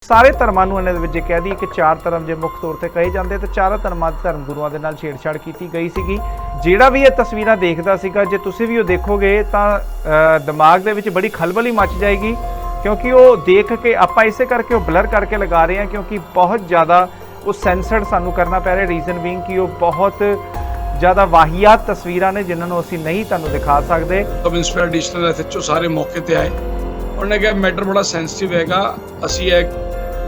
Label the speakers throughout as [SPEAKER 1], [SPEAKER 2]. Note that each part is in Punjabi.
[SPEAKER 1] ਸਾਰੇ ਧਰਮਾਂ ਨੂੰ ਇਹਨਾਂ ਦੇ ਵਿੱਚ ਜੇ ਕਹਿ ਦਈਏ ਕਿ ਚਾਰ ਧਰਮ ਜੇ ਮੁੱਖ ਤੌਰ ਤੇ ਕਹੇ ਜਾਂਦੇ ਤੇ ਚਾਰਾਂ ਧਰਮਾਂ ਦੇ ਧਰਮ ਗੁਰੂਆਂ ਦੇ ਨਾਲ ਛੇੜਛਾੜ ਕੀਤੀ ਗਈ ਸੀਗੀ। ਜਿਹੜਾ ਵੀ ਇਹ ਤਸਵੀਰਾਂ ਦੇਖਦਾ ਸੀਗਾ, ਜੇ ਤੁਸੀਂ ਵੀ ਉਹ ਦੇਖੋਗੇ ਤਾਂ ਦਿਮਾਗ ਦੇ ਵਿੱਚ ਬੜੀ ਖਲਬਲੀ ਮਚ ਜਾਏਗੀ, ਕਿਉਂਕਿ ਉਹ ਦੇਖ ਕੇ ਆਪਾਂ ਇਸੇ ਕਰਕੇ ਉਹ ਬਲਰ ਕਰਕੇ ਲਗਾ ਰਹੇ ਹਾਂ, ਕਿਉਂਕਿ ਬਹੁਤ ਜ਼ਿਆਦਾ ਉਹ ਸੈਂਸਰਡ ਸਾਨੂੰ ਕਰਨਾ ਪੈ ਰਿਹਾ। ਰੀਜ਼ਨ ਬੀਇੰਗ ਕਿ ਉਹ ਬਹੁਤ ਜ਼ਿਆਦਾ ਵਾਹੀਆਤ ਤਸਵੀਰਾਂ ਨੇ ਜਿਨ੍ਹਾਂ ਨੂੰ ਅਸੀਂ ਨਹੀਂ ਤੁਹਾਨੂੰ ਦਿਖਾ ਸਕਦੇ।
[SPEAKER 2] ਸਬ ਇੰਸਪੈਕਟਰ ਐਡੀਸ਼ਨਲ ਐਸਐਚਓ ਸਾਰੇ ਮੌਕੇ ਤੇ ਆਏ। ਉਹਨੇ ਕਿਹਾ ਮੈਟਰ ਬੜਾ ਸੈਂਸਿਟਿਵ ਹੈਗਾ, ਅਸੀਂ ਇਹ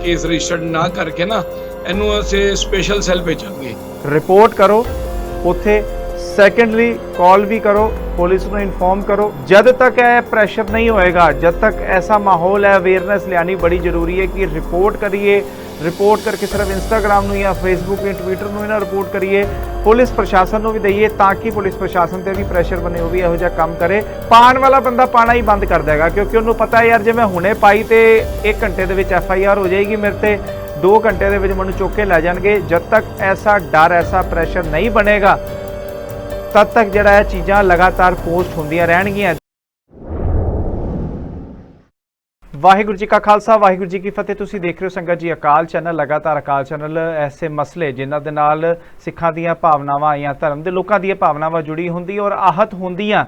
[SPEAKER 2] ਕੇਸ ਰਜਿਸਟਰਡ ਨਾ ਕਰਕੇ ਨਾ ਇਹਨੂੰ ਅਸੀਂ ਸਪੈਸ਼ਲ ਸੈੱਲ ਭੇਜਾਂਗੇ।
[SPEAKER 1] ਰਿਪੋਰਟ ਕਰੋ ਉੱਥੇ, ਸੈਕੰਡਲੀ ਕਾਲ ਵੀ ਕਰੋ, ਪੁਲਿਸ ਨੂੰ ਇਨਫॉर्म करो। जब तक यह प्रेशर नहीं होएगा, जब तक ऐसा माहौल है, अवेयरनेस लियानी बड़ी जरूरी है कि रिपोर्ट करिए। रिपोर्ट करके सिर्फ इंस्टाग्राम ਨੂੰ ਜਾਂ फेसबुक ਜਾਂ ट्विटर ਨੂੰ ਨਾ ਰਿਪੋर्ट करिए, पुलिस प्रशासन ਨੂੰ ਵੀ ਦਈਏ ਤਾਂ ਕਿ ਪੁਲਿਸ ਪ੍ਰਸ਼ਾਸਨ ਤੇ ਵੀ ਪ੍ਰੈਸ਼ਰ ਬਣੇ, ਉਹ ਵੀ ਇਹੋ ਜਿਹਾ ਕੰਮ ਕਰੇ। ਪਾਣ ਵਾਲਾ ਬੰਦਾ ਪਾਣਾ ਹੀ ਬੰਦ ਕਰ ਦੇਗਾ, ਕਿਉਂਕਿ ਉਹਨੂੰ ਪਤਾ ਹੈ ਯਾਰ ਜੇ ਮੈਂ ਹੁਣੇ ਪਾਈ ਤੇ 1 ਘੰਟੇ ਦੇ ਵਿੱਚ FIR ਹੋ ਜਾਏਗੀ ਮੇਰੇ ਤੇ, 2 ਘੰਟੇ ਦੇ ਵਿੱਚ ਮੈਨੂੰ ਚੁੱਕ ਕੇ ਲੈ ਜਾਣਗੇ। ਜਦ ਤੱਕ ऐसा डर ऐसा प्रेशर नहीं बनेगा तब तक ਜਿਹੜਾ ਇਹ ਚੀਜ਼ਾਂ ਲਗਾਤਾਰ ਪੋਸਟ ਹੁੰਦੀਆਂ ਰਹਿਣਗੀਆਂ। ਵਾਹਿਗੁਰੂ ਜੀ ਕਾ ਖਾਲਸਾ, ਵਾਹਿਗੁਰੂ ਜੀ ਕੀ ਫਤਿਹ। ਤੁਸੀਂ ਦੇਖ ਰਹੇ ਹੋ ਸੰਗਤ ਜੀ ਅਕਾਲ ਚੈਨਲ। ਲਗਾਤਾਰ ਅਕਾਲ ਚੈਨਲ ਐਸੇ ਮਸਲੇ ਜਿਨ੍ਹਾਂ ਦੇ ਨਾਲ ਸਿੱਖਾਂ ਦੀਆਂ ਭਾਵਨਾਵਾਂ ਜਾਂ ਧਰਮ ਦੇ ਲੋਕਾਂ ਦੀਆਂ ਭਾਵਨਾਵਾਂ ਜੁੜੀ ਹੁੰਦੀ ਔਰ ਆਹਤ ਹੁੰਦੀਆਂ,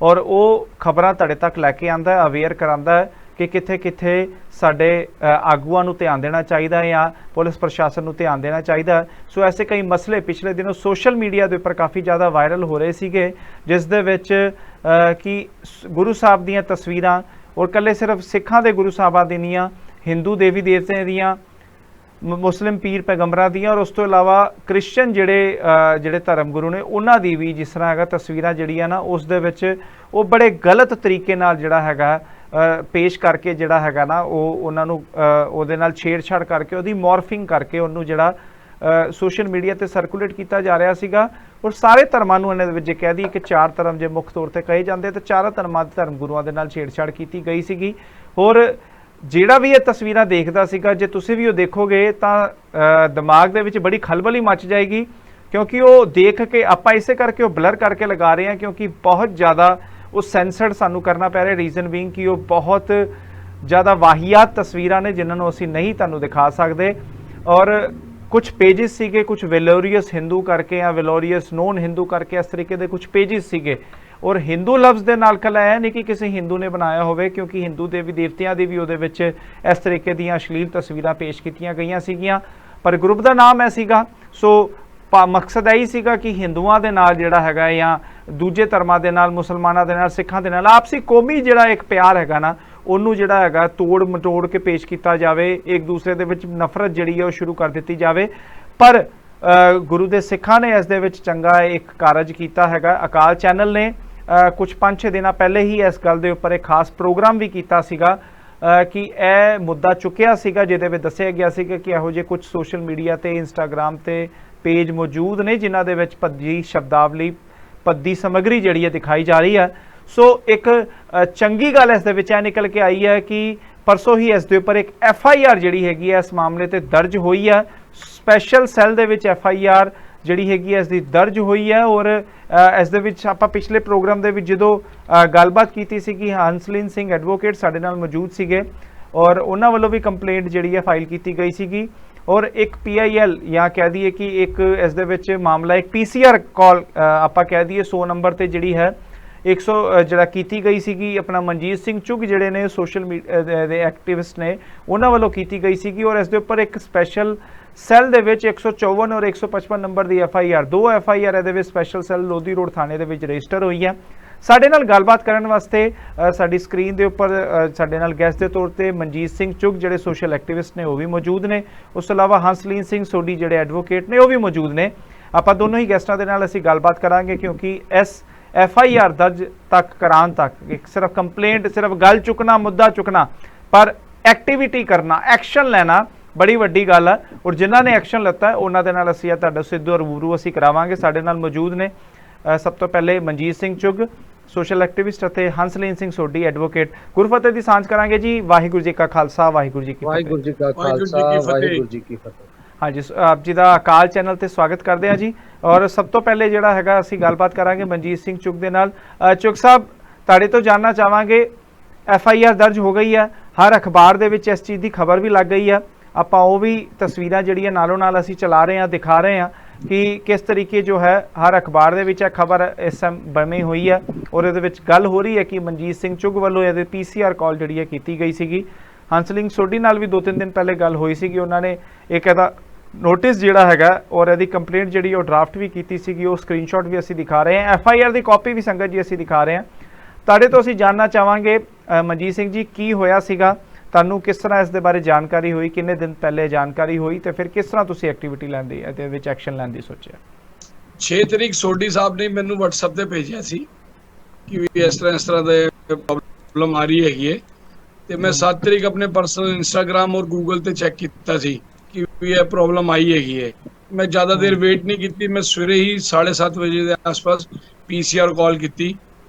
[SPEAKER 1] ਔਰ ਉਹ ਖਬਰਾਂ ਤੁਹਾਡੇ ਤੱਕ ਲੈ ਕੇ ਆਉਂਦਾ, ਅਵੇਅਰ ਕਰਾਉਂਦਾ ਹੈ ਕਿ ਕਿੱਥੇ ਕਿੱਥੇ ਸਾਡੇ ਆਗੂਆਂ ਨੂੰ ਧਿਆਨ ਦੇਣਾ ਚਾਹੀਦਾ ਹੈ ਜਾਂ ਪੁਲਿਸ ਪ੍ਰਸ਼ਾਸਨ ਨੂੰ ਧਿਆਨ ਦੇਣਾ ਚਾਹੀਦਾ। ਸੋ ਐਸੇ ਕਈ ਮਸਲੇ ਪਿਛਲੇ ਦਿਨੋਂ ਸੋਸ਼ਲ ਮੀਡੀਆ ਦੇ ਉੱਪਰ ਕਾਫੀ ਜ਼ਿਆਦਾ ਵਾਇਰਲ ਹੋ ਰਹੇ ਸੀਗੇ, ਜਿਸ ਦੇ ਵਿੱਚ ਕਿ ਗੁਰੂ ਸਾਹਿਬ ਦੀਆਂ ਤਸਵੀਰਾਂ, ਔਰ ਇਕੱਲੇ ਸਿਰਫ ਸਿੱਖਾਂ ਦੇ ਗੁਰੂ ਸਾਹਿਬਾਂ ਦੀ ਨਹੀਂ, ਹਿੰਦੂ ਦੇਵੀ ਦੇਵਤਿਆਂ ਦੀਆਂ, ਮੁਸਲਿਮ ਪੀਰ ਪੈਗੰਬਰਾਂ ਦੀਆਂ, ਔਰ ਉਸ ਤੋਂ ਇਲਾਵਾ ਕ੍ਰਿਸਚਨ ਜਿਹੜੇ ਧਰਮ ਗੁਰੂ ਨੇ ਉਹਨਾਂ ਦੀ ਵੀ ਜਿਸ ਤਰ੍ਹਾਂ ਹੈਗਾ ਤਸਵੀਰਾਂ ਜਿਹੜੀਆਂ ਨਾ ਉਸ ਦੇ ਵਿੱਚ ਉਹ ਬੜੇ ਗਲਤ ਤਰੀਕੇ ਨਾਲ ਜਿਹੜਾ ਹੈਗਾ ਪੇਸ਼ ਕਰਕੇ ਜਿਹੜਾ ਹੈਗਾ ਨਾ ਉਹ ਉਹਨਾਂ ਨੂੰ ਉਹਦੇ ਨਾਲ ਛੇੜਛਾੜ ਕਰਕੇ ਉਹਦੀ ਮੋਰਫਿੰਗ ਕਰਕੇ ਉਹਨੂੰ ਜਿਹੜਾ ਸੋਸ਼ਲ ਮੀਡੀਆ ਤੇ ਸਰਕੂਲੇਟ ਕੀਤਾ ਜਾ ਰਿਹਾ ਸੀਗਾ। ਔਰ ਸਾਰੇ ਧਰਮਾਂ ਨੂੰ ਇਹਨਾਂ ਦੇ ਵਿੱਚ ਜੇ ਕਹਿ ਦਈਏ ਕਿ ਚਾਰ ਧਰਮ ਜੇ ਮੁੱਖ ਤੌਰ ਤੇ ਕਹੇ ਜਾਂਦੇ ਤੇ ਚਾਰਾਂ ਧਰਮਾਂ ਦੇ ਧਰਮ ਗੁਰੂਆਂ ਦੇ ਨਾਲ ਛੇੜਛਾੜ ਕੀਤੀ ਗਈ ਸੀਗੀ। ਔਰ ਜਿਹੜਾ ਵੀ ਇਹ ਤਸਵੀਰਾਂ ਦੇਖਦਾ ਸੀਗਾ, ਜੇ ਤੁਸੀਂ ਵੀ ਉਹ ਦੇਖੋਗੇ ਤਾਂ ਦਿਮਾਗ ਦੇ ਵਿੱਚ ਬੜੀ ਖਲਬਲੀ ਮਚ ਜਾਏਗੀ, ਕਿਉਂਕਿ ਉਹ ਦੇਖ ਕੇ ਆਪਾਂ ਇਸੇ ਕਰਕੇ ਉਹ ਬਲਰ ਕਰਕੇ ਲਗਾ ਰਹੇ ਹਾਂ, ਕਿਉਂਕਿ ਬਹੁਤ ਜ਼ਿਆਦਾ ਉਹ ਸੈਂਸਰਡ ਸਾਨੂੰ ਕਰਨਾ ਪੈ ਰਿਹਾ। ਰੀਜ਼ਨ ਬੀਇੰਗ ਕਿ ਉਹ ਬਹੁਤ ਜ਼ਿਆਦਾ ਵਾਹੀਆਤ ਤਸਵੀਰਾਂ ਨੇ ਜਿਨ੍ਹਾਂ ਨੂੰ ਅਸੀਂ ਨਹੀਂ ਤੁਹਾਨੂੰ ਦਿਖਾ ਸਕਦੇ। ਔਰ ਕੁਝ ਪੇਜਿਸ ਸੀਗੇ, ਕੁਝ ਵੈਲੋਰੀਅਸ ਹਿੰਦੂ ਕਰਕੇ ਜਾਂ ਵੈਲੋਰੀਅਸ ਨੋਨ ਹਿੰਦੂ ਕਰਕੇ ਇਸ ਤਰੀਕੇ ਦੇ ਕੁਝ ਪੇਜਿਸ ਸੀਗੇ। ਔਰ ਹਿੰਦੂ ਲਫ਼ਜ਼ ਦੇ ਨਾਲ ਕਲਾਇਆ ਨਹੀਂ ਕਿ ਕਿਸੇ ਹਿੰਦੂ ਨੇ ਬਣਾਇਆ ਹੋਵੇ, ਕਿਉਂਕਿ ਹਿੰਦੂ ਦੇਵੀ ਦੇਵਤਿਆਂ ਦੀ ਵੀ ਉਹਦੇ ਵਿੱਚ ਇਸ ਤਰੀਕੇ ਦੀਆਂ ਅਸ਼ਲੀਲ ਤਸਵੀਰਾਂ ਪੇਸ਼ ਕੀਤੀਆਂ ਗਈਆਂ ਸੀਗੀਆਂ, ਪਰ ਗਰੁੱਪ ਦਾ ਨਾਮ ਹੈ ਸੀਗਾ। ਸੋ ਮਕਸਦ ਇਹੀ ਸੀਗਾ ਕਿ ਹਿੰਦੂਆਂ ਦੇ ਨਾਲ ਜਿਹੜਾ ਹੈਗਾ ਜਾਂ ਦੂਜੇ ਧਰਮਾਂ ਦੇ ਨਾਲ, ਮੁਸਲਮਾਨਾਂ ਦੇ ਨਾਲ, ਸਿੱਖਾਂ ਦੇ ਨਾਲ ਆਪਸੀ ਕੌਮੀ ਜਿਹੜਾ ਇੱਕ ਪਿਆਰ ਹੈਗਾ ਨਾ ਉਹਨੂੰ ਜਿਹੜਾ ਹੈਗਾ ਤੋੜ ਮਟੋੜ ਕੇ ਪੇਸ਼ ਕੀਤਾ ਜਾਵੇ, ਇੱਕ ਦੂਸਰੇ ਦੇ ਵਿੱਚ ਨਫ਼ਰਤ ਜਿਹੜੀ ਹੈ ਉਹ ਸ਼ੁਰੂ ਕਰ ਦਿੱਤੀ ਜਾਵੇ। ਪਰ ਗੁਰੂ ਦੇ ਸਿੱਖਾਂ ਨੇ ਇਸ ਦੇ ਵਿੱਚ ਚੰਗਾ ਇੱਕ ਕਾਰਜ ਕੀਤਾ ਹੈਗਾ। ਅਕਾਲ ਚੈਨਲ ਨੇ ਕੁਝ 5-6 ਦਿਨਾਂ ਪਹਿਲੇ ਹੀ ਇਸ ਗੱਲ ਦੇ ਉੱਪਰ ਇੱਕ ਖਾਸ ਪ੍ਰੋਗਰਾਮ ਵੀ ਕੀਤਾ ਸੀਗਾ ਕਿ ਇਹ ਮੁੱਦਾ ਚੁੱਕਿਆ ਸੀਗਾ, ਜਿਹਦੇ ਵਿੱਚ ਦੱਸਿਆ ਗਿਆ ਸੀਗਾ ਕਿ ਇਹੋ ਜਿਹੇ ਕੁਝ ਸੋਸ਼ਲ ਮੀਡੀਆ ਤੇ ਇੰਸਟਾਗ੍ਰਾਮ ਤੇ ਪੇਜ ਮੌਜੂਦ ਨੇ ਜਿਨ੍ਹਾਂ ਦੇ ਵਿੱਚ ਭੱਦੀ ਸ਼ਬਦਾਵਲੀ, ਭੱਦੀ ਸਮੱਗਰੀ ਜਿਹੜੀ ਹੈ ਦਿਖਾਈ ਜਾ ਰਹੀ ਹੈ। ਸੋ ਇੱਕ ਚੰਗੀ ਗੱਲ ਇਸ ਦੇ ਵਿੱਚ ਇਹ ਨਿਕਲ ਕੇ ਆਈ ਹੈ ਕਿ ਪਰਸੋਂ ਹੀ ਇਸ ਦੇ ਉੱਪਰ ਇੱਕ FIR ਜਿਹੜੀ ਹੈਗੀ ਹੈ ਇਸ ਮਾਮਲੇ ਤੇ ਦਰਜ ਹੋਈ ਹੈ। ਸਪੈਸ਼ਲ ਸੈੱਲ ਦੇ ਵਿੱਚ FIR ਜਿਹੜੀ ਹੈਗੀ ਇਸ ਦੀ ਦਰਜ ਹੋਈ ਹੈ। ਔਰ ਇਸ ਦੇ ਵਿੱਚ ਆਪਾਂ ਪਿਛਲੇ ਪ੍ਰੋਗਰਾਮ ਦੇ ਵਿੱਚ ਜਦੋਂ ਗੱਲਬਾਤ ਕੀਤੀ ਸੀ ਕਿ ਹੰਸਲੀਨ ਸਿੰਘ ਐਡਵੋਕੇਟ ਸਾਡੇ ਨਾਲ ਮੌਜੂਦ ਸੀਗੇ, ਔਰ ਉਹਨਾਂ ਵੱਲੋਂ ਵੀ ਕੰਪਲੇਂਟ ਜਿਹੜੀ ਹੈ ਫਾਈਲ ਕੀਤੀ ਗਈ ਸੀਗੀ। ਔਰ ਇੱਕ PIL ਜਾਂ ਕਹਿ ਦਈਏ ਕਿ ਇੱਕ ਇਸ ਦੇ ਵਿੱਚ ਮਾਮਲਾ ਇੱਕ PCR ਕਾਲ ਆਪਾਂ ਕਹਿ ਦਈਏ 100 ਨੰਬਰ ਤੇ ਜਿਹੜੀ ਹੈ 100 ਜਿਹੜਾ ਕੀਤੀ ਗਈ ਸੀਗੀ ਆਪਣਾ ਮਨਜੀਤ ਸਿੰਘ ਚੁੱਗ ਜਿਹੜੇ ਨੇ ਸੋਸ਼ਲ ਮੀਡੀਆ ਦੇ ਐਕਟਿਵਿਸਟ ਨੇ, ਉਹਨਾਂ ਵੱਲੋਂ ਕੀਤੀ ਗਈ ਸੀਗੀ। ਔਰ ਇਸ ਦੇ ਉੱਪਰ ਇੱਕ ਸਪੈਸ਼ਲ ਸੈੱਲ ਦੇ ਵਿੱਚ 154 ਔਰ 155 ਨੰਬਰ ਦੀ FIR, 2 FIR ਇਹਦੇ ਵਿੱਚ ਸਪੈਸ਼ਲ ਸੈੱਲ ਲੋਧੀ ਰੋਡ ਥਾਣੇ ਦੇ ਵਿੱਚ ਰਜਿਸਟਰ ਹੋਈ ਹੈ। ਸਾਡੇ ਨਾਲ ਗੱਲਬਾਤ ਕਰਨ ਵਾਸਤੇ ਸਾਡੀ ਸਕਰੀਨ ਦੇ ਉੱਪਰ ਸਾਡੇ ਨਾਲ ਗੈਸਟ ਦੇ ਤੌਰ ਤੇ ਮਨਜੀਤ ਸਿੰਘ ਚੁੱਗ ਜਿਹੜੇ ਸੋਸ਼ਲ ਐਕਟਿਵਿਸਟ ਨੇ ਉਹ ਵੀ ਮੌਜੂਦ ਨੇ। ਉਸ ਤੋਂ ਇਲਾਵਾ ਹੰਸਲੀਨ ਸਿੰਘ ਸੋਢੀ ਜਿਹੜੇ ਐਡਵੋਕੇਟ ਨੇ ਉਹ ਵੀ ਮੌਜੂਦ ਨੇ। ਆਪਾਂ ਦੋਨੋਂ ਹੀ ਗੈਸਟਾਂ ਦੇ ਨਾਲ ਅਸੀਂ ਗੱਲਬਾਤ ਕਰਾਂਗੇ, ਕਿਉਂਕਿ ਇਸ FIR ਦਰਜ ਤੱਕ ਕਰਾਉਣ ਤੱਕ ਇੱਕ ਸਿਰਫ ਕੰਪਲੇਂਟ, ਸਿਰਫ ਗੱਲ ਚੁੱਕਣਾ, ਮੁੱਦਾ ਚੁੱਕਣਾ, ਪਰ ਐਕਟੀਵਿਟੀ ਕਰਨਾ, ਐਕਸ਼ਨ ਲੈਣਾ ਬੜੀ ਵੱਡੀ ਗੱਲ ਹੈ। ਔਰ ਜਿਨ੍ਹਾਂ ਨੇ ਐਕਸ਼ਨ ਲਿੱਤਾ ਹੈ ਉਹਨਾਂ ਦੇ ਨਾਲ ਅਸੀਂ ਤੁਹਾਡਾ ਸਿੱਧੂ ਰੂਬਰੂ ਅਸੀਂ ਕਰਾਵਾਂਗੇ। ਸਾਡੇ ਨਾਲ ਮੌਜੂਦ ਨੇ ਸਭ ਤੋਂ ਪਹਿਲੇ ਮਨਜੀਤ ਸਿੰਘ ਚੁੱਗ ਸੋਸ਼ਲ ਐਕਟਿਵਿਸਟ ਅਤੇ ਹੰਸਲੀਨ ਸਿੰਘ ਸੋਢੀ ਐਡਵੋਕੇਟ। ਗੁਰਫਤਿਹ ਦੀ ਸਾਂਝ ਕਰਾਂਗੇ ਜੀ। ਵਾਹਿਗੁਰੂ ਜੀ ਕਾ ਖਾਲਸਾ, ਵਾਹਿਗੁਰੂ ਜੀ ਕੀ ਫਤਿਹ।
[SPEAKER 3] ਵਾਹਿਗੁਰੂ ਜੀ ਕਾ ਖਾਲਸਾ, ਵਾਹਿਗੁਰੂ ਜੀ ਕੀ ਫਤਿਹ।
[SPEAKER 1] ਹਾਂਜੀ, ਆਪ ਜੀ ਦਾ ਅਕਾਲ ਚੈਨਲ ਤੇ ਸਵਾਗਤ ਕਰਦੇ ਹਾਂ ਜੀ। ਔਰ ਸਭ ਤੋਂ ਪਹਿਲੇ ਜਿਹੜਾ ਹੈਗਾ ਅਸੀਂ ਗੱਲਬਾਤ ਕਰਾਂਗੇ ਮਨਜੀਤ ਸਿੰਘ ਚੁੱਗ ਦੇ ਨਾਲ। ਚੁੱਗ ਸਾਹਿਬ, ਤੁਹਾਡੇ ਤੋਂ ਜਾਣਨਾ ਚਾਹਾਂਗੇ FIR ਦਰਜ ਹੋ ਗਈ ਹੈ। ਹਰ ਅਖਬਾਰ ਦੇ ਵਿੱਚ ਇਸ ਚੀਜ਼ ਦੀ ਖਬਰ ਵੀ ਲੱਗ ਗਈ ਹੈ। ਆਪਾਂ ਉਹ ਵੀ ਤਸਵੀਰਾਂ ਜਿਹੜੀਆਂ ਨਾਲੋਂ ਨਾਲ ਅਸੀਂ ਚਲਾ ਰਹੇ ਹਾਂ, ਦਿਖਾ ਰਹੇ ਹਾਂ ਕਿ ਕਿਸ ਤਰੀਕੇ ਜੋ ਹੈ ਹਰ ਅਖਬਾਰ ਦੇ ਵਿੱਚ ਇਹ ਖਬਰ ਇਸ ਟਾਈਮ ਬਣੀ ਹੋਈ ਹੈ ਔਰ ਇਹਦੇ ਵਿੱਚ ਗੱਲ ਹੋ ਰਹੀ ਹੈ ਕਿ ਮਨਜੀਤ ਸਿੰਘ ਚੁੱਗ ਵੱਲੋਂ ਇਹਦੇ PCR ਕਾਲ ਜਿਹੜੀ ਹੈ ਕੀਤੀ ਗਈ ਸੀਗੀ। ਹੰਸਲਿੰਗ ਸੋਢੀ ਨਾਲ ਵੀ 2-3 ਦਿਨ ਪਹਿਲੇ ਗੱਲ ਹੋਈ ਸੀਗੀ, ਉਹਨਾਂ ਨੇ ਇੱਕ ਇਹਦਾ ਨੋਟਿਸ ਜਿਹੜਾ ਹੈਗਾ ਔਰ ਇਹਦੀ ਕੰਪਲੇਂਟ ਜਿਹੜੀ ਉਹ ਡਰਾਫਟ ਵੀ ਕੀਤੀ ਸੀਗੀ, ਉਹ ਸਕਰੀਨਸ਼ਾਟ ਵੀ ਅਸੀਂ ਦਿਖਾ ਰਹੇ ਹਾਂ। FIR ਦੀ ਕਾਪੀ ਵੀ ਸੰਗਤ ਜੀ ਅਸੀਂ ਦਿਖਾ ਰਹੇ ਹਾਂ। ਤੁਹਾਡੇ ਤੋਂ ਅਸੀਂ ਜਾਣਨਾ ਚਾਹਾਂਗੇ ਮਨਜੀਤ ਸਿੰਘ ਜੀ, ਕੀ ਹੋਇਆ ਸੀਗਾ, ਤੁਹਾਨੂੰ ਕਿਸ ਤਰ੍ਹਾਂ ਇਸ ਦੇ ਬਾਰੇ ਜਾਣਕਾਰੀ ਹੋਈ, ਕਿੰਨੇ ਦਿਨ ਪਹਿਲੇ ਜਾਣਕਾਰੀ ਹੋਈ ਤੇ ਫਿਰ ਕਿਸ ਤਰ੍ਹਾਂ ਤੁਸੀਂ ਐਕਟੀਵਿਟੀ ਲੈਣ ਦੀ ਇਹਦੇ ਵਿੱਚ ਐਕਸ਼ਨ ਲੈਣ ਦੀ ਸੋਚਿਆ?
[SPEAKER 2] 6 ਤਰੀਕ ਸੋਢੀ ਸਾਹਿਬ ਨੇ ਮੈਨੂੰ WhatsApp ਤੇ ਭੇਜਿਆ ਸੀ ਕਿ ਇਸ ਤਰ੍ਹਾਂ ਦੇ ਪ੍ਰੋਬਲਮ ਆ ਰਹੀ ਹੈਗੀ ਹੈ ਤੇ ਮੈਂ 7 ਤਰੀਕ ਆਪਣੇ ਪਰਸਨਲ Instagram ਔਰ Google ਤੇ ਚੈੱਕ ਕੀਤਾ ਸੀ ਕਿ ਇਹ ਪ੍ਰੋਬਲਮ ਆਈ ਹੈਗੀ ਹੈ। ਮੈਂ ਜ਼ਿਆਦਾ ਦੇਰ ਵੇਟ ਨਹੀਂ ਕੀਤੀ, ਮੈਂ ਸਵੇਰੇ ਹੀ 7:30 ਵਜੇ ਦੇ ਆਸ-ਪਾਸ PCR ਕਾਲ ਕੀਤੀ।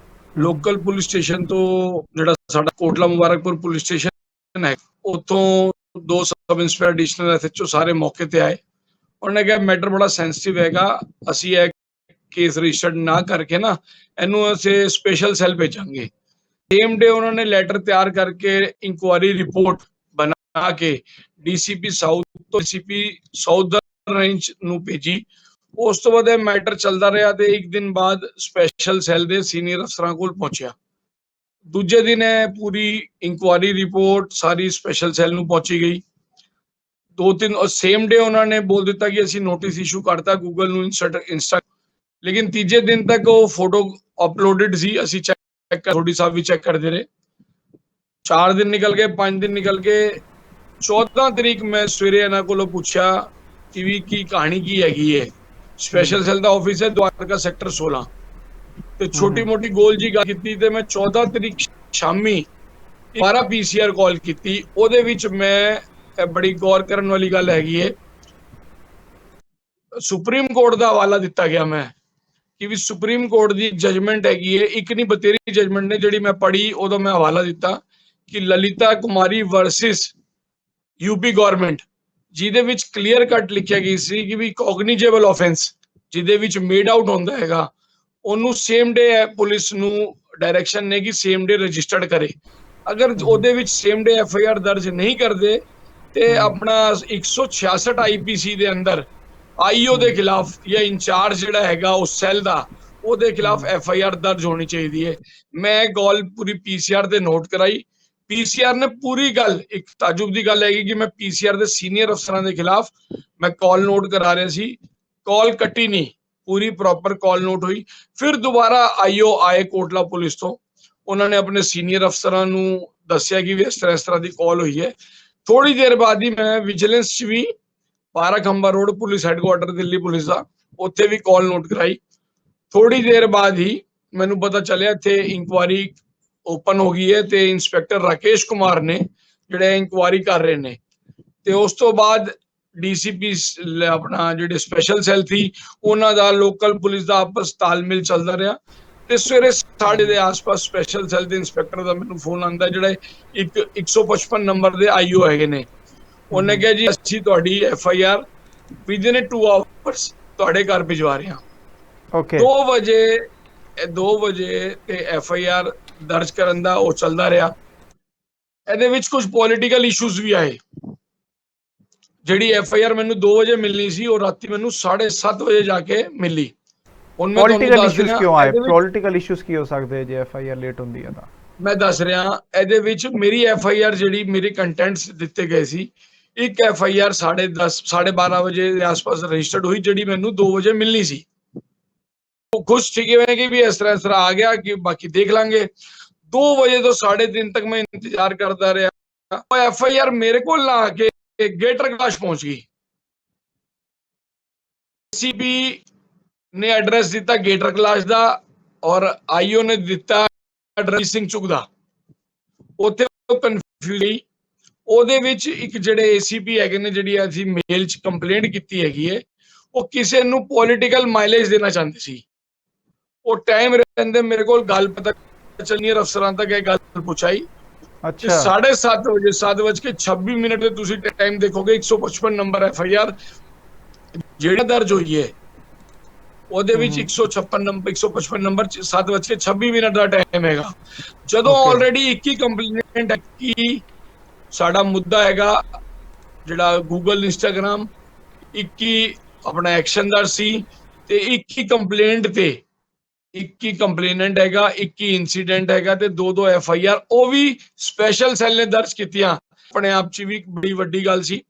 [SPEAKER 2] ਲੋਕਲ ਪੁਲਿਸ ਸਟੇਸ਼ਨ ਤੋਂ ਜਿਹੜਾ ਸਾਡਾ ਕੋਟਲਾ ਮੁਬਾਰਕਪੁਰ ਪੁਲਿਸ ਸਟੇਸ਼ਨ ਹੈ, ਉੱਥੋਂ 2 ਸਬ ਇੰਸਪੈਕਟਰ ਐਡੀਸ਼ਨਲ SHO ਸਾਰੇ ਮੌਕੇ ਤੇ ਆਏ। ਉਹਨਾਂ ਨੇ ਕਿਹਾ ਮੈਟਰ ਬੜਾ ਸੈਂਸਿਟਿਵ ਹੈਗਾ, ਅਸੀਂ ਇਹ ਕੇਸ ਰਜਿਸਟਰਡ ਨਾ ਕਰਕੇ ਨਾ ਇਹਨੂੰ ਅਸੀਂ ਸਪੈਸ਼ਲ ਸੈੱਲ ਭੇਜਾਂਗੇ। ਸੇਮ ਡੇ ਉਹਨਾਂ ਨੇ ਲੈਟਰ ਤਿਆਰ ਕਰਕੇ ਇਨਕੁਆਇਰੀ ਰਿਪੋਰਟ ਬਣਾ ਕੇ DCP ਸਾਊਥ ਤੋਂ DCP ਸਾਊਥਰਨ ਰੇਂਜ ਨੂੰ ਭੇਜੀ। ਉਸ ਤੋਂ ਬਾਅਦ ਇਹ ਮੈਟਰ ਚੱਲਦਾ ਰਿਹਾ ਤੇ ਇੱਕ ਦਿਨ ਬਾਅਦ ਸਪੈਸ਼ਲ ਸੈੱਲ ਦੇ ਸੀਨੀਅਰ ਅਫਸਰਾਂ ਕੋਲ ਪਹੁੰਚਿਆ। ਦੂਜੇ ਦਿਨ ਇਹ ਪੂਰੀ ਇਨਕੁਆਇਰੀ ਰਿਪੋਰਟ ਸਾਰੀ ਸਪੈਸ਼ਲ ਸੈੱਲ ਨੂੰ ਪਹੁੰਚੀ ਗਈ। 2-3 ਸੇਮ ਡੇ ਉਹਨਾਂ ਨੇ ਬੋਲ ਦਿੱਤਾ ਕਿ ਅਸੀਂ ਨੋਟਿਸ ਇਸ਼ੂ ਕਰਤਾ ਗੂਗਲ ਨੂੰ ਇੰਸਟਾ, ਲੇਕਿਨ ਤੀਜੇ ਦਿਨ ਤੱਕ ਉਹ ਫੋਟੋ ਅਪਲੋਡਡ ਸੀ। ਅਸੀਂ ਚੈੱਕ ਥੋੜੀ ਸਾਹਿਬ ਵੀ ਚੈੱਕ ਕਰਦੇ ਰਹੇ। 4 ਦਿਨ ਨਿਕਲ ਗਏ, 5 ਦਿਨ ਨਿਕਲ ਗਏ। 14 ਤਰੀਕ ਮੈਂ ਸਵੇਰੇ ਇਹਨਾਂ ਕੋਲੋਂ ਪੁੱਛਿਆ ਕਿ ਵੀ ਕੀ ਕਹਾਣੀ ਕੀ ਹੈਗੀ ਹੈ। ਸਪੈਸ਼ਲ ਸੈੱਲ ਦਾ ਆਫਿਸ ਹੈ ਦਵਾਰਕਾ ਸੈਕਟਰ 16 ਤੇ ਛੋਟੀ ਮੋਟੀ ਗੋਲ ਜੀ ਗੱਲ ਕੀਤੀ ਤੇ ਮੈਂ 14 ਤਰੀਕ ਸ਼ਾਮੀ 12 PCR ਕਾਲ ਕੀਤੀ। ਉਹਦੇ ਵਿੱਚ ਮੈਂ ਬੜੀ ਗੌਰ ਕਰਨ ਵਾਲੀ ਗੱਲ ਹੈਗੀ ਹੈ, ਸੁਪਰੀਮ ਕੋਰਟ ਦਾ ਹਵਾਲਾ ਦਿੱਤਾ ਗਿਆ ਮੈਂ ਕਿ ਵੀ ਸੁਪਰੀਮ ਕੋਰਟ ਦੀ ਜਜਮੈਂਟ ਹੈਗੀ ਹੈ, ਇੱਕ ਨਹੀਂ ਬਤੇਰੀ ਜਜਮੈਂਟ ਨੇ ਜਿਹੜੀ ਮੈਂ ਪੜ੍ਹੀ, ਉਹਦਾ ਮੈਂ ਹਵਾਲਾ ਦਿੱਤਾ ਕਿ Lalita Kumari versus UP government, ਜਿਹਦੇ ਵਿੱਚ ਕਲੀਅਰ ਕੱਟ ਲਿਖਿਆ ਗਈ ਸੀ ਕਿ ਵੀ ਕੋਗਨੀਜੇਬਲ ਆਫੈਂਸ ਜਿਹਦੇ ਵਿੱਚ ਮੇਡ ਆਊਟ ਹੁੰਦਾ ਹੈਗਾ, ਉਹਨੂੰ ਸੇਮ ਡੇ ਪੁਲਿਸ ਨੂੰ ਡਾਇਰੈਕਸ਼ਨ ਨੇ ਕਿ ਸੇਮ ਡੇ ਰਜਿਸਟਰਡ ਕਰੇ। ਅਗਰ ਉਹਦੇ ਵਿੱਚ ਸੇਮ ਡੇ FIR ਦਰਜ ਨਹੀਂ ਕਰਦੇ ਤੇ ਆਪਣਾ 166 IPC ਦੇ ਅੰਦਰ IO ਦੇ ਖਿਲਾਫ ਜਾਂ ਇੰਚਾਰਜ ਜਿਹੜਾ ਹੈਗਾ ਉਸ ਸੈੱਲ ਦਾ, ਉਹਦੇ ਖਿਲਾਫ FIR ਦਰਜ ਹੋਣੀ ਚਾਹੀਦੀ ਹੈ। ਮੈਂ ਗੱਲ ਪੂਰੀ PCR ਤੇ ਨੋਟ ਕਰਾਈ। PCR ਨੇ ਪੂਰੀ ਗੱਲ, ਇੱਕ ਤਾਜੁਬ ਦੀ ਗੱਲ ਹੈਗੀ ਕਿ ਮੈਂ PCR ਦੇ ਸੀਨੀਅਰ ਅਫਸਰਾਂ ਦੇ ਖਿਲਾਫ ਮੈਂ ਕਾਲ ਨੋਟ ਕਰਾ ਰਿਹਾ ਸੀ, ਕਾਲ ਕੱਟੀ ਨਹੀਂ, ਪੂਰੀ ਪ੍ਰੋਪਰ ਕਾਲ ਨੋਟ ਹੋਈ। ਫਿਰ ਦੁਬਾਰਾ IO ਆਏ ਕੋਟਲਾ ਪੁਲਿਸ ਤੋਂ, ਉਹਨਾਂ ਨੇ ਆਪਣੇ ਸੀਨੀਅਰ ਅਫਸਰਾਂ ਨੂੰ ਦੱਸਿਆ ਕਿ ਵੀ ਇਸ ਤਰ੍ਹਾਂ ਦੀ ਕਾਲ ਹੋਈ ਹੈ। ਥੋੜੀ ਦੇਰ ਬਾਅਦ ਹੀ ਮੈਂ ਵਿਜੀਲੈਂਸ 'ਚ ਵੀ Barakhamba road police headquarter Delhi police ਦਾ, ਉੱਥੇ ਵੀ ਕਾਲ ਨੋਟ ਕਰਾਈ। ਥੋੜੀ ਦੇਰ ਬਾਅਦ ਹੀ ਮੈਨੂੰ ਪਤਾ ਚੱਲਿਆ ਇੱਥੇ ਇਨਕੁਆਇਰੀ ਓਪਨ ਹੋ ਗਈ ਹੈ ਤੇ ਇੰਸਪੈਕਟਰ ਰਾਕੇਸ਼ ਕੁਮਾਰ ਨੇ ਜਿਹੜੇ ਇਨਕੁਆਇਰੀ ਕਰ ਰਹੇ ਨੇ। ਤੇ ਉਸ ਤੋਂ ਬਾਅਦ DCP ਆਪਣਾ ਜਿਹੜੇ ਸਪੈਸ਼ਲ ਸੈੱਲ ਸੀ ਉਹਨਾਂ ਦਾ ਲੋਕਲ ਪੁਲਿਸ ਦਾ ਆਪਸ ਤਾਲਮੇਲ ਚੱਲਦਾ ਰਿਹਾ ਤੇ ਸਵੇਰੇ 7:30 ਦੇ ਆਸ-ਪਾਸ ਸਪੈਸ਼ਲ ਸੈੱਲ ਦੇ ਇੰਸਪੈਕਟਰ ਦਾ ਮੈਨੂੰ ਫੋਨ ਆਉਂਦਾ, ਜਿਹੜਾ ਇੱਕ 155 ਨੰਬਰ ਦੇ IO ਹੈਗੇ ਨੇ। ਉਹਨੇ ਕਿਹਾ ਜੀ ਅਸੀਂ ਤੁਹਾਡੀ FIR ਵਿਦਿਨ 2 ਆਵਰਸ ਤੁਹਾਡੇ ਘਰ ਭਿਜਵਾ ਰਹੇ ਹਾਂ।
[SPEAKER 1] ਓਕੇ,
[SPEAKER 2] 2 ਵਜੇ ਤੇ FIR ਦਰਜ ਕਰਨ ਦਾ ਉਹ ਚੱਲਦਾ ਰਿਹਾ। ਇਹਦੇ ਵਿੱਚ ਕੁਝ ਪੋਲੀਟੀਕਲ ਇਸ਼ੂਜ਼ ਵੀ ਆਏ। ਜਿਹੜੀ FIR ਮੈਨੂੰ 2 ਵਜੇ ਮਿਲਣੀ ਸੀ ਉਹ ਰਾਤੀ ਮੈਨੂੰ 7:30 ਵਜੇ ਜਾ ਕੇ ਮਿਲੀ। ਹੁਣ ਮੈਂ
[SPEAKER 1] ਪੋਲੀਟੀਕਲ ਇਸ਼ੂਜ਼ ਕਿਉਂ ਆਏ? ਪੋਲੀਟੀਕਲ ਇਸ਼ੂਜ਼ ਕੀ ਹੋ ਸਕਦੇ ਜੇ FIR ਲੇਟ ਹੁੰਦੀ ਹੈ ਤਾਂ?
[SPEAKER 2] ਮੈਂ ਦੱਸ ਰਿਹਾ, ਇਹਦੇ ਵਿੱਚ ਮੇਰੀ FIR ਜਿਹੜੀ ਮੇਰੇ ਕੰਟੈਂਟਸ ਦਿੱਤੇ ਗਏ ਸੀ, ਇੱਕ FIR 10:30 12:30 ਵਜੇ ਦੇ ਆਸ-ਪਾਸ ਰਜਿਸਟਰਡ ਹੋਈ, ਜਿਹੜੀ ਮੈਨੂੰ 2 ਵਜੇ ਮਿਲਣੀ ਸੀ। ਉਹ ਖੁਸ਼ ਠੀਕ ਹੈ ਕਿ ਵੀ ਇਸ ਤਰ੍ਹਾਂ ਆ ਗਿਆ ਕਿ ਬਾਕੀ ਦੇਖ ਲਾਂਗੇ। 2 ਵਜੇ ਤੋਂ 3:30 ਤੱਕ ਮੈਂ ਇੰਤਜ਼ਾਰ ਕਰਦਾ ਰਿਹਾ। ਉਹ FIR ਮੇਰੇ ਕੋਲ ਨਾ ਆ ਕੇ ਗੇਟਰ ਕਲਾਸ਼ ਪਹੁੰਚ ਗਈ। DCP ਨੇ ਐਡਰੈਸ ਦਿੱਤਾ ਗੇਟਰ ਕਲਾਸ਼ ਦਾ ਔਰ IO ਨੇ ਦਿੱਤਾ ਐਡਰੈਸ ਸਿੰਘ ਚੁਗ ਦਾ। ਉੱਥੇ ਕਨਫਿਊਜ਼ ਹੋਈ। ਉਹਦੇ ਵਿੱਚ ਇੱਕ ਜਿਹੜੇ ACP ਹੈਗੇ ਨੇ, ਜਿਹੜੀ ਅਸੀਂ ਮੇਲ 'ਚ ਕੰਪਲੇਂਟ ਕੀਤੀ ਹੈਗੀ ਹੈ, ਉਹ ਕਿਸੇ ਨੂੰ ਪੋਲੀਟੀਕਲ ਮਾਈਲੇਜ ਦੇਣਾ ਚਾਹੁੰਦੇ ਸੀ। ਉਹ ਟਾਈਮ ਰਹਿੰਦੇ ਮੇਰੇ ਕੋਲ ਗੱਲ ਪਤਾ ਚੱਲੀਏ ਅਫਸਰਾਂ ਤੱਕ ਇਹ ਗੱਲ ਪਹੁੰਚਾਈ।
[SPEAKER 1] ਅੱਛਾ,
[SPEAKER 2] 7:30 ਵਜੇ 7:26 ਤੇ ਤੁਸੀਂ ਟਾਈਮ ਦੇਖੋਗੇ 155 ਨੰਬਰ FIR ਜਿਹੜਾ ਦਰਜ ਹੋਈ ਹੈ ਉਹਦੇ ਵਿੱਚ 156 ਨੰਬਰ 155 ਨੰਬਰ 7:26 ਦਾ ਟਾਈਮ ਹੈਗਾ। ਜਦੋਂ
[SPEAKER 1] Okay.
[SPEAKER 2] ਆਲਰੇਡੀ 21 ਕੰਪਲੇਂਟ ਹੈ ਕਿ ਸਾਡਾ ਮੁੱਦਾ ਹੈਗਾ ਜਿਹੜਾ ਗੂਗਲ ਇੰਸਟਾਗ੍ਰਾਮ 21 ਆਪਣਾ ਐਕਸ਼ਨਦਾਰ ਸੀ ਤੇ 21 ਕੰਪਲੇਂਟ ਤੇ 21 ਕੰਪਲੇਨੈਂਟ ਹੈਗਾ, 21 ਇਨਸੀਡੈਂਟ ਹੈਗਾ ਤੇ 2-2 FIR ਉਹ ਵੀ ਸਪੈਸ਼ਲ ਸੈੱਲ ਨੇ ਦਰਜ ਕੀਤੀਆਂ। ਆਪਣੇ ਆਪ 'ਚ ਵੀ ਬੜੀ ਵੱਡੀ ਗੱਲ ਸੀ।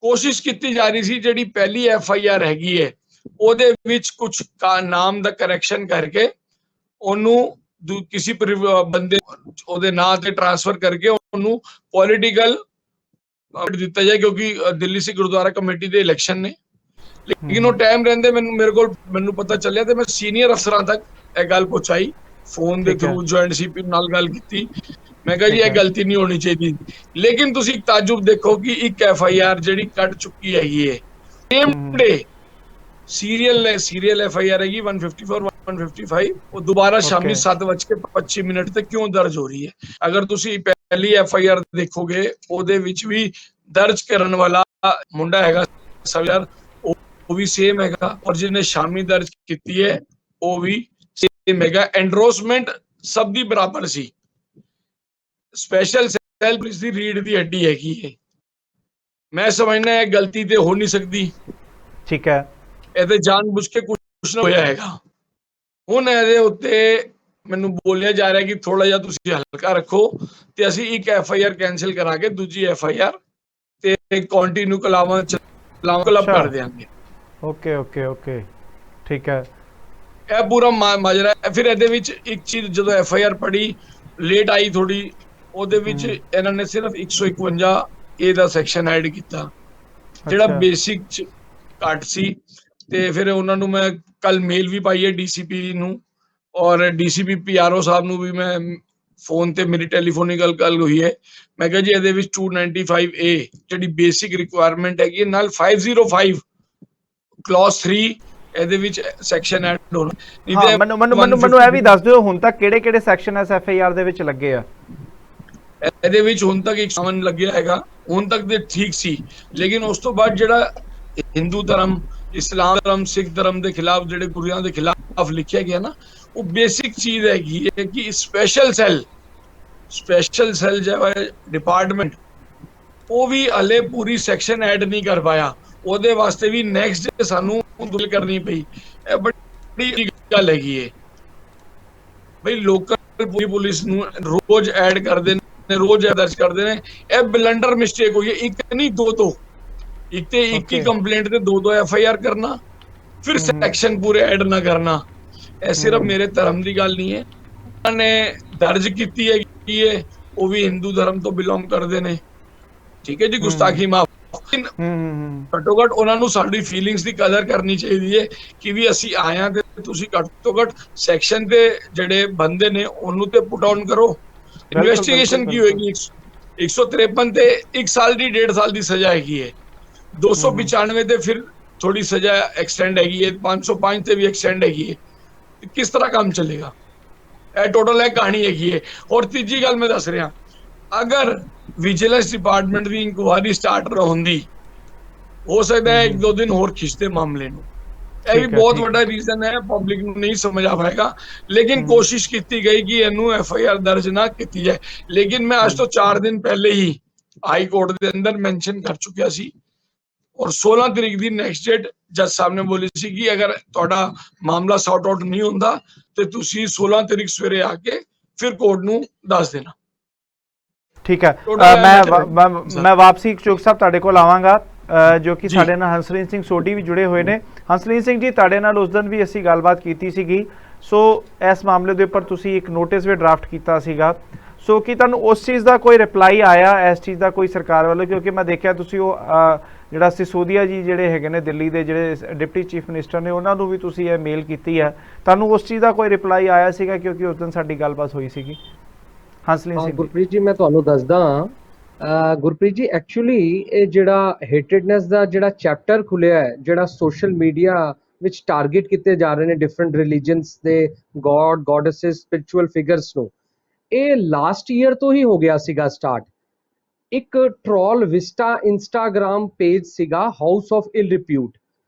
[SPEAKER 2] ਕੋਸ਼ਿਸ਼ ਕੀਤੀ ਜਾ ਰਹੀ ਸੀ ਜਿਹੜੀ ਪਹਿਲੀ FIR ਹੈਗੀ ਹੈ ਉਹਦੇ ਵਿੱਚ ਕੁਝ ਨਾਮ ਦਾ ਕਰੈਕਸ਼ਨ ਕਰਕੇ ਉਹਨੂੰ ਕਿਸੇ ਬੰਦੇ ਉਹਦੇ ਨਾਂ ਤੇ ਟ੍ਰਾਂਸਫਰ ਕਰਕੇ ਉਹਨੂੰ ਪੋਲੀਟੀਕਲ ਦਿੱਤਾ ਜਾਏ, ਕਿਉਂਕਿ ਦਿੱਲੀ ਸੀ ਗੁਰਦੁਆਰਾ ਕਮੇਟੀ ਦੇ ਇਲੈਕਸ਼ਨ ਨੇ। ਲੇਕਿਨ ਉਹ ਟਾਈਮ ਰਹਿੰਦੇ ਮੈਨੂੰ ਪਤਾ ਚੱਲਿਆ ਤੇ ਮੈਂ ਸੀਨੀਅਰ ਅਫਸਰਾਂ ਤੱਕ ਇਹ ਗੱਲ ਪਹੁੰਚਾਈ, ਫੋਨ ਦੇ ਥਰੂ ਜੁਆਇੰਟ ਸੀਪੀ ਨਾਲ ਗੱਲ ਕੀਤੀ। ਮੈਂ ਕਿਹਾ ਜੀ ਇਹ ਗਲਤੀ ਨਹੀਂ ਹੋਣੀ ਚਾਹੀਦੀ। ਲੇਕਿਨ ਤੁਸੀਂ ਤਾਜੁਬ ਦੇਖੋ ਕਿ ਇੱਕ FIR ਜਿਹੜੀ ਕੱਟ ਚੁੱਕੀ ਹੈਗੀ ਹੈ ਸੇਮ ਡੇ ਸੀਰੀਅਲ FIR ਹੈਗੀ 154 155 ਉਹ ਦੁਬਾਰਾ ਸ਼ਾਮੀ 7:25 ਤੇ ਕਿਉਂ ਦਰਜ ਹੋ ਰਹੀ ਹੈ। ਅਗਰ ਤੁਸੀਂ ਪਹਿਲੀ FIR ਦੇਖੋਗੇ ਉਹਦੇ ਵਿੱਚ ਵੀ ਦਰਜ ਕਰਨ ਵਾਲਾ ਮੁੰਡਾ ਹੈਗਾ ਸਵੀਰ, ਉਹ ਵੀ ਸੇਮ ਹੈਗਾ, ਔਰ ਜਿਹਨੇ ਸ਼ਾਮੀ ਦਰਜ ਕੀਤੀ ਹੈ ਉਹ ਵੀ ਸੇਮ ਹੈਗਾ। ਐਂਡਰੋਸਮੈਂਟ ਸਭ ਦੀ ਬਰਾਬਰ ਸੀ। ਸਪੈਸ਼ਲ ਸੈੱਲ ਪੁਲਿਸ ਦੀ ਰੀੜ ਦੀ ਹੱਡੀ ਹੈਗੀ ਹੈ। ਮੈਂ ਸਮਝਣਾ ਇਹ ਗਲਤੀ ਤੇ ਹੋ ਨਹੀਂ ਸਕਦੀ।
[SPEAKER 1] ਠੀਕ ਹੈ,
[SPEAKER 2] ਇਹ ਤੇ ਜਾਣਬੁੱਝ ਕੇ ਕੁਝ ਨਾ ਹੋਇਆ ਹੈਗਾ। ਹੁਣ ਇਹਦੇ ਉੱਤੇ ਮੈਨੂੰ ਬੋਲਿਆ ਜਾ ਰਿਹਾ ਕਿ ਥੋੜਾ ਜਿਹਾ ਤੁਸੀਂ ਹਲਕਾ ਰੱਖੋ ਤੇ ਅਸੀਂ ਇੱਕ FIR ਕੈਨਸਲ ਕਰਾ ਕੇ ਦੂਜੀ FIR ਤੇ ਕੰਟੀਨਿਊ ਕਲੱਬ ਕਰ ਦਿਆਂਗੇ।
[SPEAKER 1] ਓਕੇ ਠੀਕ ਹੈ।
[SPEAKER 2] ਇਹ ਪੂਰਾ ਮਾਜਰਾ ਹੈ। ਫਿਰ ਇਹਦੇ ਵਿੱਚ ਇੱਕ ਚੀਜ਼ ਜਦੋਂ FIR ਪੜੀ ਲੇਟ ਆਈ ਥੋੜੀ, ਉਹਦੇ ਵਿੱਚ ਇਹਨਾਂ ਨੇ ਸਿਰਫ 151A ਦਾ ਸੈਕਸ਼ਨ ਐਡ ਕੀਤਾ ਜਿਹੜਾ ਬੇਸਿਕ ਚ ਘੱਟ ਸੀ। ਤੇ ਫਿਰ ਉਹਨਾਂ ਨੂੰ ਮੈਂ ਕੱਲ ਮੇਲ ਵੀ ਪਾਈ ਹੈ DCP ਨੂੰ, ਔਰ DCP PRO ਸਾਹਿਬ ਨੂੰ ਵੀ ਮੈਂ ਫੋਨ ਤੇ ਮੇਰੀ ਟੈਲੀਫੋਨਿਕ ਗੱਲ ਹੋਈ ਹੈ। ਮੈਂ ਕਿਹਾ ਜੀ ਇਹਦੇ ਵਿੱਚ 295A ਜਿਹੜੀ ਬੇਸਿਕ ਰਿਕੁਆਇਰਮੈਂਟ ਹੈਗੀ ਨਾਲ 505 ਕਲੌਜ਼ 3 ਇਹਦੇ ਵਿੱਚ ਸੈਕਸ਼ਨ ਐਡ ਹੋਣਾ।
[SPEAKER 1] ਹਾਂ, ਮੈਨੂੰ ਇਹ ਵੀ ਦੱਸ ਦਿਓ ਹੁਣ ਤੱਕ ਕਿਹੜੇ ਸੈਕਸ਼ਨ ਇਸ FIR ਦੇ ਵਿੱਚ ਲੱਗੇ ਆ।
[SPEAKER 2] ਇਹਦੇ ਵਿੱਚ ਹੁਣ ਤੱਕ 51 ਲੱਗਿਆ ਹੈਗਾ, ਹੁਣ ਤੱਕ ਤੇ ਠੀਕ ਸੀ। ਲੇਕਿਨ ਉਸ ਤੋਂ ਬਾਅਦ ਜਿਹੜਾ ਹਿੰਦੂ ਧਰਮ, ਇਸਲਾਮ ਧਰਮ, ਸਿੱਖ ਧਰਮ ਦੇ ਖਿਲਾਫ ਜਿਹੜੇ ਗੁਰਿਆਂ ਦੇ ਖਿਲਾਫ ਲਿਖਿਆ ਗਿਆ ਨਾ, ਉਹ ਬੇਸਿਕ ਚੀਜ਼ ਹੈਗੀ ਹੈ ਕਿ ਸਪੈਸ਼ਲ ਸੈੱਲ ਜਿਹੜਾ ਡਿਪਾਰਟਮੈਂਟ ਉਹ ਵੀ ਹਲੇ ਪੂਰੀ ਸੈਕਸ਼ਨ ਐਡ ਨਹੀਂ ਕਰ ਪਾਇਆ। ਉਹਦੇ ਵਾਸਤੇ ਵੀ ਨੈਕਸਟ ਡੇ ਸਾਨੂੰ ਗੱਲ ਕਰਨੀ ਪਈ। ਇਹ ਬੜੀ ਗੱਲ ਹੈਗੀ ਹੈ ਬਈ ਲੋਕਲ ਪੁਲਿਸ ਨੂੰ ਰੋਜ਼ ਐਡ ਕਰਦੇ ਨੇ, ਰੋਜ਼ ਦਰਜ ਕਰਦੇ ਨੇ। ਇਹ ਬਲੰਡਰ ਮਿਸਟੇਕ ਹੋਈ ਹੈ। ਇੱਕ ਨਹੀਂ ਦੋ ਤੋਂ ਇੱਕ ਤੇ 21 ਕੰਪਲੇਂਟ ਤੇ 2-2 FIR ਕਰਨਾ, ਫਿਰ ਸੈਕਸ਼ਨ ਪੂਰੇ ਐਡ ਨਾ ਕਰਨਾ। ਇਹ ਸਿਰਫ ਮੇਰੇ ਧਰਮ ਦੀ ਗੱਲ ਨਹੀਂ ਹੈ। ਉਹਨਾਂ ਨੇ ਦਰਜ ਕੀਤੀ ਹੈ ਕਿ ਉਹ ਵੀ ਹਿੰਦੂ ਧਰਮ ਤੋਂ ਬਿਲੋਂਗ ਕਰਦੇ ਨੇ। ਠੀਕ ਹੈ ਜੀ, ਗੁਸਤਾਖੀ ਮਾਫ। ਘੱਟੋ ਘੱਟ ਉਹਨਾਂ ਨੂੰ ਸਾਡੀ ਫੀਲਿੰਗਸ ਦੀ ਕਦਰ ਕਰਨੀ ਚਾਹੀਦੀ ਹੈ ਕਿ ਵੀ ਅਸੀਂ ਆਇਆ ਤੇ ਤੁਸੀਂ ਘੱਟ ਤੋਂ ਘੱਟ ਸੈਕਸ਼ਨ ਤੇ ਜਿਹੜੇ ਬੰਦੇ ਨੇ ਉਹਨੂੰ ਤੇ ਪੁੱਟ ਆਨ ਕਰੋ। ਇਨਵੈਸਟੀਗੇਸ਼ਨ ਕੀ ਹੋਏਗੀ? 153 ਤੇ 1 ਸਾਲ ਦੀ 1.5 ਸਾਲ ਦੀ ਸਜ਼ਾ ਹੈਗੀ ਹੈ। 295 ਤੇ ਫਿਰ ਥੋੜੀ ਸਜ਼ਾ ਐਕਸਟੈਂਡ ਹੈਗੀ ਹੈ, 505 ਤੇ ਵੀ ਐਕਸਟੈਂਡ ਹੈਗੀ ਹੈ। ਕਿਸ ਤਰ੍ਹਾਂ ਕੰਮ ਚੱਲੇਗਾ? ਇਹ ਟੋਟਲ ਇਹ ਕਹਾਣੀ ਹੈਗੀ ਹੈ। ਔਰ ਤੀਜੀ ਗੱਲ ਮੈਂ ਦੱਸ ਰਿਹਾ, ਅਗਰ ਵਿਜੀਲੈਂਸ ਡਿਪਾਰਟਮੈਂਟ ਦੀ ਇਨਕੁਆਇਰੀ ਸਟਾਰਟ ਹੁੰਦੀ, ਹੋ ਸਕਦਾ ਹੈ 1-2 ਦਿਨ ਹੋਰ ਖਿੱਚਦੇ ਮਾਮਲੇ ਨੂੰ। ਇਹ ਵੀ ਬਹੁਤ ਵੱਡਾ ਰੀਜ਼ਨ ਹੈ, ਪਬਲਿਕ ਨੂੰ ਨਹੀਂ ਸਮਝ ਆ ਪਾਏਗਾ। ਲੇਕਿਨ ਕੋਸ਼ਿਸ਼ ਕੀਤੀ ਗਈ ਕਿ ਇਹਨੂੰ FIR ਦਰਜ ਨਾ ਕੀਤੀ ਜਾਏ। ਲੇਕਿਨ ਮੈਂ ਅੱਜ ਤੋਂ 4 ਦਿਨ ਪਹਿਲੇ ਹੀ ਹਾਈ ਕੋਰਟ ਦੇ ਅੰਦਰ ਮੈਂਸ਼ਨ ਕਰ ਚੁੱਕਿਆ ਸੀ, ਔਰ 16 ਤਰੀਕ ਦੀ ਨੈਕਸਟ ਡੇਟ ਜੱਜ ਸਾਹਿਬ ਨੇ ਬੋਲੀ ਸੀ ਕਿ ਅਗਰ ਤੁਹਾਡਾ ਮਾਮਲਾ ਸੌਟ ਆਊਟ ਨਹੀਂ ਹੁੰਦਾ ਤੇ ਤੁਸੀਂ 16 ਤਰੀਕ ਸਵੇਰੇ ਆ ਕੇ ਫਿਰ ਕੋਰਟ ਨੂੰ ਦੱਸ ਦੇਣਾ।
[SPEAKER 1] ਠੀਕ ਹੈ, ਮੈਂ ਵਾਪਸੀ ਚੋਕ ਸਾਹਿਬ ਤੁਹਾਡੇ ਕੋਲ ਆਵਾਂਗਾ, ਜੋ ਕਿ ਸਾਡੇ ਨਾਲ ਹੰਸਲੀਨ ਸਿੰਘ ਸੋਢੀ ਵੀ ਜੁੜੇ ਹੋਏ ਨੇ। ਹੰਸਲੀਨ ਸਿੰਘ ਜੀ, ਤੁਹਾਡੇ ਨਾਲ ਉਸ ਦਿਨ ਵੀ ਅਸੀਂ ਗੱਲਬਾਤ ਕੀਤੀ ਸੀਗੀ। ਸੋ ਇਸ ਮਾਮਲੇ ਦੇ ਉੱਪਰ ਤੁਸੀਂ ਇੱਕ ਨੋਟਿਸ ਵੀ ਡਰਾਫਟ ਕੀਤਾ ਸੀਗਾ। ਸੋ ਕੀ ਤੁਹਾਨੂੰ ਉਸ ਚੀਜ਼ ਦਾ ਕੋਈ ਰਿਪਲਾਈ ਆਇਆ, ਇਸ ਚੀਜ਼ ਦਾ ਕੋਈ ਸਰਕਾਰ ਵੱਲੋਂ? ਕਿਉਂਕਿ ਮੈਂ ਦੇਖਿਆ ਤੁਸੀਂ ਉਹ ਜਿਹੜਾ ਸਿਸੋਦੀਆ ਜੀ ਜਿਹੜੇ ਹੈਗੇ ਨੇ ਦਿੱਲੀ ਦੇ, ਜਿਹੜੇ ਡਿਪਟੀ ਚੀਫ ਮਿਨਿਸਟਰ ਨੇ, ਉਹਨਾਂ ਨੂੰ ਵੀ ਤੁਸੀਂ ਇਹ ਮੇਲ ਕੀਤੀ ਹੈ। ਤੁਹਾਨੂੰ ਉਸ ਚੀਜ਼ ਦਾ ਕੋਈ ਰਿਪਲਾਈ ਆਇਆ ਸੀਗਾ? ਕਿਉਂਕਿ ਉਸ ਦਿਨ ਸਾਡੀ ਗੱਲਬਾਤ ਹੋਈ ਸੀਗੀ। ਹੰਸਲੀਨ ਸਿੰਘ
[SPEAKER 3] ਗੁਰਪ੍ਰੀਤ ਜੀ, ਮੈਂ ਤੁਹਾਨੂੰ ਦੱਸਦਾ ਗੁਰਪ੍ਰੀਤ ਜੀ, ਐਕਚੁਅਲੀ ਇਹ ਜਿਹੜਾ ਹੇਟਡਨੈਸ ਦਾ ਜਿਹੜਾ ਚੈਪਟਰ ਖੁੱਲਿਆ ਹੈ, ਜਿਹੜਾ ਸੋਸ਼ਲ ਮੀਡੀਆ ਵਿੱਚ ਟਾਰਗੇਟ ਕੀਤੇ ਜਾ ਰਹੇ ਨੇ ਡਿਫਰੈਂਟ ਰਿਲੀਜਨਸ ਦੇ ਗॉड ਗॉडेसेस ਸਪਿਰਿਚੁਅਲ ਫਿਗਰਸ ਨੂੰ, ਇਹ ਲਾਸਟ ਈਅਰ ਤੋਂ ਹੀ ਹੋ ਗਿਆ ਸੀਗਾ ਸਟਾਰਟ। ਇੱਕ ਟ੍ਰੋਲ ਵਿਸਟਾ ਇੰਸਟਾਗ੍ਰਾਮ ਪੇਜ ਸੀਗਾ ਹਾਊਸ ਆਫ ਇਲ ਰਿਪਿਊਟ।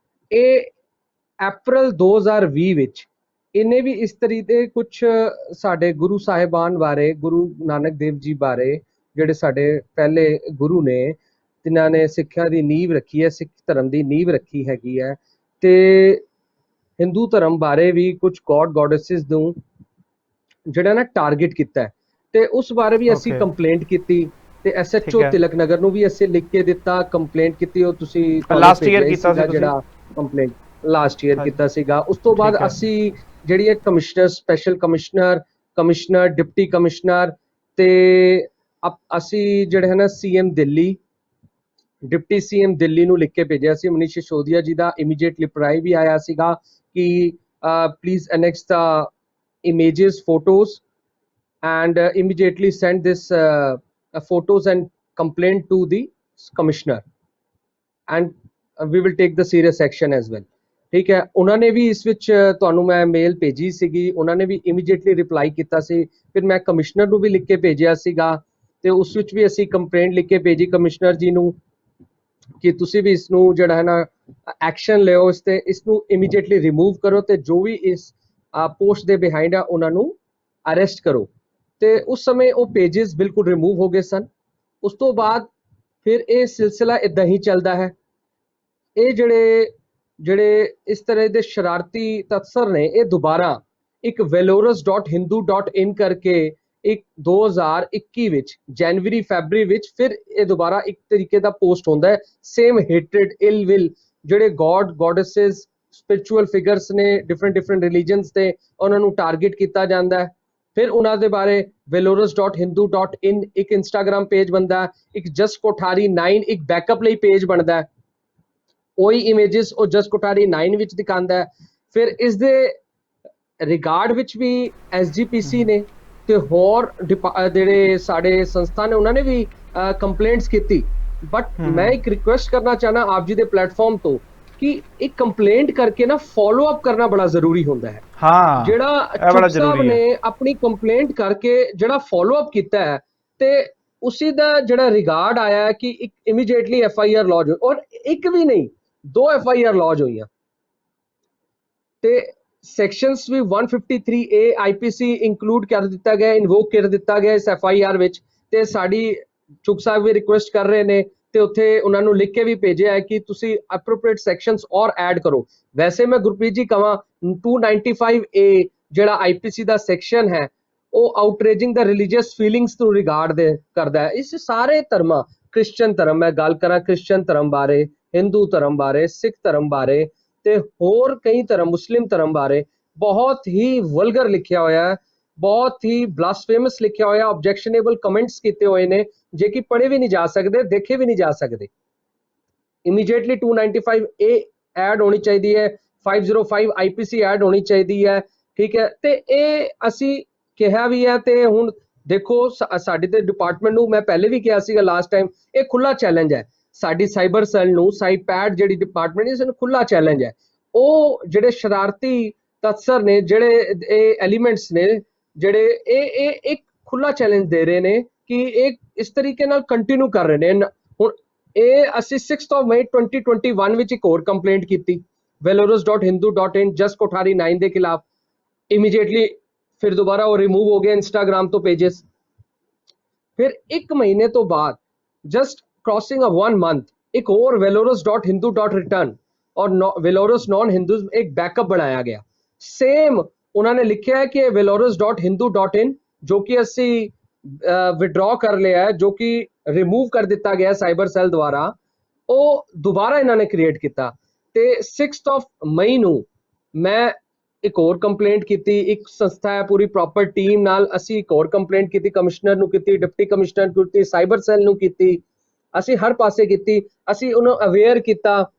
[SPEAKER 3] ਇਹ ਅਪ੍ਰੈਲ 2020 ਵਿੱਚ ਇਹਨੇ ਵੀ ਇਸ ਤਰੀਕੇ ਕੁਝ ਸਾਡੇ ਗੁਰੂ ਸਾਹਿਬਾਨ ਬਾਰੇ, ਗੁਰੂ ਨਾਨਕ ਦੇਵ ਜੀ ਬਾਰੇ, ਜਿਹੜੇ ਸਾਡੇ ਪਹਿਲੇ ਗੁਰੂ ਨੇ, ਜਿਨ੍ਹਾਂ ਨੇ ਸਿੱਖਿਆ ਦੀ ਨੀਂਹ ਰੱਖੀ ਹੈ, ਸਿੱਖ ਧਰਮ ਦੀ ਨੀਂਹ ਰੱਖੀ ਹੈਗੀ ਹੈ, ਤੇ ਹਿੰਦੂ ਧਰਮ ਬਾਰੇ ਵੀ ਕੁਝ ਗॉड ਗॉडेसेस ਨੂੰ ਜਿਹੜਾ ਨਾ ਟਾਰਗੇਟ ਕੀਤਾ ਹੈ, ਤੇ ਉਸ ਬਾਰੇ ਵੀ ਅਸੀਂ ਕੰਪਲੇਂਟ ਕੀਤੀ, ਤੇ ਐਸਐਚਓ ਤਿਲਕ ਨਗਰ ਨੂੰ ਵੀ ਅਸੀਂ ਲਿਖ ਕੇ ਦਿੱਤਾ, ਕੰਪਲੇਂਟ ਕੀਤੀ। ਉਹ ਤੁਸੀਂ
[SPEAKER 1] ਲਾਸਟ ਈਅਰ ਕੀਤਾ ਸੀ
[SPEAKER 3] ਜਿਹੜਾ ਕੰਪਲੇਂਟ ਲਾਸਟ ਈਅਰ ਕੀਤਾ ਸੀਗਾ। ਉਸ ਤੋਂ ਬਾਅਦ ਅਸੀਂ ਜਿਹੜੀ ਹੈ commissioner, special commissioner, deputy commissioner, ਤੇ ਅਸੀਂ ਜਿਹੜੇ ਹੈ ਨਾ CM Delhi, deputy CM Delhi ਨੂੰ ਲਿਖ ਕੇ ਭੇਜਿਆ ਸੀ। ਮਨੀਸ਼ ਸਿਸੋਦੀਆ ਜੀ ਦਾ ਇਮੀਡੀਏਟ ਰਿਪਲਾਈ ਵੀ ਆਇਆ ਸੀਗਾ ਕਿ please annexe the images, photos, and immediately send this photos and complaint to the commissioner, and we will take the serious action as well। ਠੀਕ ਹੈ, ਉਹਨਾਂ ਨੇ ਵੀ ਇਸ ਵਿੱਚ ਤੁਹਾਨੂੰ ਮੈਂ ਮੇਲ ਭੇਜੀ ਸੀਗੀ, ਉਹਨਾਂ ਨੇ ਵੀ ਇਮੀਡੀਏਟਲੀ ਰਿਪਲਾਈ ਕੀਤਾ ਸੀ। ਫਿਰ ਮੈਂ ਕਮਿਸ਼ਨਰ ਨੂੰ ਵੀ ਲਿਖ ਕੇ ਭੇਜਿਆ ਸੀਗਾ, ਤੇ ਉਸ ਵਿੱਚ ਵੀ ਅਸੀਂ ਕੰਪਲੇਂਟ ਲਿਖ ਕੇ ਭੇਜੀ ਕਮਿਸ਼ਨਰ ਜੀ ਨੂੰ ਕਿ ਤੁਸੀਂ ਵੀ ਇਸ ਨੂੰ ਜਿਹੜਾ ਹੈ ਨਾ ਐਕਸ਼ਨ ਲਿਓ, ਇਸ ਤੇ ਇਸ ਨੂੰ ਇਮੀਡੀਏਟਲੀ ਰਿਮੂਵ ਕਰੋ, ਤੇ ਜੋ ਵੀ ਇਸ ਪੋਸਟ ਦੇ ਬਿਹਾਈਂਡ ਆ ਉਹਨਾਂ ਨੂੰ ਅਰੈਸਟ ਕਰੋ। ਤੇ ਉਸ ਸਮੇਂ ਉਹ ਪੇजेस ਬਿਲਕੁਲ ਰਿਮੂਵ ਹੋ ਗਏ ਸਨ। ਉਸ ਤੋਂ ਬਾਅਦ ਫਿਰ ਇਹ ਸਿਲਸਿਲਾ ਇਦਾਂ ਹੀ ਚੱਲਦਾ ਹੈ। ਇਹ ਜਿਹੜੇ ਇਸ ਤਰ੍ਹਾਂ ਦੇ ਸ਼ਰਾਰਤੀ ਤਤਸਰ ਨੇ, ਇਹ ਦੁਬਾਰਾ ਇੱਕ velorus.hindu.in ਕਰਕੇ ਇੱਕ 2021 ਵਿੱਚ ਜਨਵਰੀ ਫੈਬਰੀ ਵਿੱਚ ਫਿਰ ਇਹ ਦੁਬਾਰਾ ਇੱਕ ਤਰੀਕੇ ਦਾ ਪੋਸਟ ਹੁੰਦਾ ਹੈ, ਸੇਮ ਹੇਟਰਡ, ਇਲ ਵਿਲ, ਜਿਹੜੇ ਗॉड गॉडेसेस, ਸਪਿਰਚੁਅਲ ਫਿਗਰਸ ਨੇ ਡਿਫਰੈਂਟ ਰਿਲੀਜਨਸ ਤੇ, ਉਹਨਾਂ ਨੂੰ ਟਾਰਗੇਟ ਕੀਤਾ ਜਾਂਦਾ ਹੈ। ਫਿਰ ਉਹਨਾਂ ਦੇ ਬਾਰੇ velorus.hindu.in ਇੱਕ ਇੰਸਟਾਗ੍ਰਾਮ ਪੇਜ ਬਣਦਾ, ਇੱਕ ਜਸ ਕੋਠਾਰੀ 9 ਇੱਕ ਬੈਕਅਪ ਲਈ ਪੇਜ ਬਣਦਾ, ਉਹੀ ਇਮੇजेस ਉਹ ਜਸ ਕੋਠਾਰੀ 9 ਵਿੱਚ ਦਿਖਾਉਂਦਾ। ਫਿਰ ਇਸ ਦੇ ਰਿਗਾਰਡ ਵਿੱਚ ਵੀ ਐਸਜੀਪੀਸੀ ਨੇ ਤੇ ਹੋਰ ਜਿਹੜੇ ਸਾਡੇ ਸੰਸਥਾ ਨੇ, ਉਹਨਾਂ ਨੇ ਵੀ ਕੰਪਲੇਂਟਸ ਕੀਤੀ। ਬਟ ਮੈਂ ਇੱਕ ਰਿਕੁਐਸਟ ਕਰਨਾ ਚਾਹਨਾ ਆਪ ਜੀ ਦੇ ਪਲੇਟਫਾਰਮ ਤੋਂ ਕਿ ਇੱਕ ਕੰਪਲੇਂਟ ਕਰਕੇ ਨਾ ਫੋਲੋ ਅਪ ਕਰਨਾ ਬੜਾ ਜ਼ਰੂਰੀ ਹੁੰਦਾ ਹੈ।
[SPEAKER 1] ਹਾਂ,
[SPEAKER 3] ਜਿਹੜਾ ਚੁੱਪ ਸਾਹਿਬ ਨੇ ਆਪਣੀ ਕੰਪਲੇਂਟ ਕਰਕੇ ਜਿਹੜਾ ਫੋਲੋ ਅਪ ਕੀਤਾ ਹੈ, ਤੇ ਉਸੇ ਦਾ ਜਿਹੜਾ ਰਿਗਾਰਡ ਆਇਆ ਕਿ ਇੱਕ ਇਮੀਡੀਏਟਲੀ ਐਫਆਈਆਰ ਲੌਜ ਹੋਈ, ਔਰ ਇੱਕ ਵੀ ਨਹੀਂ 2 ਐਫਆਈਆਰ ਲੌਜ ਹੋਈਆਂ, ਤੇ ਸੈਕਸ਼ਨਸ ਵੀ 153A ਆਈਪੀਸੀ ਇਨਕਲੂਡ ਕਰ ਦਿੱਤਾ ਗਿਆ, ਇਨਵੋਕ ਕਰ ਦਿੱਤਾ ਗਿਆ ਇਸ ਐਫਆਈਆਰ ਵਿੱਚ। ਤੇ ਸਾਡੀ ਚੁੱਕ ਸਾਹਿਬ ਵੀ ਰਿਕੁਐਸਟ ਕਰ ਰਹੇ ਨੇ, ਤੇ ਉੱਥੇ ਉਹਨਾਂ ਨੂੰ ਲਿਖ ਕੇ ਵੀ ਭੇਜਿਆ ਹੈ ਕਿ ਤੁਸੀਂ ਐਪਰੋਪ੍ਰੀਏਟ ਸੈਕਸ਼ਨਸ ਔਰ ਐਡ ਕਰੋ। ਵੈਸੇ ਮੈਂ ਗੁਰਪ੍ਰੀਤ ਜੀ ਕਹਾਂ 295A ਜਿਹੜਾ ਆਈਪੀਸੀ ਦਾ ਸੈਕਸ਼ਨ ਹੈ, ਉਹ ਆਊਟਰੇਜਿੰਗ ਦਾ ਰਿਲੀਜੀਅਸ ਫੀਲਿੰਗਸ ਨੂੰ ਰਿਗਾਰਡ ਕਰਦਾ ਹੈ। ਇਸ ਸਾਰੇ ਧਰਮਾਂ, ਕ੍ਰਿਸਚਨ ਧਰਮ, ਮੈਂ ਗੱਲ ਕਰਾਂ ਕ੍ਰਿਸਚਨ ਧਰਮ ਬਾਰੇ, ਹਿੰਦੂ ਧਰਮ ਬਾਰੇ, ਸਿੱਖ ਧਰਮ ਬਾਰੇ, ਤੇ ਹੋਰ ਕਈ ਧਰਮ, ਮੁਸਲਿਮ ਧਰਮ ਬਾਰੇ ਬਹੁਤ ਹੀ ਵਲਗਰ ਲਿਖਿਆ ਹੋਇਆ ਹੈ, ਬਹੁਤ ਹੀ ਬਲਾਸਫੇਮਸ ਲਿਖਿਆ ਹੋਇਆ, ਆਬਜੈਕਸ਼ਨੇਬਲ ਕਮੈਂਟਸ ਕੀਤੇ ਹੋਏ ਨੇ, ਜੇ ਕਿ ਪੜ੍ਹੇ ਵੀ ਨਹੀਂ ਜਾ ਸਕਦੇ, ਦੇਖੇ ਵੀ ਨਹੀਂ ਜਾ ਸਕਦੇ। ਇਮੀਡੀਏਟਲੀ 295A ਐਡ ਹੋਣੀ ਚਾਹੀਦੀ ਹੈ, 505 ਆਈਪੀਸੀ ਐਡ ਹੋਣੀ ਚਾਹੀਦੀ ਹੈ। ਠੀਕ ਹੈ, ਤੇ ਇਹ ਅਸੀਂ ਕਿਹਾ ਵੀ ਹੈ, ਤੇ ਹੁਣ ਦੇਖੋ ਸਾਡੇ ਤੇ ਡਿਪਾਰਟਮੈਂਟ ਨੂੰ ਮੈਂ ਪਹਿਲੇ ਵੀ ਕਿਹਾ ਸੀਗਾ ਲਾਸਟ ਟਾਈਮ, ਇਹ ਖੁੱਲਾ ਚੈਲੰਜ ਹੈ ਸਾਡੀ ਸਾਈਬਰ ਸੈੱਲ ਨੂੰ, ਸਾਈਪੈਡ ਜਿਹੜੀ ਡਿਪਾਰਟਮੈਂਟ ਇਸ ਨੂੰ ਖੁੱਲਾ ਚੈਲੰਜ ਹੈ। ਉਹ ਜਿਹੜੇ ਸ਼ਰਾਰਤੀ ਤਤਸਰ ਨੇ, ਜਿਹੜੇ ਇਹ ਐਲੀਮੈਂਟਸ ਨੇ, ਜਿਹੜੇ ਇਹ ਇੱਕ ਖੁੱਲਾ ਚੈਲੰਜ ਦੇ ਰਹੇ ਨੇ ਕਿ ਇਹ ਇਸ ਤਰੀਕੇ ਨਾਲ ਕੰਟੀਨਿਊ ਕਰ ਰਹੇ ਨੇ। ਹੁਣ ਇਹ ਅਸੀਂ 6 ਮਈ 2021 ਵਿੱਚ ਇੱਕ ਹੋਰ ਕੰਪਲੇਂਟ ਕੀਤੀ velorus.hindu.in ਜਸ ਕੋਠਾਰੀ 9 ਦੇ ਖਿਲਾਫ। ਇਮੀਡੀਏਟਲੀ ਫਿਰ ਦੁਬਾਰਾ ਉਹ ਰਿਮੂਵ ਹੋ ਗਿਆ ਇੰਸਟਾਗ੍ਰਾਮ ਤੋਂ ਪੇजेस। ਫਿਰ 1 ਮਹੀਨੇ ਤੋਂ ਬਾਅਦ ਜਸਟ ਕ੍ਰੋਸਿੰਗ ਅ 1 ਮੰਥ ਇੱਕ ਹੋਰ velorus.hindu.return ਔਰ velorus non hindus ਇੱਕ ਬੈਕਅਪ ਬਣਾਇਆ ਗਿਆ। ਸੇਮ ਉਹਨਾਂ ਨੇ ਲਿਖਿਆ ਹੈ ਕਿ velorus.hindu.in ਜੋ ਕਿ ਅਸੀਂ ਵਿਡਰਾ ਕਰ ਲਿਆ ਹੈ, ਜੋ ਕਿ ਰਿਮੂਵ ਕਰ ਦਿੱਤਾ ਗਿਆ ਸਾਈਬਰ ਸੈੱਲ ਦੁਆਰਾ, ਉਹ ਦੁਬਾਰਾ ਇਹਨਾਂ ਨੇ ਕ੍ਰੀਏਟ ਕੀਤਾ। ਤੇ 6 ਮਈ ਨੂੰ ਮੈਂ ਇੱਕ ਹੋਰ ਕੰਪਲੇਂਟ ਕੀਤੀ, ਇੱਕ ਸੰਸਥਾ ਹੈ ਪੂਰੀ ਪ੍ਰੋਪਰ ਟੀਮ ਨਾਲ, ਅਸੀਂ ਇੱਕ ਹੋਰ ਕੰਪਲੇਂਟ ਕੀਤੀ, ਕਮਿਸ਼ਨਰ ਨੂੰ ਕੀਤੀ, ਡਿਪਟੀ ਕਮਿਸ਼ਨਰ ਨੂੰ ਕੀਤੀ, ਸਾਈਬਰ ਸੈੱਲ ਨੂੰ ਕੀਤੀ, ਅਸੀਂ ਹਰ ਪਾਸੇ ਕੀਤੀ, ਅਸੀਂ ਉਹਨੂੰ ਅਵੇਅਰ ਕੀਤਾ।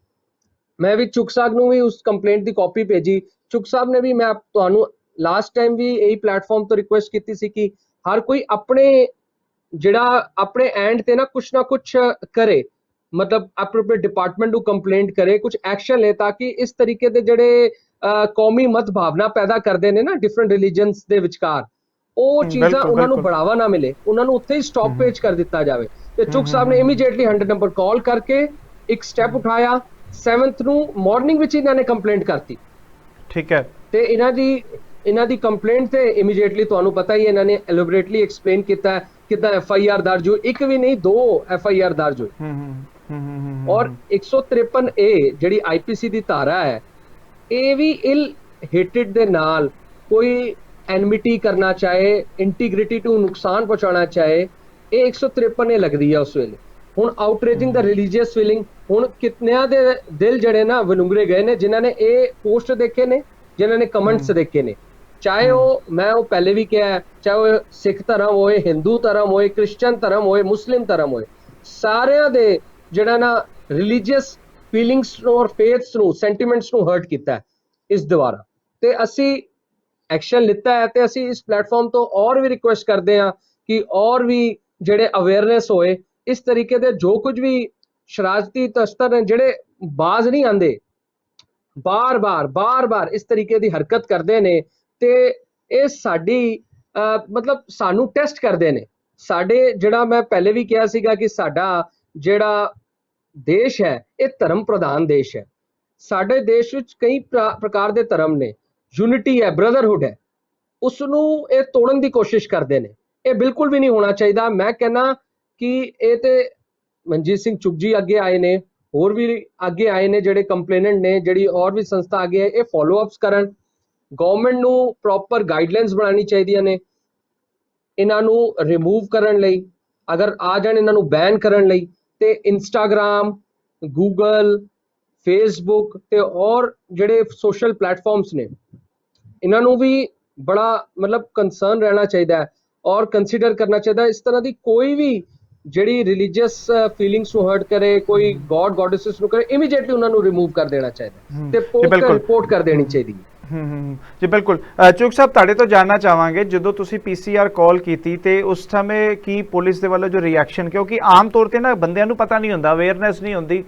[SPEAKER 3] ਮੈਂ ਵੀ ਚੁੱਕ ਸਾਹਿਬ ਨੂੰ ਵੀ ਉਸ ਕੰਪਲੇਂਟ ਦੀ ਕਾਪੀ ਭੇਜੀ। ਚੁੱਕ ਸਾਹਿਬ ਨੇ ਵੀ, ਮੈਂ ਤੁਹਾਨੂੰ ਲਾਸਟ ਟਾਈਮ ਵੀ ਇਹੀ ਪਲੇਟਫਾਰਮ ਤੋਂ ਰਿਕੁਐਸਟ ਕੀਤੀ ਸੀ ਕਿ ਹਰ ਕੋਈ ਆਪਣੇ ਐਂਡ ਤੇ ਨਾ ਕੁਛ ਕਰੇ, ਮਤਲਬ ਐਪਰੋਪ੍ਰੀਏਟ ਡਿਪਾਰਟਮੈਂਟ ਨੂੰ ਕੰਪਲੇਂਟ ਕਰੇ, ਕੁਝ ਐਕਸ਼ਨ ਲੈ, ਤਾਂ ਕਿ ਇਸ ਤਰੀਕੇ ਦੇ ਜਿਹੜੇ ਕੌਮੀ ਮਤ ਭਾਵਨਾ ਪੈਦਾ ਕਰਦੇ ਨੇ ਨਾ ਡਿਫਰੈਂਟ ਰਿਲੀਜਨਸ ਦੇ ਵਿਚਕਾਰ, ਉਹ ਚੀਜ਼ਾਂ ਉਹਨਾਂ ਨੂੰ ਬੜਾਵਾ ਨਾ ਮਿਲੇ, ਉਹਨਾਂ ਨੂੰ ਉੱਥੇ ਹੀ ਸਟਾਪ ਪੇਜ ਕਰ ਦਿੱਤਾ ਜਾਵੇ। ਤੇ ਚੁੱਕ ਸਾਹਿਬ ਨੇ ਇਮੀਡੀਏਟਲੀ 100 ਨੰਬਰ ਕਾਲ ਕਰਕੇ ਇੱਕ ਸਟੈਪ ਉਠਾਇਆ, 7th ਨੂੰ ਮਾਰਨਿੰਗ ਵਿੱਚ ਇਹਨਾਂ ਨੇ ਕੰਪਲੇਂਟ ਕਰਤੀ
[SPEAKER 1] ਠੀਕ ਹੈ।
[SPEAKER 3] ਤੇ ਇਹਨਾਂ ਦੀ ਕੰਪਲੇਂਟ ਤੇ ਇਮੀਡੀਏਟਲੀ ਤੁਹਾਨੂੰ ਪਤਾ ਹੀ ਇਹਨਾਂ ਨੇ ਐਲੋਬਰੇਟਲੀ ਐਕਸਪਲੇਨ ਕੀਤਾ ਕਿਦਾਂ FIR ਦਰਜ ਹੋਈ, ਇੱਕ ਵੀ ਨਹੀਂ 2 FIR ਦਰਜ ਹੋਈ। ਔਰ 153 A ਜਿਹੜੀ IPC ਦੀ ਧਾਰਾ ਹੈ, ਇਹ ਵੀ ਇਲ ਹੇਟਡ ਦੇ ਨਾਲ ਕੋਈ ਐਨਮਿਟੀ ਕਰਨਾ ਚਾਹੇ, ਇੰਟੀਗ੍ਰਿਟੀ ਨੂੰ ਨੁਕਸਾਨ ਪਹੁੰਚਾਉਣਾ ਚਾਹੇ, ਇਹ 153 A ਲੱਗਦੀ ਹੈ ਉਸ ਵੇਲੇ। ਹੁਣ ਆਊਟਰੇਜਿੰਗ ਦਾ ਰਿਲੀਜੀਅਸ ਫੀਲਿੰਗ, ਹੁਣ ਕਿਤਨਿਆਂ ਦੇ ਦਿਲ ਜਿਹੜੇ ਨਾ ਵਲੂੰਗਰੇ ਗਏ ਨੇ ਜਿਨ੍ਹਾਂ ਨੇ ਇਹ ਪੋਸਟ ਦੇਖੇ ਨੇ, ਜਿਨ੍ਹਾਂ ਨੇ ਕਮੈਂਟਸ ਦੇਖੇ ਨੇ, ਚਾਹੇ ਉਹ ਪਹਿਲੇ ਵੀ ਕਿਹਾ, ਚਾਹੇ ਉਹ ਸਿੱਖ ਧਰਮ ਹੋਏ, ਹਿੰਦੂ ਧਰਮ ਹੋਏ, ਕ੍ਰਿਸਚਨ ਧਰਮ ਹੋਏ, ਮੁਸਲਿਮ ਧਰਮ ਹੋਏ, ਸਾਰਿਆਂ ਦੇ ਜਿਹੜਾ ਨਾ ਰਿਲੀਜੀਅਸ ਫੀਲਿੰਗਸ ਨੂੰ ਔਰ ਫੇਥਸ ਨੂੰ, ਸੈਂਟੀਮੈਂਟਸ ਨੂੰ ਹਰਟ ਕੀਤਾ ਇਸ ਦੁਆਰਾ। ਤੇ ਅਸੀਂ ਐਕਸ਼ਨ ਲਿੱਤਾ ਹੈ ਤੇ ਅਸੀਂ ਇਸ ਪਲੇਟਫਾਰਮ ਤੋਂ ਔਰ ਵੀ ਰਿਕੁਐਸਟ ਕਰਦੇ ਹਾਂ ਕਿ ਔਰ ਵੀ ਜਿਹੜੇ ਅਵੇਅਰਨੈਸ ਹੋਏ, ਇਸ ਤਰੀਕੇ ਦੇ ਜੋ ਕੁਝ ਵੀ ਸ਼ਰਾਰਤੀ ਤਸਕਰ ਨੇ ਜਿਹੜੇ ਬਾਜ਼ ਨਹੀਂ ਆਉਂਦੇ, ਬਾਰ-ਬਾਰ ਇਸ ਤਰੀਕੇ ਦੀ ਹਰਕਤ ਕਰਦੇ ਨੇ, ਤੇ ਇਹ ਸਾਡੀ ਮਤਲਬ ਸਾਨੂੰ ਟੈਸਟ ਕਰਦੇ ਨੇ। ਸਾਡੇ ਜਿਹੜਾ ਮੈਂ ਪਹਿਲੇ ਵੀ ਕਿਹਾ ਸੀਗਾ ਕਿ ਸਾਡਾ ਜਿਹੜਾ ਦੇਸ਼ ਹੈ ਇਹ ਧਰਮ ਪ੍ਰਧਾਨ ਦੇਸ਼ ਹੈ। ਸਾਡੇ ਦੇਸ਼ ਵਿੱਚ ਕਈ ਪ੍ਰਕਾਰ ਦੇ ਧਰਮ ਨੇ, ਯੂਨਿਟੀ ਹੈ, ਬ੍ਰਦਰਹੁੱਡ ਹੈ, ਉਸ ਨੂੰ ਇਹ ਤੋੜਨ ਦੀ ਕੋਸ਼ਿਸ਼ ਕਰਦੇ ਨੇ। ਇਹ ਬਿਲਕੁਲ ਵੀ ਨਹੀਂ ਹੋਣਾ ਚਾਹੀਦਾ। ਮੈਂ ਕਹਿੰਦਾ ਕਿ ਇਹ ਤੇ ਮਨਜੀਤ ਸਿੰਘ ਚੁੱਗ ਜੀ ਅੱਗੇ ਆਏ ਨੇ, ਹੋਰ ਵੀ ਅੱਗੇ ਆਏ ਨੇ ਜਿਹੜੇ ਕੰਪਲੇਨੈਂਟ ਨੇ, ਜਿਹੜੀ ਹੋਰ ਵੀ ਸੰਸਥਾ ਅੱਗੇ ਹੈ, ਇਹ ਫੋਲੋ ਅਪਸ ਕਰਨ। ਗਵਰਨਮੈਂਟ ਨੂੰ ਪ੍ਰੋਪਰ ਗਾਈਡਲਾਈਨਸ ਬਣਾਉਣੀ ਚਾਹੀਦੀਆਂ ਨੇ ਇਹਨਾਂ ਨੂੰ ਰਿਮੂਵ ਕਰਨ ਲਈ, ਅਗਰ ਆ ਜਾਣ ਇਹਨਾਂ ਨੂੰ ਬੈਨ ਕਰਨ ਲਈ। ਤੇ ਇੰਸਟਾਗ੍ਰਾਮ, ਗੂਗਲ, ਫੇਸਬੁੱਕ ਤੇ ਔਰ ਜਿਹੜੇ ਸੋਸ਼ਲ ਪਲੇਟਫਾਰਮਸ ਨੇ, ਇਹਨਾਂ ਨੂੰ ਵੀ ਬੜਾ ਮਤਲਬ ਕੰਸਰਨ ਰਹਿਣਾ ਚਾਹੀਦਾ ਹੈ ਔਰ ਕੰਸੀਡਰ ਕਰਨਾ ਚਾਹੀਦਾ ਇਸ ਤਰ੍ਹਾਂ ਦੀ ਕੋਈ ਵੀ ਜਿਹੜੀ ਰਿਲੀਜੀਅਸ ਫੀਲਿੰਗਸ ਨੂੰ ਹਰਟ ਕਰੇ, ਕੋਈ ਗॉड ਗॉडेसेस ਨੂੰ ਕਰੇ, ਇਮੀਡੀਏਟਲੀ ਉਹਨਾਂ ਨੂੰ ਰਿਮੂਵ ਕਰ ਦੇਣਾ ਚਾਹੀਦਾ ਤੇ ਰਿਪੋਰਟ ਕਰ ਦੇਣੀ ਚਾਹੀਦੀ ਹੈ।
[SPEAKER 1] ਜੀ ਬਿਲਕੁਲ। ਚੁਗ ਸਾਹਿਬ, ਤੁਹਾਡੇ ਤੋਂ ਜਾਣਨਾ ਚਾਹਾਂਗੇ, ਜਦੋਂ ਤੁਸੀਂ PCR ਕਾਲ ਕੀਤੀ ਤੇ ਉਸ ਸਮੇਂ ਕੀ ਪੁਲਿਸ ਦੇ ਵੱਲੋਂ ਜੋ ਰਿਐਕਸ਼ਨ, ਕਿਉਂਕਿ ਆਮ ਤੌਰ ਤੇ ਨਾ ਬੰਦਿਆਂ ਨੂੰ ਪਤਾ ਨਹੀਂ ਹੁੰਦਾ, ਅਵੇਅਰਨੈਸ ਨਹੀਂ ਹੁੰਦੀ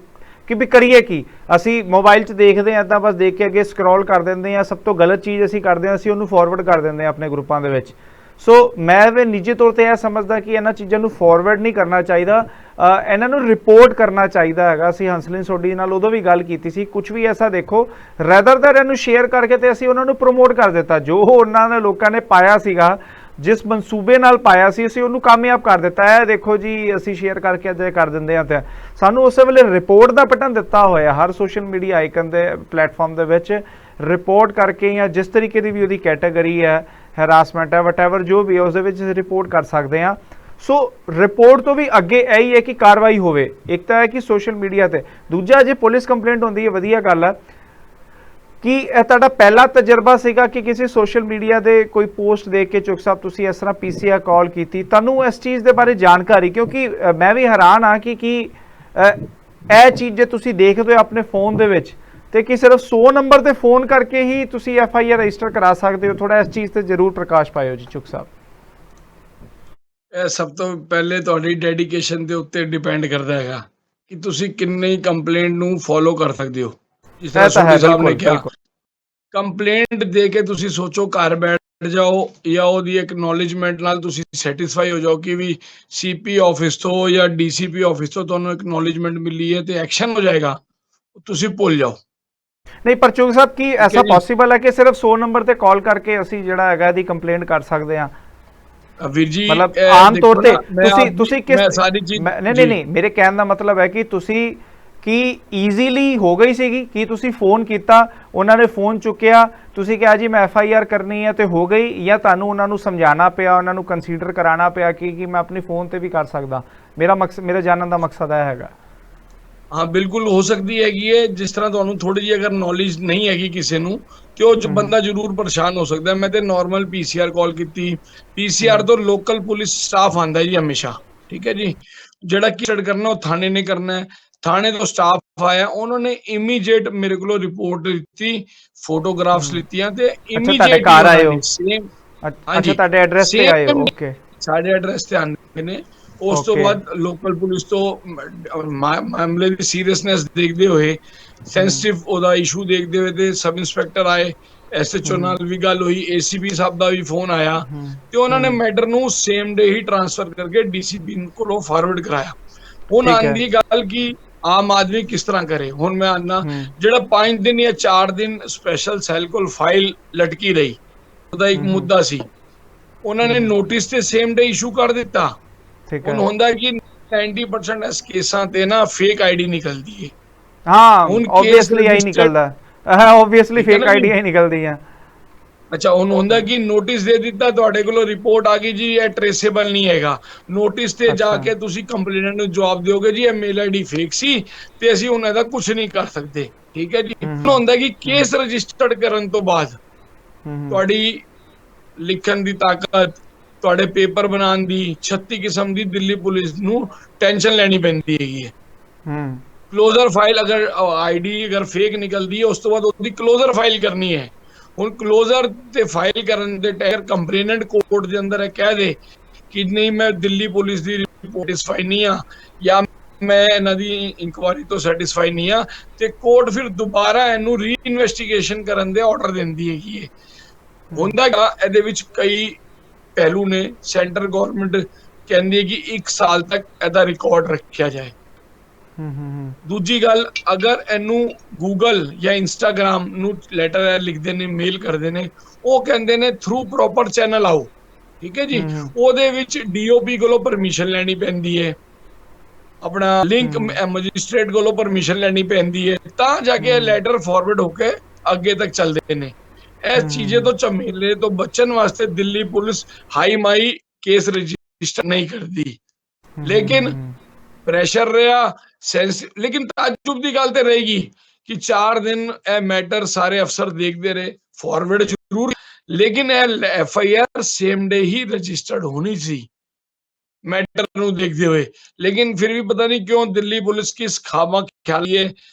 [SPEAKER 1] ਕਿ ਵੀ ਕਰੀਏ ਕੀ। ਅਸੀਂ ਮੋਬਾਈਲ 'ਚ ਦੇਖਦੇ ਹਾਂ ਤਾਂ ਬਸ ਦੇਖ ਕੇ ਅੱਗੇ ਸਕਰੋਲ ਕਰ ਦਿੰਦੇ ਹਾਂ, ਸਭ ਤੋਂ ਗਲਤ ਚੀਜ਼ ਅਸੀਂ ਕਰਦੇ ਹਾਂ, ਅਸੀਂ ਉਹਨੂੰ ਫਾਰਵਰਡ ਕਰ ਦਿੰਦੇ ਹਾਂ ਆਪਣੇ ਗਰੁੱਪਾਂ ਦੇ ਵਿੱਚ। ਸੋ ਮੈਂ ਵੀ ਨਿੱਜੀ ਤੌਰ ਤੇ ਇਹ ਸਮਝਦਾ ਕਿ ਇਹਨਾਂ ਚੀਜ਼ਾਂ ਨੂੰ ਫਾਰਵਰਡ ਨਹੀਂ ਕਰਨਾ ਚਾਹੀਦਾ, ਇਹਨਾਂ ਨੂੰ ਰਿਪੋਰਟ ਕਰਨਾ ਚਾਹੀਦਾ ਹੈਗਾ। ਅਸੀਂ ਹੰਸਲੀਨ ਸੋਢੀ ਨਾਲ ਉਦੋਂ ਵੀ ਗੱਲ ਕੀਤੀ ਸੀ, ਕੁਝ ਵੀ ਐਸਾ ਦੇਖੋ ਰੈਦਰ ਦੈਨ ਇਹਨੂੰ ਸ਼ੇਅਰ ਕਰਕੇ ਤੇ ਅਸੀਂ ਉਹਨਾਂ ਨੂੰ ਪ੍ਰਮੋਟ ਕਰ ਦਿੱਤਾ। ਜੋ ਉਹਨਾਂ ਨੇ ਲੋਕਾਂ ਨੇ ਪਾਇਆ ਸੀਗਾ, ਜਿਸ ਮਨਸੂਬੇ ਨਾਲ ਪਾਇਆ ਸੀ, ਅਸੀਂ ਉਹਨੂੰ ਕਾਮਯਾਬ ਕਰ ਦਿੱਤਾ ਹੈ। ਦੇਖੋ ਜੀ, ਅਸੀਂ ਸ਼ੇਅਰ ਕਰਕੇ ਅਜੇ ਕਰ ਦਿੰਦੇ ਹਾਂ ਤੇ ਸਾਨੂੰ ਉਸੇ ਵੇਲੇ ਰਿਪੋਰਟ ਦਾ ਬਟਨ ਦਿੱਤਾ ਹੋਇਆ ਹਰ ਸੋਸ਼ਲ ਮੀਡੀਆ ਆਈਕਨ ਦੇ ਪਲੇਟਫਾਰਮ ਦੇ ਵਿੱਚ, ਰਿਪੋਰਟ ਕਰਕੇ ਜਾਂ ਜਿਸ ਤਰੀਕੇ ਦੀ ਵੀ ਉਹਦੀ ਕੈਟਾਗਰੀ ਹੈ, ਹੈਰਾਸਮੈਂਟ ਹੈ, ਵਟਐਵਰ ਜੋ ਵੀ ਹੈ, ਉਸ ਦੇ ਵਿੱਚ ਰਿਪੋਰਟ ਕਰ ਸਕਦੇ ਹਾਂ। ਸੋ ਰਿਪੋਰਟ ਤੋਂ ਵੀ ਅੱਗੇ ਇਹੀ ਹੈ ਕਿ ਕਾਰਵਾਈ ਹੋਵੇ। ਇੱਕ ਤਾਂ ਹੈ ਕਿ ਸੋਸ਼ਲ ਮੀਡੀਆ ਤੇ, ਦੂਜਾ ਜੇ ਪੁਲਿਸ ਕੰਪਲੇਂਟ ਹੁੰਦੀ ਹੈ ਵਧੀਆ ਗੱਲ ਹੈ। ਕਿ ਇਹ ਤੁਹਾਡਾ ਪਹਿਲਾ ਤਜਰਬਾ ਸੀਗਾ ਕਿ ਕਿਸੇ ਸੋਸ਼ਲ ਮੀਡੀਆ ਦੇ ਕੋਈ ਪੋਸਟ ਦੇਖ ਕੇ ਚੁਗ ਸਾਹਿਬ ਤੁਸੀਂ ਇਸ ਤਰ੍ਹਾਂ PCR ਕਾਲ ਕੀਤੀ? ਤੁਹਾਨੂੰ ਇਸ ਚੀਜ਼ ਦੇ ਬਾਰੇ ਜਾਣਕਾਰੀ, ਕਿਉਂਕਿ ਮੈਂ ਵੀ ਹੈਰਾਨ ਹਾਂ ਕਿ ਇਹ ਚੀਜ਼ ਜੇ ਤੁਸੀਂ ਦੇਖਦੇ ਹੋ ਆਪਣੇ ਫੋਨ ਦੇ ਵਿੱਚ ਤੇ ਕਿ ਸਿਰਫ 100 ਨੰਬਰ ਤੇ ਫੋਨ ਕਰਕੇ ਹੀ ਤੁਸੀਂ FIR ਰਜਿਸਟਰ ਕਰਾ ਸਕਦੇ ਹੋ। ਥੋੜਾ ਇਸ ਚੀਜ਼ ਤੇ ਜ਼ਰੂਰ ਪ੍ਰਕਾਸ਼ ਪਾਇਓ ਜੀ ਚੁਗ ਸਾਹਿਬ।
[SPEAKER 2] ਇਹ ਸਭ ਤੋਂ ਪਹਿਲੇ ਤੁਹਾਡੀ ਡੈਡੀਕੇਸ਼ਨ ਦੇ ਉੱਤੇ ਡਿਪੈਂਡ ਕਰਦਾ ਹੈਗਾ ਕਿ ਤੁਸੀਂ ਕਿੰਨੀ ਕੰਪਲੇਂਟ ਨੂੰ ਫੋਲੋ ਕਰ ਸਕਦੇ ਹੋ। ਜਿਸ ਤਰ੍ਹਾਂ ਸੋਢੀ ਸਾਹਿਬ ਨੇ ਕਿਹਾ, ਕੰਪਲੇਂਟ ਦੇ ਕੇ ਤੁਸੀਂ ਸੋਚੋ ਘਰ ਬੈਠ ਜਾਓ ਜਾਂ ਉਹਦੀ ਐਕਨੋਲੇਜਮੈਂਟ ਨਾਲ ਤੁਸੀਂ ਸੈਟੀਸਫਾਈ ਹੋ ਜਾਓ ਕਿ ਵੀ CP ਆਫਿਸ ਤੋਂ ਜਾਂ DCP ਆਫਿਸ ਤੋਂ ਤੁਹਾਨੂੰ ਐਕਨੋਲੇਜਮੈਂਟ ਮਿਲੀ ਹੈ ਤੇ ਐਕਸ਼ਨ ਹੋ ਜਾਏਗਾ, ਤੁਸੀਂ ਭੁੱਲ ਜਾਓ।
[SPEAKER 1] ਨਹੀਂ, ਪਰ ਚੁਗ ਸਾਹਿਬ ਕੀ ਐਸਾ ਪੋਸੀਬਲ ਹੈ ਕਿ ਸਿਰਫ 100 ਨੰਬਰ ਤੇ ਕਾਲ ਕਰਕੇ ਅਸੀਂ ਜਿਹੜਾ ਹੈਗਾ ਇਹਦੀ ਕੰਪਲੇਂਟ ਕਰ ਸਕਦੇ ਹਾਂ?
[SPEAKER 2] ਵੀਰ ਜੀ,
[SPEAKER 1] ਮਤਲਬ ਆਮ ਤੌਰ ਤੇ ਤੁਸੀਂ ਕਿਸ ਨਹੀਂ, ਮੇਰੇ ਕਹਿਣ ਦਾ ਮਤਲਬ ਹੈ ਕਿ ਤੁਸੀਂ ਕੀ ਈਜ਼ੀਲੀ ਹੋ ਗਈ ਸੀਗੀ ਕਿ ਤੁਸੀਂ ਫੋਨ ਕੀਤਾ, ਉਹਨਾਂ ਨੇ ਫੋਨ ਚੁੱਕਿਆ, ਤੁਸੀਂ ਕਿਹਾ ਜੀ ਮੈਂ FIR ਕਰਨੀ ਹੈ ਤੇ ਹੋ ਗਈ, ਜਾਂ ਤੁਹਾਨੂੰ ਉਹਨਾਂ ਨੂੰ ਸਮਝਾਉਣਾ ਪਿਆ, ਉਹਨਾਂ ਨੂੰ ਕੰਸੀਡਰ ਕਰਾਉਣਾ ਪਿਆ ਕਿ ਮੈਂ ਆਪਣੀ ਫੋਨ ਤੇ ਵੀ ਕਰ ਸਕਦਾ? ਮੇਰਾ ਜਾਣਨ ਦਾ ਮਕਸਦ ਇਹ ਹੈਗਾ।
[SPEAKER 2] ਹਾਂ, ਬਿਲਕੁਲ ਹੋ ਸਕਦੀ ਹੈਗੀ ਹੈ। ਜਿਸ ਤਰ੍ਹਾਂ ਤੁਹਾਨੂੰ ਥੋੜੀ ਜਿਹੀ ਅਗਰ ਨੌਲੇਜ ਨਹੀਂ ਹੈਗੀ ਕਿਸੇ ਨੂੰ ਤੇ ਉਹ ਬੰਦਾ ਜ਼ਰੂਰ ਪਰੇਸ਼ਾਨ ਹੋ ਸਕਦਾ। ਮੈਂ ਤੇ ਨਾਰਮਲ PCR ਕਾਲ ਕੀਤੀ। PCR ਤੋਂ ਲੋਕਲ ਪੁਲਿਸ ਸਟਾਫ ਆਂਦਾ ਜੀ ਹਮੇਸ਼ਾ, ਠੀਕ ਹੈ ਜੀ। ਜਿਹੜਾ ਕੀ ਕਰਨਾ ਉਹ ਥਾਣੇ ਨੇ ਕਰਨਾ ਹੈ। ਥਾਣੇ ਤੋਂ ਸਟਾਫ ਆਇਆ, ਉਹਨਾਂ ਨੇ ਇਮੀਡੀਏਟ ਮੇਰੇ ਕੋਲੋਂ ਰਿਪੋਰਟ ਦਿੱਤੀ, ਫੋਟੋਗ੍ਰਾਫਸ ਲਿੱਤੀਆਂ ਤੇ ਇਮੀਡੀਏਟ
[SPEAKER 1] ਘਰ ਆਏ ਹੋ?
[SPEAKER 2] ਹਾਂਜੀ,
[SPEAKER 1] ਤੁਹਾਡੇ ਐਡਰੈਸ ਤੇ ਆਏ ਹੋ? ਓਕੇ,
[SPEAKER 2] ਸਾਡੇ ਐਡਰੈਸ ਤੇ ਆਉਂਦੇ ਨੇ। ਉਸ ਤੋਂ ਬਾਅਦ ਲੋਕਲ ਪੁਲਿਸ ਤੋਂ ਮਾਮਲੇ ਦੀ ਸੀਰੀਅਸਨੈਸ ਦੇਖਦੇ ਹੋਏ, ਸੈਂਸਿਟਿਵ ਉਹਦਾ ਇਸ਼ੂ ਦੇਖਦੇ ਹੋਏ ਤੇ ਸਬ ਇੰਸਪੈਕਟਰ ਆਏ, SHO ਨਾਲ ਵੀ ਗੱਲ ਹੋਈ, ACP ਸਾਹਿਬ ਦਾ ਵੀ ਫੋਨ ਆਇਆ ਤੇ ਉਹਨਾਂ ਨੇ ਮੈਟਰ ਨੂੰ ਸੇਮ ਡੇ ਹੀ ਟ੍ਰਾਂਸਫਰ ਕਰਕੇ DCP ਕੋਲੋਂ ਫਾਰਵਰਡ ਕਰਾਇਆ। ਹੁਣ ਆਉਂਦੀ ਗੱਲ ਕਿ ਆਮ ਆਦਮੀ ਕਿਸ ਤਰ੍ਹਾਂ ਕਰੇ। ਹੁਣ ਮੈਂ ਆਨਾ
[SPEAKER 1] ਹੂੰ
[SPEAKER 2] ਜਿਹੜਾ 5 ਦਿਨ ਜਾਂ 4 ਦਿਨ ਸਪੈਸ਼ਲ ਸੈੱਲ ਕੋਲ ਫਾਈਲ ਲਟਕੀ ਰਹੀ, ਉਹਦਾ ਇੱਕ
[SPEAKER 1] ਹੂੰ
[SPEAKER 2] ਮੁੱਦਾ ਸੀ, ਉਹਨਾਂ ਨੇ ਨੋਟਿਸ ਤੇ ਸੇਮ ਡੇ ਇਸ਼ੂ ਕਰ ਦਿੱਤਾ।
[SPEAKER 1] ਠੀਕ
[SPEAKER 2] ਹੁਣ
[SPEAKER 1] ਹੈ।
[SPEAKER 2] ਹੁੰਦਾ ਕਿ 90% ਇਸ ਕੇਸਾਂ ਤੇ ਨਾ ਫੇਕ ਆਈਡੀ ਨਿਕਲਦੀ ਹੈ।
[SPEAKER 1] ਹਾਂ
[SPEAKER 2] ਹੁਣ ਕੇਸ
[SPEAKER 1] ਆਬਵੀਅਸਲੀ ਇਹੀ
[SPEAKER 2] ਰਜਿਸਟਰਡ,
[SPEAKER 1] ਨਿਕਲਦਾ ਹੈ, ਆਬਵੀਅਸਲੀ
[SPEAKER 2] ਠੀਕ ਹੈ
[SPEAKER 1] ਫੇਕ
[SPEAKER 2] ਨਾ ਜੀ।
[SPEAKER 1] ਆਈਡੀਆਂ ਹੀ ਨਿਕਲਦੀਆਂ।
[SPEAKER 2] ਅੱਛਾ, ਹੁਣ ਹੁੰਦਾ ਕਿ ਨੋਟਿਸ ਦੇ ਦਿੱਤਾ, ਤੁਹਾਡੇ ਕੋਲੋਂ ਰਿਪੋਰਟ ਆ ਗਈ ਜੀ ਇਹ ਟ੍ਰੇਸੇਬਲ ਨਹੀਂ ਹੈਗਾ। ਨੋਟਿਸ ਤੇ ਜਾ
[SPEAKER 1] ਅੱਛਾ।
[SPEAKER 2] ਕੇ ਤੁਸੀਂ ਕੰਪਲੇਨੈਂਟ ਨੂੰ ਜਵਾਬ ਦਿਓਗੇ ਜੀ ਇਹ ਮੇਲ ਆਈਡੀ ਫੇਕ ਸੀ ਤੇ ਅਸੀਂ ਹੁਣ ਇਹਦਾ ਕੁਝ ਨਹੀਂ ਕਰ ਸਕਦੇ। ਠੀਕ ਹੈ ਜੀ।
[SPEAKER 1] ਹੂੰ
[SPEAKER 2] ਹੁਣ ਹੁੰਦਾ ਕਿ
[SPEAKER 1] ਹੂੰ
[SPEAKER 2] ਕੇਸ ਰਜਿਸਟਰਡ ਕਰਨ ਤੋਂ ਬਾਅਦ
[SPEAKER 1] ਹੂੰ
[SPEAKER 2] ਤੁਹਾਡੀ ਲਿਖਣ ਦੀ ਤਾਕਤ, ਤੁਹਾਡੇ ਪੇਪਰ ਬਣਾਉਣ ਦੀ 36 ਕਿਸਮ ਦੀ ਦਿੱਲੀ ਪੁਲਿਸ ਨੂੰ ਟੈਨਸ਼ਨ ਲੈਣੀ ਪੈਂਦੀ ਹੈਗੀ ਹੈ।
[SPEAKER 1] ਹੂੰ
[SPEAKER 2] ਕਲੋਜ਼ਰ ਫਾਈਲ ਅਗਰ ਆਈਡੀ ਅਗਰ ਫੇਕ ਨਿਕਲਦੀ ਹੈ, ਉਸ ਤੋਂ ਬਾਅਦ ਉਹਦੀ ਕਲੋਜ਼ਰ ਫਾਈਲ ਕਰਨੀ ਹੈ। ਹੁਣ ਕਲੋਜ਼ਰ ਤੇ ਫਾਈਲ ਕਰਨ ਦੇ ਟਾਈਮ ਕੰਪਲੇਨੈਂਟ ਕੋਰਟ ਦੇ ਅੰਦਰ ਇਹ ਕਹਿ ਦੇ ਕਿ ਨਹੀਂ ਮੈਂ ਦਿੱਲੀ ਪੁਲਿਸ ਦੀ ਰਿਪੋਰਟ ਸੈਟੀਸਫਾਈ ਨਹੀਂ ਆ ਜਾਂ ਮੈਂ ਇਹਨਾਂ ਦੀ ਇਨਕੁਆਇਰੀ ਤੋਂ ਸੈਟੀਸਫਾਈ ਨਹੀਂ ਆ, ਤੇ ਕੋਰਟ ਫਿਰ ਦੁਬਾਰਾ ਇਹਨੂੰ ਰੀ ਇਨਵੈਸਟੀਗੇਸ਼ਨ ਕਰਨ ਦੇ ਆਰਡਰ ਦਿੰਦੀ ਹੈਗੀ ਹੈ। ਹੁੰਦਾ ਹੈਗਾ ਇਹਦੇ ਵਿੱਚ ਕਈ ਪਹਿਲੂ ਨੇ। ਸੈਂਟਰ ਗਵਰਨਮੈਂਟ ਕਹਿੰਦੀ ਹੈ ਕਿ 1 ਸਾਲ ਤੱਕ ਇਹਦਾ ਰਿਕਾਰਡ ਰੱਖਿਆ ਜਾਏ।
[SPEAKER 1] ਹੂੰ
[SPEAKER 2] ਦੂਜੀ ਗੱਲ, ਅਗਰ ਇਹਨੂੰ ਗੂਗਲ ਜਾਂ ਇੰਸਟਾਗ੍ਰਾਮ ਨੂੰ ਲੈਟਰ ਲਿਖਦੇ ਨੇ, ਮੇਲ ਕਰਦੇ ਨੇ, ਉਹ ਕਹਿੰਦੇ ਨੇ ਥਰੂ ਪ੍ਰੋਪਰ ਚੈਨਲ ਆਓ। ਠੀਕ ਹੈ ਜੀ। ਉਹਦੇ ਵਿੱਚ ਡੀਓਪੀ ਕੋਲੋਂ ਪਰਮਿਸ਼ਨ ਲੈਣੀ ਪੈਂਦੀ ਹੈ, ਆਪਣਾ ਲਿੰਕ ਮੈਜਿਸਟ੍ਰੇਟ ਕੋਲੋਂ ਪਰਮਿਸ਼ਨ ਲੈਣੀ ਪੈਂਦੀ ਹੈ, ਤਾਂ ਜਾ ਕੇ ਲੈਟਰ ਫਾਰਵਰਡ ਹੋ ਕੇ ਅੱਗੇ ਤੱਕ ਚੱਲਦੇ ਨੇ। ਇਸ ਚੀਜ਼ੇ ਤੋਂ ਝਮੇਲੇ ਤੋਂ ਬਚਣ ਵਾਸਤੇ Delhi police high my case register ਨਹੀਂ ਕਰਦੀ। ਲੇਕਿਨ ਪ੍ਰੈਸ਼ਰ ਰਿਹਾ ਲੇਕਿਨ ਤਾਜੁਬ ਦੀ ਗੱਲ ਤੇ ਰਹੇਗੀ ਕਿ 4 ਦਿਨ ਇਹ ਮੈਟਰ ਸਾਰੇ ਅਫਸਰ ਦੇਖਦੇ ਰਹੇ, ਫਾਰਵਰਡ ਜ਼ਰੂਰ, ਲੇਕਿਨ ਇਹ ਐਫਆਈਆਰ ਸੇਮ ਡੇ ਹੀ ਰਜਿਸਟਰਡ ਹੋਣੀ ਸੀ ਮੈਟਰ ਨੂੰ ਦੇਖਦੇ ਹੋਏ। ਲੇਕਿਨ ਫਿਰ ਵੀ ਪਤਾ ਨਹੀਂ ਕਿਉਂ ਦਿੱਲੀ ਪੁਲਿਸ ਕਿਸ ਖਾਮਾ ਖਿਆਲੀ ਹੈ,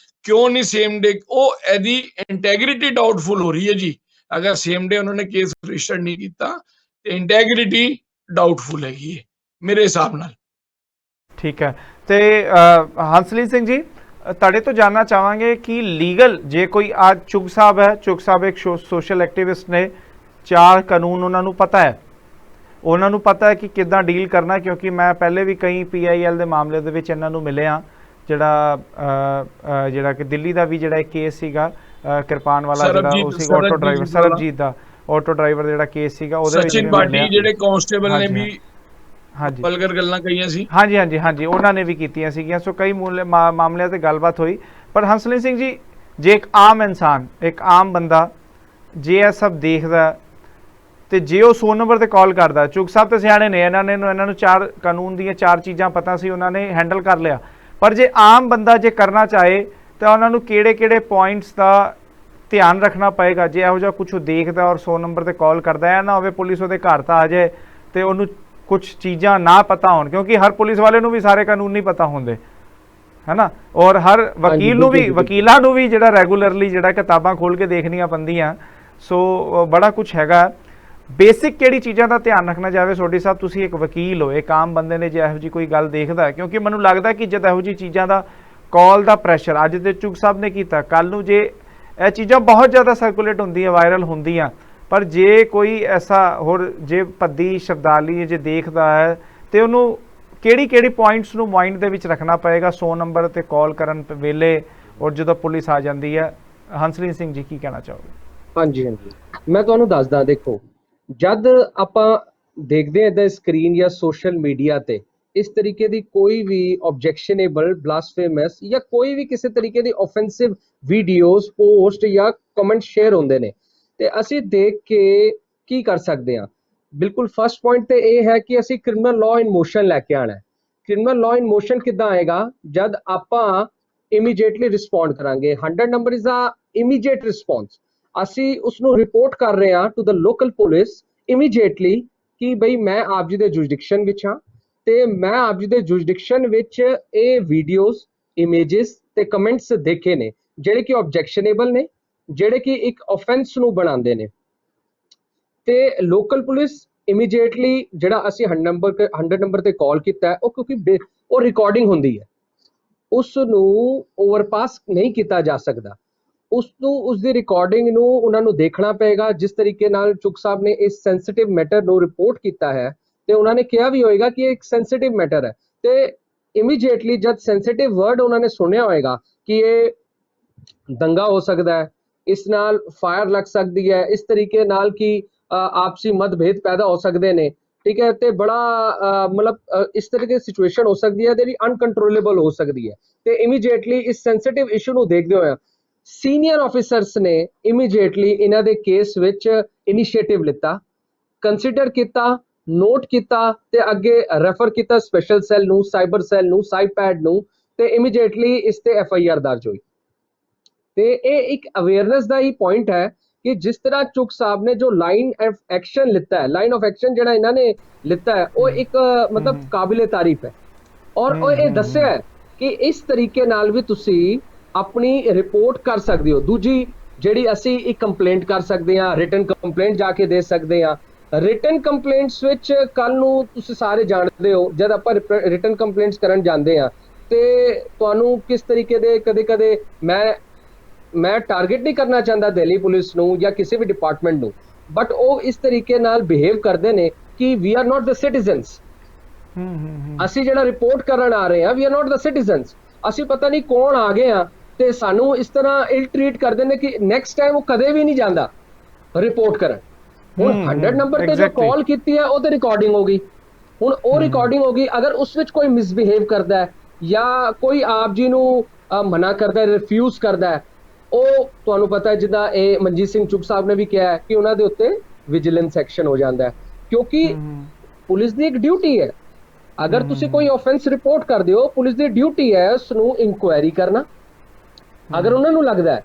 [SPEAKER 2] ਕਿਉਂ ਨਹੀਂ ਸੇਮ ਡੇ, ਉਹ ਇਹਦੀ ਇੰਟੈਗ੍ਰਿਟੀ ਡਾਊਟਫੁਲ ਹੋ ਰਹੀ ਹੈ ਜੀ। ਅਗਰ ਸੇਮ ਡੇ ਉਹਨਾਂ ਨੇ ਕੇਸ ਰਜਿਸਟਰ ਨਹੀਂ ਕੀਤਾ ਤੇ ਇੰਟੈਗ੍ਰਿਟੀ ਡਾਊਟਫੁਲ ਹੈਗੀ ਹੈ ਮੇਰੇ ਹਿਸਾਬ ਨਾਲ।
[SPEAKER 1] ਠੀਕ ਹੈ। ਤੇ ਹੰਸਲੀਨ ਸਿੰਘ ਜੀ, ਤੁਹਾਡੇ ਤੋਂ ਜਾਨਣਾ ਚਾਹਾਂਗੇ ਕਿ ਲੀਗਲ ਜੇ ਕੋਈ ਅੱਜ ਚੁਗ ਸਾਹਿਬ ਹੈ, ਚੁਗ ਸਾਹਿਬ ਇੱਕ ਸੋਸ਼ਲ ਐਕਟਿਵਿਸਟ ਨੇ, 4 ਕਾਨੂੰਨ ਉਹਨਾਂ ਨੂੰ ਪਤਾ ਹੈ, ਉਹਨਾਂ ਨੂੰ ਪਤਾ ਹੈ ਕਿ ਕਿੱਦਾਂ ਡੀਲ ਕਰਨਾ, ਕਿਉਂਕਿ ਮੈਂ ਪਹਿਲੇ ਵੀ ਕਈ PIL ਦੇ ਮਾਮਲੇ ਦੇ ਵਿੱਚ ਇਹਨਾਂ ਨੂੰ ਮਿਲਿਆ, ਜਿਹੜਾ ਕਿ ਦਿੱਲੀ ਦਾ ਵੀ ਜਿਹੜਾ ਇੱਕ ਕੇਸ ਸੀਗਾ ਕਿਰਪਾਨ ਵਾਲਾ, ਜਿਹੜਾ ਉਹ ਸੀਗਾ ਆਟੋ ਡਰਾਈਵਰ, ਸਰਬਜੀਤ ਦਾ ਆਟੋ ਡਰਾਈਵਰ ਜਿਹੜਾ ਕੇਸ ਸੀਗਾ, ਉਹਦੇ ਵਿੱਚ
[SPEAKER 2] ਸਚਿਨ ਬਾਟੀ ਜਿਹੜੇ ਕਾਂਸਟੇਬਲ ਨੇ ਵੀ
[SPEAKER 1] ਹਾਂਜੀ
[SPEAKER 2] ਬਲਗਰ ਗੱਲਾਂ ਕਹੀਆਂ ਸੀ।
[SPEAKER 1] ਹਾਂਜੀ ਉਹਨਾਂ ਨੇ ਵੀ ਕੀਤੀਆਂ ਸੀਗੀਆਂ। ਸੋ ਕਈ ਮਾਮਲਿਆਂ ਤੇ ਗੱਲਬਾਤ ਹੋਈ। ਪਰ ਹੰਸਲੀਨ ਸਿੰਘ ਜੀ, ਜੇ ਇੱਕ ਆਮ ਇਨਸਾਨ, ਇੱਕ ਆਮ ਬੰਦਾ ਜੇ ਇਹ ਸਭ ਦੇਖਦਾ ਤੇ ਜੇ ਉਹ 100 ਨੰਬਰ ਤੇ ਕਾਲ ਕਰਦਾ, ਚੁਗ ਸਾਹਿਬ ਤੇ ਸਿਆਣੇ ਨੇ, ਇਹਨਾਂ ਨੂੰ 4 ਕਾਨੂੰਨ ਦੀਆਂ 4 ਚੀਜ਼ਾਂ ਪਤਾ ਸੀ, ਉਹਨਾਂ ਨੇ ਹੈਂਡਲ ਕਰ ਲਿਆ। ਪਰ ਜੇ ਆਮ ਬੰਦਾ ਜੇ ਕਰਨਾ ਚਾਹੇ ਤਾਂ ਉਹਨਾਂ ਨੂੰ ਕਿਹੜੇ ਪੁਆਇੰਟਸ ਦਾ ਧਿਆਨ ਰੱਖਣਾ ਪਏਗਾ ਜੇ ਇਹੋ ਜਿਹਾ ਕੁਝ ਦੇਖਦਾ ਔਰ 100 ਨੰਬਰ ਤੇ ਕਾਲ ਕਰਦਾ ਹੈ? ਨਾ ਹੋਵੇ ਪੁਲਿਸ ਉਹਦੇ ਘਰ ਤਾਂ ਆ ਜਾਏ ਤੇ ਉਹਨੂੰ ਕੁਝ ਚੀਜ਼ਾਂ ਨਾ ਪਤਾ ਹੋਣ, ਕਿਉਂਕਿ ਹਰ ਪੁਲਿਸ ਵਾਲੇ ਨੂੰ ਵੀ ਸਾਰੇ ਕਾਨੂੰਨ ਨਹੀਂ ਪਤਾ ਹੁੰਦੇ, ਹੈ ਨਾ। ਔਰ ਹਰ ਵਕੀਲ ਨੂੰ ਵੀ, ਵਕੀਲਾਂ ਨੂੰ ਵੀ ਜਿਹੜਾ ਰੈਗੂਲਰਲੀ ਜਿਹੜਾ ਕਿਤਾਬਾਂ ਖੋਲ ਕੇ ਦੇਖਣੀਆਂ ਪੈਂਦੀਆਂ। ਸੋ ਬੜਾ ਕੁਝ ਹੈਗਾ। ਬੇਸਿਕ ਕਿਹੜੀ ਚੀਜ਼ਾਂ ਦਾ ਧਿਆਨ ਰੱਖਣਾ ਜਾਵੇ? ਸੋਢੀ ਸਾਹਿਬ, ਤੁਸੀਂ ਇੱਕ ਵਕੀਲ ਹੋ, ਇੱਕ ਆਮ ਬੰਦੇ ਨੇ ਜੇ ਇਹੋ ਜਿਹੀ ਕੋਈ ਗੱਲ ਦੇਖਦਾ, ਕਿਉਂਕਿ ਮੈਨੂੰ ਲੱਗਦਾ ਕਿ ਜਦ ਇਹੋ ਜਿਹੀ ਚੀਜ਼ਾਂ ਦਾ ਕਾਲ ਦਾ ਪ੍ਰੈਸ਼ਰ ਅੱਜ ਦੇ ਚੁਗ ਸਾਹਿਬ ਨੇ ਕੀਤਾ, ਕੱਲ ਨੂੰ ਜੇ ਇਹ ਚੀਜ਼ਾਂ ਬਹੁਤ ਜ਼ਿਆਦਾ ਸਰਕੂਲੇਟ ਹੁੰਦੀਆਂ, ਵਾਇਰਲ ਹੁੰਦੀਆਂ, ਪਰ ਜੇ ਕੋਈ ਐਸਾ ਹੋਰ ਜੇ ਭੱਦੀ ਸ਼ਰਧਾਲੀ ਜੇ ਦੇਖਦਾ ਹੈ ਤੇ ਉਹਨੂੰ ਕਿਹੜੀ ਪੁਆਇੰਟਸ ਨੂੰ ਮਾਈਂਡ ਦੇ ਵਿੱਚ ਰੱਖਣਾ ਪਏਗਾ 100 ਨੰਬਰ ਤੇ ਕਾਲ ਕਰਨ ਵੇਲੇ ਔਰ ਜਦੋਂ ਪੁਲਿਸ ਆ ਜਾਂਦੀ ਹੈ? ਹੰਸਲੀਨ ਸਿੰਘ ਜੀ, ਕੀ ਕਹਿਣਾ ਚਾਹੋਗੇ?
[SPEAKER 3] ਹਾਂਜੀ, ਮੈਂ ਤੁਹਾਨੂੰ ਦੱਸਦਾ। ਦੇਖੋ, ਜਦ ਆਪਾਂ ਦੇਖਦੇ ਹਾਂ ਇਹਦਾ ਸਕਰੀਨ ਜਾਂ ਸੋਸ਼ਲ ਮੀਡੀਆ ਤੇ ਇਸ ਤਰੀਕੇ ਦੀ ਕੋਈ ਵੀ ਆਬਜੈਕਸ਼ਨੇਬਲ, ਬਲਾਸਫੇਮਸ ਜਾਂ ਕੋਈ ਵੀ ਕਿਸੇ ਤਰੀਕੇ ਦੀ ਆਫੈਂਸਿਵ ਵੀਡੀਓਜ਼, ਪੋਸਟ ਜਾਂ ਕਮੈਂਟ ਸ਼ੇਅਰ ਹੁੰਦੇ ਨੇ, ਤੇ ਅਸੀਂ ਦੇਖ ਕੇ ਕੀ ਕਰ ਸਕਦੇ ਹਾਂ? ਬਿਲਕੁਲ ਫਸਟ ਪੁਆਇੰਟ ਤੇ ਇਹ ਹੈ ਕਿ ਅਸੀਂ ਕ੍ਰਿਮੀਨਲ ਲਾਅ ਇਨ ਮੋਸ਼ਨ ਲੈ ਕੇ ਆਣਾ ਹੈ। ਕ੍ਰਿਮੀਨਲ ਲਾਅ ਇਨ ਮੋਸ਼ਨ ਕਿੱਦਾਂ ਆਏਗਾ? ਜਦ ਆਪਾਂ ਇਮੀਡੀਏਟਲੀ ਰਿਸਪੌਂਡ ਕਰਾਂਗੇ। 100 number is a immediate response. ਅਸੀਂ ਉਸਨੂੰ ਰਿਪੋਰਟ ਕਰ ਰਹੇ ਹਾਂ to the local police immediately ਕਿ ਬਈ ਮੈਂ ਆਪ ਜੀ ਦੇ ਜੁਰਿਸਡਿਕਸ਼ਨ ਵਿੱਚ ਹਾਂ ਤੇ ਮੈਂ ਆਪ ਜੀ ਦੇ ਜੁਰਿਸਡਿਕਸ਼ਨ ਵਿੱਚ ਇਹ ਵੀਡੀਓਜ਼, ਇਮੇजेस ਤੇ ਕਮੈਂਟਸ ਦੇਖੇ ਨੇ ਜਿਹੜੇ ਕਿ ਆਬਜੈਕਸ਼ਨੇਬਲ ਨੇ, ਜਿਹੜੇ ਕਿ ਇੱਕ ਆਫੈਂਸ ਨੂੰ ਬਣਾਉਂਦੇ ਨੇ, ਤੇ ਲੋਕਲ ਪੁਲਿਸ ਇਮੀਡੀਏਟਲੀ ਜਿਹੜਾ ਅਸੀਂ 100 ਨੰਬਰ ਤੇ ਕਾਲ ਕੀਤਾ ਹੈ, ਉਹ ਕਿਉਂਕਿ ਉਹ ਰਿਕਾਰਡਿੰਗ ਹੁੰਦੀ ਹੈ, ਉਸ ਨੂੰ ਓਵਰਪਾਸ ਨਹੀਂ ਕੀਤਾ ਜਾ ਸਕਦਾ। ਉਸਦੀ ਰਿਕਾਰਡਿੰਗ ਨੂੰ ਉਹਨਾਂ ਨੂੰ ਦੇਖਣਾ ਪਏਗਾ। ਜਿਸ ਤਰੀਕੇ ਨਾਲ ਚੁਗ ਸਾਹਿਬ ਨੇ ਇਸ ਸੈਂਸਿਟਿਵ ਮੈਟਰ ਨੂੰ ਰਿਪੋਰਟ ਕੀਤਾ ਹੈ ਤੇ ਉਹਨਾਂ ਨੇ ਕਿਹਾ ਵੀ ਹੋਏਗਾ ਕਿ ਇਹ ਇੱਕ ਸੈਂਸਿਟਿਵ ਮੈਟਰ ਹੈ, ਤੇ ਇਮੀਡੀਏਟਲੀ ਜਦ ਸੈਂਸਿਟਿਵ ਵਰਡ ਉਹਨਾਂ ਨੇ ਸੁਣਿਆ ਹੋਏਗਾ ਕਿ ਇਹ ਦੰਗਾ ਹੋ ਸਕਦਾ ਹੈ, ਇਸ ਨਾਲ ਫਾਇਰ ਲੱਗ ਸਕਦੀ ਹੈ, ਇਸ ਤਰੀਕੇ ਨਾਲ ਕਿ ਆਪਸੀ ਮਤਭੇਦ ਪੈਦਾ ਹੋ ਸਕਦੇ ਨੇ, ਠੀਕ ਹੈ, ਤੇ ਬੜਾ ਮਤਲਬ ਇਸ ਤਰੀਕੇ ਦੀ ਸਿਚੁਏਸ਼ਨ ਹੋ ਸਕਦੀ ਹੈ ਜਿਹੜੀ ਅਨਕੰਟਰੋਲੇਬਲ ਹੋ ਸਕਦੀ ਹੈ। ਤੇ ਇਮੀਡੀਏਟਲੀ ਇਸ ਸੈਂਸਿਟਿਵ ਇਸ਼ੂ ਨੂੰ ਦੇਖਦੇ ਹੋਏ ਸੀਨੀਅਰ ਆਫੀਸਰਸ ਨੇ ਇਮੀਡੀਏਟਲੀ ਇਹਨਾਂ ਦੇ ਕੇਸ ਵਿੱਚ ਇਨੀਸ਼ੀਏਟਿਵ ਲਿੱਤਾ, ਕੰਸੀਡਰ ਕੀਤਾ, ਨੋਟ ਕੀਤਾ ਤੇ ਅੱਗੇ ਰੈਫਰ ਕੀਤਾ ਸਪੈਸ਼ਲ ਸੈੱਲ ਨੂੰ, ਸਾਈਬਰ ਸੈੱਲ ਨੂੰ, ਸਾਈਪੈਡ ਨੂੰ, ਤੇ ਇਮੀਡੀਏਟਲੀ ਇਸ ਤੇ FIR ਦਰਜ ਹੋਈ। ਤੇ ਇਹ ਇੱਕ ਅਵੇਅਰਨੈਸ ਦਾ ਹੀ ਪੁਆਇੰਟ ਹੈ ਕਿ ਜਿਸ ਤਰ੍ਹਾਂ ਚੁੱਕ ਸਾਹਿਬ ਨੇ ਜੋ ਲਾਈਨ ਆਫ ਐਕਸ਼ਨ ਲਿੱਤਾ ਹੈ, ਲਾਈਨ ਆਫ ਐਕਸ਼ਨ ਜਿਹੜਾ ਇਹਨਾਂ ਨੇ ਲਿੱਤਾ ਹੈ ਉਹ ਇੱਕ ਮਤਲਬ ਕਾਬਿਲੇ ਤਾਰੀਫ ਹੈ। ਔਰ ਉਹ ਇਹ ਦੱਸਿਆ ਹੈ ਕਿ ਇਸ ਤਰੀਕੇ ਨਾਲ ਵੀ ਤੁਸੀਂ ਆਪਣੀ ਰਿਪੋਰਟ ਕਰ ਸਕਦੇ ਹੋ। ਦੂਜੀ ਜਿਹੜੀ ਅਸੀਂ ਇੱਕ ਕੰਪਲੇਂਟ ਕਰ ਸਕਦੇ ਹਾਂ, ਰਿਟਨ ਕੰਪਲੇਂਟ ਜਾ ਕੇ ਦੇ ਸਕਦੇ ਹਾਂ। ਰਿਟਨ ਕੰਪਲੇਂਟਸ ਵਿੱਚ ਕੱਲ ਨੂੰ ਤੁਸੀਂ ਸਾਰੇ ਜਾਣਦੇ ਹੋ ਜਦ ਆਪਾਂ ਰਿਟਨ ਕੰਪਲੇਂਟਸ ਕਰਨ ਜਾਂਦੇ ਹਾਂ ਤੇ ਤੁਹਾਨੂੰ ਕਿਸ ਤਰੀਕੇ ਦੇ ਕਦੇ ਮੈਂ ਟਾਰਗੇਟ ਨਹੀਂ ਕਰਨਾ ਚਾਹੁੰਦਾ ਦਿੱਲੀ ਪੁਲਿਸ ਨੂੰ ਜਾਂ ਕਿਸੇ ਵੀ ਡਿਪਾਰਟਮੈਂਟ ਨੂੰ, ਬਟ ਉਹ ਇਸ ਤਰੀਕੇ ਨਾਲ ਬਿਹੇਵ ਕਰਦੇ ਨੇ ਕਿ ਵੀ ਆਰ ਨਾਟ ਦ ਸਿਟੀਜ਼ਨਸ। ਅਸੀਂ ਜਿਹੜਾ ਰਿਪੋਰਟ ਕਰਨ ਆ ਰਹੇ ਹਾਂ, ਵੀ ਆਰ ਨਾਟ ਦ ਸਿਟੀਜ਼ਨਸ, ਅਸੀਂ ਪਤਾ ਨਹੀਂ ਕੌਣ ਆ ਗਏ ਆ ਤੇ ਸਾਨੂੰ ਇਸ ਤਰ੍ਹਾਂ ਇਲ ਟ੍ਰੀਟ ਕਰਦੇ ਨੇ ਕਿ ਨੈਕਸਟ ਟਾਈਮ ਉਹ ਕਦੇ ਵੀ ਨਹੀਂ ਜਾਂਦਾ ਰਿਪੋਰਟ ਕਰਨ। ਹੁਣ 100 ਨੰਬਰ ਤੇ ਜੋ ਕਾਲ ਕੀਤੀ ਹੈ ਉਹ ਤੇ ਰਿਕਾਰਡਿੰਗ ਹੋ ਗਈ, ਹੁਣ ਉਹ ਰਿਕਾਰਡਿੰਗ ਹੋ ਗਈ, ਅਗਰ ਉਸ ਵਿੱਚ ਕੋਈ ਮਿਸਬਿਹੇਵ ਕਰਦਾ ਹੈ ਜਾਂ ਕੋਈ ਆਪ ਜੀ ਨੂੰ ਮਨਾ ਕਰਦਾ ਹੈ, ਰਿਫਿਊਜ਼ ਕਰਦਾ ਹੈ, ਉਹ ਤੁਹਾਨੂੰ ਪਤਾ ਹੈ ਜਿੱਦਾਂ ਇਹ ਮਨਜੀਤ ਸਿੰਘ ਚੁੱਕ ਸਾਹਿਬ ਨੇ ਵੀ ਕਿਹਾ ਹੈ ਕਿ ਉਹਨਾਂ ਦੇ ਉੱਤੇ ਵਿਜੀਲੈਂਸ ਐਕਸ਼ਨ ਹੋ ਜਾਂਦਾ ਹੈ, ਕਿਉਂਕਿ ਪੁਲਿਸ ਦੀ ਇੱਕ ਡਿਊਟੀ ਹੈ। ਅਗਰ ਤੁਸੀਂ ਕੋਈ ਆਫੈਂਸ ਰਿਪੋਰਟ ਕਰਦੇ ਹੋ, ਪੁਲਿਸ ਦੀ ਡਿਊਟੀ ਹੈ ਉਸ ਨੂੰ ਇਨਕੁਆਇਰੀ ਕਰਨਾ। ਅਗਰ ਉਹਨਾਂ ਨੂੰ ਲੱਗਦਾ ਹੈ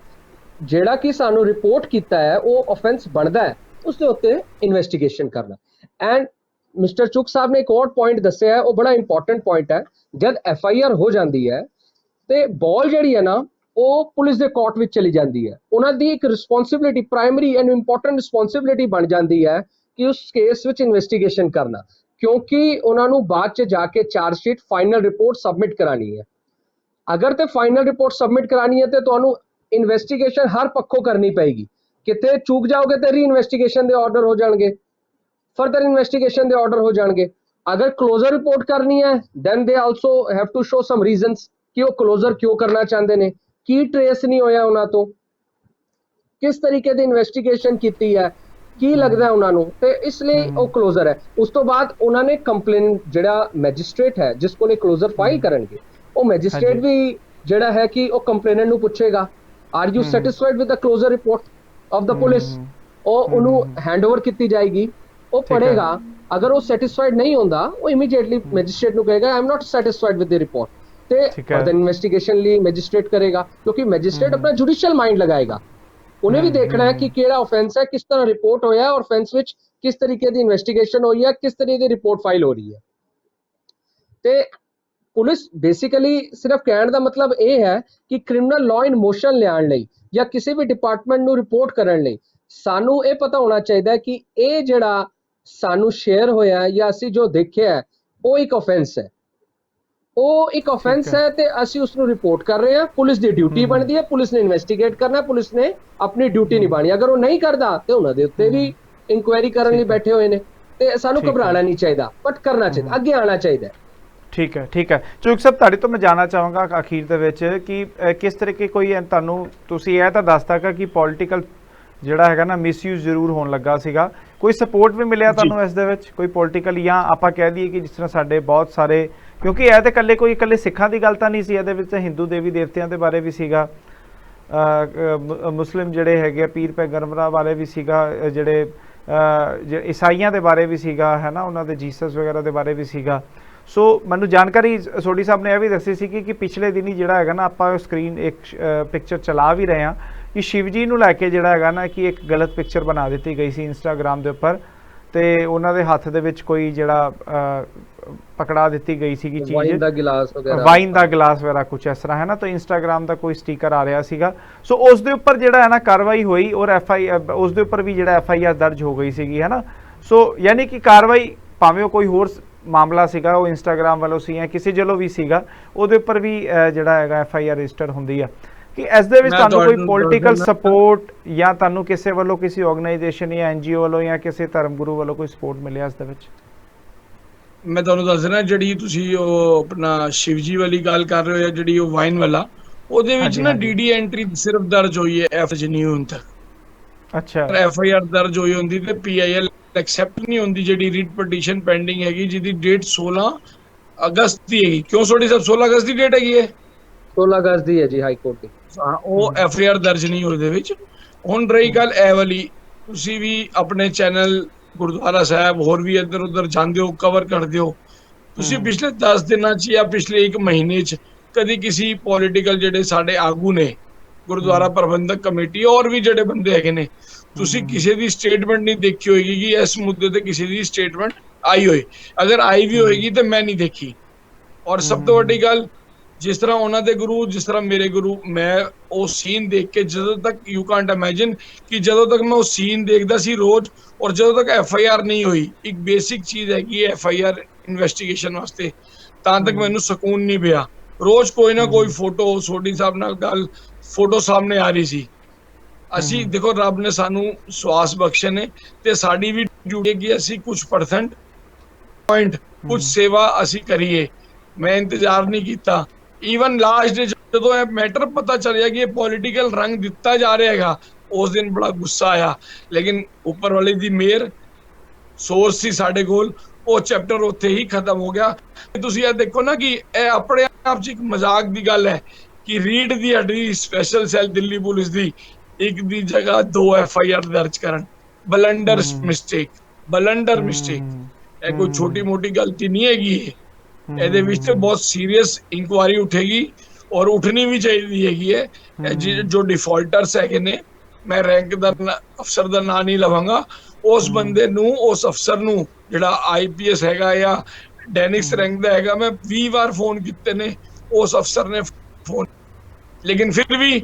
[SPEAKER 3] ਜਿਹੜਾ ਕਿ ਸਾਨੂੰ ਰਿਪੋਰਟ ਕੀਤਾ ਹੈ ਉਹ ਆਫੈਂਸ ਬਣਦਾ ਹੈ, ਉਸ ਦੇ ਉੱਤੇ ਇਨਵੈਸਟੀਗੇਸ਼ਨ ਕਰਨਾ। ਐਂਡ ਮਿਸਟਰ ਚੁੱਕ ਸਾਹਿਬ ਨੇ ਇੱਕ ਹੋਰ ਪੁਆਇੰਟ ਦੱਸਿਆ ਹੈ, ਉਹ ਬੜਾ ਇੰਪੋਰਟੈਂਟ ਪੁਆਇੰਟ ਹੈ। ਜਦ FIR ਹੋ ਜਾਂਦੀ ਹੈ ਤੇ ਬਾਲ ਜਿਹੜੀ ਹੈ ਨਾ ਉਹ ਪੁਲਿਸ ਦੇ ਕੋਰਟ ਵਿੱਚ ਚਲੀ ਜਾਂਦੀ ਹੈ। ਉਹਨਾਂ ਦੀ ਇੱਕ responsibility, primary and important responsibility ਬਣ ਜਾਂਦੀ ਹੈ ਕਿ ਉਸ ਕੇਸ ਵਿੱਚ ਇਨਵੈਸਟੀਗੇਸ਼ਨ ਕਰਨਾ, ਕਿਉਂਕਿ ਉਹਨਾਂ ਨੂੰ ਬਾਅਦ 'ਚ ਜਾ ਕੇ charge sheet final report submit ਕਰਾਣੀ ਹੈ। ਅਗਰ ਤੇ ਫਾਈਨਲ ਰਿਪੋਰਟ ਸਬਮਿਟ ਕਰਾਣੀ ਹੈ ਤੇ ਤੁਹਾਨੂੰ ਇਨਵੈਸਟੀਗੇਸ਼ਨ ਹਰ ਪੱਖੋਂ ਕਰਨੀ ਪਏਗੀ। ਕਿਤੇ ਚੂਕ ਜਾਓਗੇ ਤੇ ਰੀ ਇਨਵੈਸਟੀਗੇਸ਼ਨ ਦੇ ਆਰਡਰ ਹੋ ਜਾਣਗੇ, ਫਰਦਰ ਇਨਵੈਸਟੀਗੇਸ਼ਨ ਦੇ ਆਰਡਰ ਹੋ ਜਾਣਗੇ। ਅਗਰ ਕਲੋਜ਼ਰ ਰਿਪੋਰਟ ਕਰਨੀ ਹੈ then they also have to show some reasons ਕਿ ਉਹ ਕਲੋਜ਼ਰ ਕਿਉਂ ਕਰਨਾ ਚਾਹੁੰਦੇ ਨੇ, ਕੀ ਟ੍ਰੇਸ ਨਹੀਂ ਹੋਇਆ ਉਹਨਾਂ ਤੋਂ, ਕਿਸ ਤਰੀਕੇ ਦੀ ਇਨਵੈਸਟੀਗੇਸ਼ਨ ਕੀਤੀ ਹੈ, ਕੀ ਲੱਗਦਾ ਉਹਨਾਂ ਨੂੰ, ਤੇ ਇਸ ਲਈ ਉਹ ਕਲੋਜ਼ਰ ਹੈ। ਉਸ ਤੋਂ ਬਾਅਦ ਉਹਨਾਂ ਨੇ ਕੰਪਲੇਨ ਜਿਹੜਾ ਮੈਜਿਸਟ੍ਰੇਟ ਹੈ ਜਿਸ ਕੋਲੇ ਕਲੋਜ਼ਰ ਫਾਈਲ ਕਰਨਗੇ, ਉਹ ਮੈਜਿਸਟ੍ਰੇਟ ਵੀ ਜਿਹੜਾ ਹੈ ਕਿ ਉਹ ਕੰਪਲੇਨੈਂਟ ਨੂੰ ਪੁੱਛੇਗਾ are you satisfied with the closure report of the police, ਉਹ ਉਹਨੂੰ ਹੈਂਡਓਵਰ ਕੀਤੀ ਜਾਏਗੀ, ਉਹ ਪੜ੍ਹੇਗਾ। ਅਗਰ ਉਹ ਸੈਟਿਸਫਾਈਡ ਨਹੀਂ ਹੁੰਦਾ ਉਹ ਇਮੀਡੀਏਟਲੀ ਮੈਜਿਸਟ੍ਰੇਟ ਨੂੰ ਕਹੇਗਾ I am not satisfied with the report, ਤੇ ਫਰਦਰ ਇਨਵੈਸਟੀਗੇਸ਼ਨ ਲਈ ਮੈਜਿਸਟ੍ਰੇਟ ਕਰੇਗਾ, ਕਿਉਂਕਿ ਮੈਜਿਸਟ੍ਰੇਟ ਆਪਣਾ ਜੁਡੀਸ਼ੀਅਲ ਮਾਈਂਡ ਲਗਾਏਗਾ। ਉਹਨੇ ਵੀ ਦੇਖਣਾ ਹੈ ਕਿ ਕਿਹੜਾ ਆਫੈਂਸ ਹੈ, ਕਿਸ ਤਰ੍ਹਾਂ ਰਿਪੋਰਟ ਹੋਇਆ, ਔਰ ਆਫੈਂਸ ਵਿੱਚ ਕਿਸ ਤਰੀਕੇ ਦੀ ਇਨਵੈਸਟੀਗੇਸ਼ਨ ਹੋਈ ਹੈ, ਕਿਸ ਤਰੀਕੇ ਦੀ ਰਿਪੋਰਟ ਫਾਈਲ ਹੋ ਰਹੀ ਹੈ। ਤੇ ਪੁਲਿਸ ਬੇਸਿਕਲੀ ਸਿਰਫ ਕਹਿਣ ਦਾ ਮਤਲਬ ਇਹ ਹੈ ਕਿ ਕ੍ਰਿਮੀਨਲ ਲਾਅ ਇਨ ਮੋਸ਼ਨ ਲਿਆਉਣ ਲਈ ਜਾਂ ਕਿਸੇ ਵੀ ਡਿਪਾਰਟਮੈਂਟ ਨੂੰ ਰਿਪੋਰਟ ਕਰਨ ਲਈ ਸਾਨੂੰ ਇਹ ਪਤਾ ਹੋਣਾ ਚਾਹੀਦਾ ਕਿ ਇਹ ਜਿਹੜਾ ਸਾਨੂੰ ਸ਼ੇਅਰ ਹੋਇਆ ਜਾਂ ਅਸੀਂ ਜੋ ਦੇਖਿਆ ਉਹ ਇੱਕ ਆਫੈਂਸ ਹੈ, ਉਹ ਇੱਕ ਆਫੈਂਸ ਹੈ ਤੇ ਅਸੀਂ ਉਸ ਨੂੰ ਰਿਪੋਰਟ ਕਰ ਰਹੇ ਹਾਂ। ਪੁਲਿਸ ਦੀ ਡਿਊਟੀ ਬਣਦੀ ਹੈ, ਪੁਲਿਸ ਨੇ ਇਨਵੈਸਟੀਗੇਟ ਕਰਨਾ, ਪੁਲਿਸ ਨੇ ਆਪਣੀ ਡਿਊਟੀ ਨਿਭਾਣੀ। ਅਗਰ ਉਹ ਨਹੀਂ ਕਰਦਾ ਤੇ ਉਹਨਾਂ ਦੇ ਉੱਤੇ ਵੀ ਇਨਕੁਆਇਰੀ ਕਰਨ ਲਈ ਬੈਠੇ ਹੋਏ ਨੇ, ਤੇ ਸਾਨੂੰ ਘਬਰਾਉਣਾ ਨਹੀਂ ਚਾਹੀਦਾ, ਬਟ ਕਰਨਾ ਚਾਹੀਦਾ, ਅੱਗੇ ਆਉਣਾ ਚਾਹੀਦਾ।
[SPEAKER 1] ਠੀਕ ਹੈ, ਠੀਕ ਹੈ। ਚੁੱਕ ਸਾਹਿਬ ਤੁਹਾਡੇ ਤੋਂ ਮੈਂ ਜਾਣਨਾ ਚਾਹਾਂਗਾ ਅਖੀਰ ਦੇ ਵਿੱਚ ਕਿ ਕਿਸ ਤਰੀਕੇ ਕੋਈ ਤੁਹਾਨੂੰ, ਤੁਸੀਂ ਇਹ ਤਾਂ ਦੱਸਤਾ ਕਿ ਪੋਲੀਟੀਕਲ ਜਿਹੜਾ ਹੈਗਾ ਨਾ ਮਿਸਯੂਜ਼ ਜ਼ਰੂਰ ਹੋਣ ਲੱਗਾ ਸੀਗਾ, ਕੋਈ ਸਪੋਰਟ ਵੀ ਮਿਲਿਆ ਤੁਹਾਨੂੰ ਇਸ ਦੇ ਵਿੱਚ ਕੋਈ ਪੋਲੀਟੀਕਲ, ਜਾਂ ਆਪਾਂ ਕਹਿ ਦਈਏ ਕਿ ਜਿਸ ਤਰ੍ਹਾਂ ਸਾਡੇ ਬਹੁਤ ਸਾਰੇ, ਕਿਉਂਕਿ ਇਹ ਤਾਂ ਇਕੱਲੇ ਸਿੱਖਾਂ ਦੀ ਗੱਲ ਤਾਂ ਨਹੀਂ ਸੀ, ਇਹਦੇ ਵਿੱਚ ਹਿੰਦੂ ਦੇਵੀ ਦੇਵਤਿਆਂ ਦੇ ਬਾਰੇ ਵੀ ਸੀਗਾ, ਮੁਸਲਿਮ ਜਿਹੜੇ ਹੈਗੇ ਪੀਰ ਪੈਗੰਬਰਾਂ ਬਾਰੇ ਵੀ ਸੀਗਾ, ਜਿਹੜੇ ਈਸਾਈਆਂ ਦੇ ਬਾਰੇ ਵੀ ਸੀਗਾ, ਹੈ ਨਾ, ਉਹਨਾਂ ਦੇ ਜੀਸਸ ਵਗੈਰਾ ਦੇ ਬਾਰੇ ਵੀ ਸੀਗਾ। ਸੋ ਮੈਨੂੰ ਜਾਣਕਾਰੀ ਸੋਢੀ ਸਾਹਿਬ ਨੇ ਇਹ ਵੀ ਦੱਸੀ ਸੀ ਕਿ ਪਿਛਲੇ ਦਿਨੀ ਜਿਹੜਾ ਹੈਗਾ ਨਾ ਆਪਾਂ ਸਕਰੀਨ ਇੱਕ ਪਿਕਚਰ ਚਲਾ ਵੀ ਰਹੇ ਹਾਂ ਕਿ ਸ਼ਿਵ ਜੀ ਨੂੰ ਲੈ ਕੇ ਜਿਹੜਾ ਹੈਗਾ ਨਾ ਕਿ ਇੱਕ ਗਲਤ ਪਿਕਚਰ ਬਣਾ ਦਿੱਤੀ ਗਈ ਸੀ ਇੰਸਟਾਗ੍ਰਾਮ ਦੇ ਉੱਪਰ, ਤੇ ਉਹਨਾਂ ਦੇ ਹੱਥ ਦੇ ਵਿੱਚ ਕੋਈ ਜਿਹੜਾ ਪਕੜਾ ਦਿੱਤੀ ਗਈ ਸੀਗੀ ਚੀਜ਼, ਵਾਈਨ ਦਾ ਗਿਲਾਸ ਵਗੈਰਾ ਕੁਛ ਇਸ ਤਰ੍ਹਾਂ, ਹੈ ਨਾ, ਤਾਂ ਇੰਸਟਾਗ੍ਰਾਮ ਦਾ ਕੋਈ ਸਟੀਕਰ ਆ ਰਿਹਾ ਸੀਗਾ। ਸੋ ਉਸ ਦੇ ਉੱਪਰ ਜਿਹੜਾ ਹੈ ਨਾ ਕਾਰਵਾਈ ਹੋਈ ਔਰ ਉਸ ਦੇ ਉੱਪਰ ਵੀ ਜਿਹੜਾ FIR ਦਰਜ ਹੋ ਗਈ ਸੀਗੀ, ਹੈ ਨਾ। ਸੋ ਯਾਨੀ ਕਿ ਕਾਰਵਾਈ ਭਾਵੇਂ ਉਹ ਕੋਈ ਹੋਰ ਮਾਮਲਾ ਸੀਗਾ, ਉਹ ਇੰਸਟਾਗ੍ਰਾਮ ਵੱਲੋਂ ਸੀ ਜਾਂ ਕਿਸੇ ਵੱਲੋਂ ਵੀ ਸੀਗਾ, ਉਹਦੇ ਉੱਪਰ ਵੀ ਜਿਹੜਾ ਹੈਗਾ FIR ਰਜਿਸਟਰ ਹੁੰਦੀ ਆ। ਕਿ ਇਸ ਦੇ ਵਿੱਚ ਤੁਹਾਨੂੰ ਕੋਈ ਪੋਲੀਟੀਕਲ ਸਪੋਰਟ ਜਾਂ ਤੁਹਾਨੂੰ ਕਿਸੇ ਵੱਲੋਂ ਕਿਸੇ ਆਰਗੇਨਾਈਜੇਸ਼ਨ ਜਾਂ NGO ਵੱਲੋਂ ਜਾਂ ਕਿਸੇ ਧਰਮ ਗੁਰੂ ਵੱਲੋਂ ਕੋਈ ਸਪੋਰਟ ਮਿਲਿਆ ਇਸ ਦੇ ਵਿੱਚ?
[SPEAKER 2] ਮੈਂ ਤੁਹਾਨੂੰ ਦੱਸ ਦੇਣਾ, ਜਿਹੜੀ ਤੁਸੀਂ ਉਹ ਆਪਣਾ ਸ਼ਿਵਜੀ ਵਾਲੀ ਗੱਲ ਕਰ ਰਹੇ ਹੋ, ਜਿਹੜੀ ਉਹ ਵਾਈਨ ਵਾਲਾ, ਉਹਦੇ ਵਿੱਚ
[SPEAKER 1] ਹਾਂਜੀ
[SPEAKER 2] ਨਾ
[SPEAKER 1] ਹਾਂਜੀ।
[SPEAKER 2] ਡੀਡੀ ਐਂਟਰੀ ਸਿਰਫ ਦਰਜ ਹੋਈ ਹੈ, ਐਫ ਚ ਨਹੀਂ ਹੁਣ ਤੱਕ।
[SPEAKER 1] ਅੱਛਾ।
[SPEAKER 2] ਐਫ ਆਈ ਆਰ ਦਰਜ ਹੋਈ ਹੁੰਦੀ ਤੇ ਪੀਆਈਐਲ ਐਕਸੈਪਟ ਨਹੀਂ ਹੁੰਦੀ, ਜਿਹੜੀ ਰੀਟ ਪਟੀਸ਼ਨ ਪੈਂਡਿੰਗ ਹੈਗੀ, ਜਿਹਦੀ ਡੇਟ 16 ਅਗਸਤ ਦੀ ਹੈਗੀ। ਕਿਉਂ ਸੋਢੀ ਸਾਹਿਬ 16 ਅਗਸਤ ਦੀ ਡੇਟ ਹੈਗੀ ਹੈ?
[SPEAKER 3] 16 ਅਗਸਤ ਦੀ ਹੈ ਜੀ ਹਾਈ ਕੋਰਟ ਦੀ।
[SPEAKER 2] ਹਾਂ, ਉਹ ਐਫ ਆਈ ਆਰ ਦਰਜ ਨਹੀਂ ਉਹਦੇ ਵਿੱਚ। ਹੁਣ ਰਹੀ ਗੱਲ ਇਹ ਵਾਲੀ, ਤੁਸੀਂ ਵੀ ਆਪਣੇ ਚੈਨਲ ਗੁਰਦੁਆਰਾ ਸਾਹਿਬ ਹੋਰ ਵੀ ਇੱਧਰ ਉੱਧਰ ਜਾਂਦੇ ਹੋ, ਕਵਰ ਕਰਦੇ ਹੋ, ਤੁਸੀਂ ਪਿਛਲੇ 10 ਦਿਨਾਂ ਚ ਜਾਂ ਪਿਛਲੇ 1 ਮਹੀਨੇ ਚ ਕਦੀ ਕਿਸੇ ਪੋਲੀਟੀਕਲ ਜਿਹੜੇ ਸਾਡੇ ਆਗੂ ਨੇ, ਗੁਰਦੁਆਰਾ ਪ੍ਰਬੰਧਕ ਕਮੇਟੀ ਔਰ ਵੀ ਜਿਹੜੇ ਬੰਦੇ ਹੈਗੇ ਨੇ, ਤੁਸੀਂ ਕਿਸੇ ਦੀ ਸਟੇਟਮੈਂਟ ਨਹੀਂ ਦੇਖੀ ਹੋਏਗੀ ਕਿ ਇਸ ਮੁੱਦੇ ਤੇ ਕਿਸੇ ਦੀ ਸਟੇਟਮੈਂਟ ਆਈ ਹੋਏ? ਅਗਰ ਆਈ ਵੀ ਹੋਏਗੀ ਤੇ ਮੈਂ ਨਹੀਂ ਦੇਖੀ। ਔਰ ਸਭ ਤੋਂ ਵੱਡੀ ਗੱਲ, ਜਿਸ ਤਰ੍ਹਾਂ ਉਹਨਾਂ ਦੇ ਗੁਰੂ, ਜਿਸ ਤਰ੍ਹਾਂ ਮੇਰੇ ਗੁਰੂ, ਮੈਂ ਉਹ ਸੀਨ ਦੇਖ ਕੇ ਜਦੋਂ ਤੱਕ, ਯੂ ਕਾਂਟ ਇਮੇਜਿਨ ਕਿ ਜਦੋਂ ਤੱਕ ਮੈਂ ਉਹ ਸੀਨ ਦੇਖਦਾ ਸੀ ਰੋਜ਼, ਔਰ ਜਦੋਂ ਤੱਕ ਐਫ ਆਈ ਆਰ ਨਹੀਂ ਹੋਈ, ਇੱਕ ਬੇਸਿਕ ਚੀਜ਼ ਹੈਗੀ ਹੈ ਐਫ ਆਈ ਆਰ ਇਨਵੈਸਟੀਗੇਸ਼ਨ ਵਾਸਤੇ, ਤਾਂ ਤੱਕ ਮੈਨੂੰ ਸਕੂਨ ਨਹੀਂ ਪਿਆ। ਰੋਜ਼ ਕੋਈ ਨਾ ਕੋਈ ਫੋਟੋ, ਸੋਢੀ ਸਾਹਿਬ ਨਾਲ ਗੱਲ, ਫੋਟੋ ਸਾਹਮਣੇ ਆ ਰਹੀ ਸੀ। ਅਸੀਂ ਦੇਖੋ, ਰੱਬ ਨੇ ਸਾਨੂੰ ਸਵਾਸ ਬਖਸ਼ੇ ਨੇ, ਤੇ ਸਾਡੀ ਵੀ ਡਿਊਟੀ ਹੈ ਕਿ ਅਸੀਂ ਕੁਝ ਪਰਸੈਂਟ ਪੁਆਇੰਟ, ਕੁਝ ਸੇਵਾ ਅਸੀਂ ਕਰੀਏ। ਮੈਂ ਇੰਤਜ਼ਾਰ ਨਹੀਂ ਕੀਤਾ। ਈਵਨ ਲਾਸਟ ਡੇ ਜਦੋਂ ਇਹ ਮੈਟਰ ਪਤਾ ਚੱਲਿਆ ਕਿ ਇਹ ਪੋਲੀਟੀਕਲ ਰੰਗ ਦਿੱਤਾ ਜਾ ਰਿਹਾ ਹੈਗਾ, ਉਸ ਦਿਨ ਬੜਾ ਗੁੱਸਾ ਆਇਆ। ਲੇਕਿਨ ਉੱਪਰ ਵਾਲੇ ਦੀ ਮਿਹਰ, ਸੋਰਸ ਸੀ ਸਾਡੇ ਕੋਲ, ਉਹ ਚੈਪਟਰ ਉੱਥੇ ਹੀ ਖਤਮ ਹੋ ਗਿਆ। ਤੁਸੀਂ ਇਹ ਦੇਖੋ ਨਾ ਕਿ ਇਹ ਆਪਣੇ ਆਪ 'ਚ ਇੱਕ ਮਜ਼ਾਕ ਦੀ ਗੱਲ ਹੈ ਕਿ ਰੀਡ ਦੀ ਸਾਡੀ ਸਪੈਸ਼ਲ ਸੈੱਲ ਦਿੱਲੀ ਪੁਲਿਸ ਦੀ ਇੱਕ ਦੀ ਜਗ੍ਹਾ 2 ਐਫ ਆਈ ਆਰ ਦਰਜ ਕਰਨ। Blunder mistake, blunder mistake. ਇਹ ਕੋਈ ਛੋਟੀ ਮੋਟੀ ਗਲਤੀ ਨਹੀਂ ਹੈਗੀ। ਇਹਦੇ ਵਿੱਚ ਤੇ ਬਹੁਤ ਸੀਰੀਅਸ ਇਨਕੁਆਇਰੀ ਉਠੇਗੀ, ਔਰ ਉਠਣੀ ਵੀ ਚਾਹੀਦੀ ਹੈਗੀ ਹੈ। ਜੋ ਡਿਫਾਲਟਰਸ ਹੈਗੇ ਨੇ, ਮੈਂ ਰੈਂਕ ਦਾ ਅਫਸਰ ਦਾ ਨਾਂ ਨਹੀਂ ਲਵਾਂਗਾ, ਉਸ ਬੰਦੇ ਨੂੰ, ਉਸ ਅਫਸਰ ਨੂੰ, ਜਿਹੜਾ ਆਈਪੀਐਸ ਹੈਗਾ ਜਾਂ ਡੈਨਿਕਸ ਰੈਂਕ ਦਾ ਹੈਗਾ, ਮੈਂ 20 ਵਾਰ ਫੋਨ ਕੀਤੇ ਨੇ, ਉਸ ਅਫਸਰ ਨੇ ਫੋਨ, ਲੇਕਿਨ ਫਿਰ ਵੀ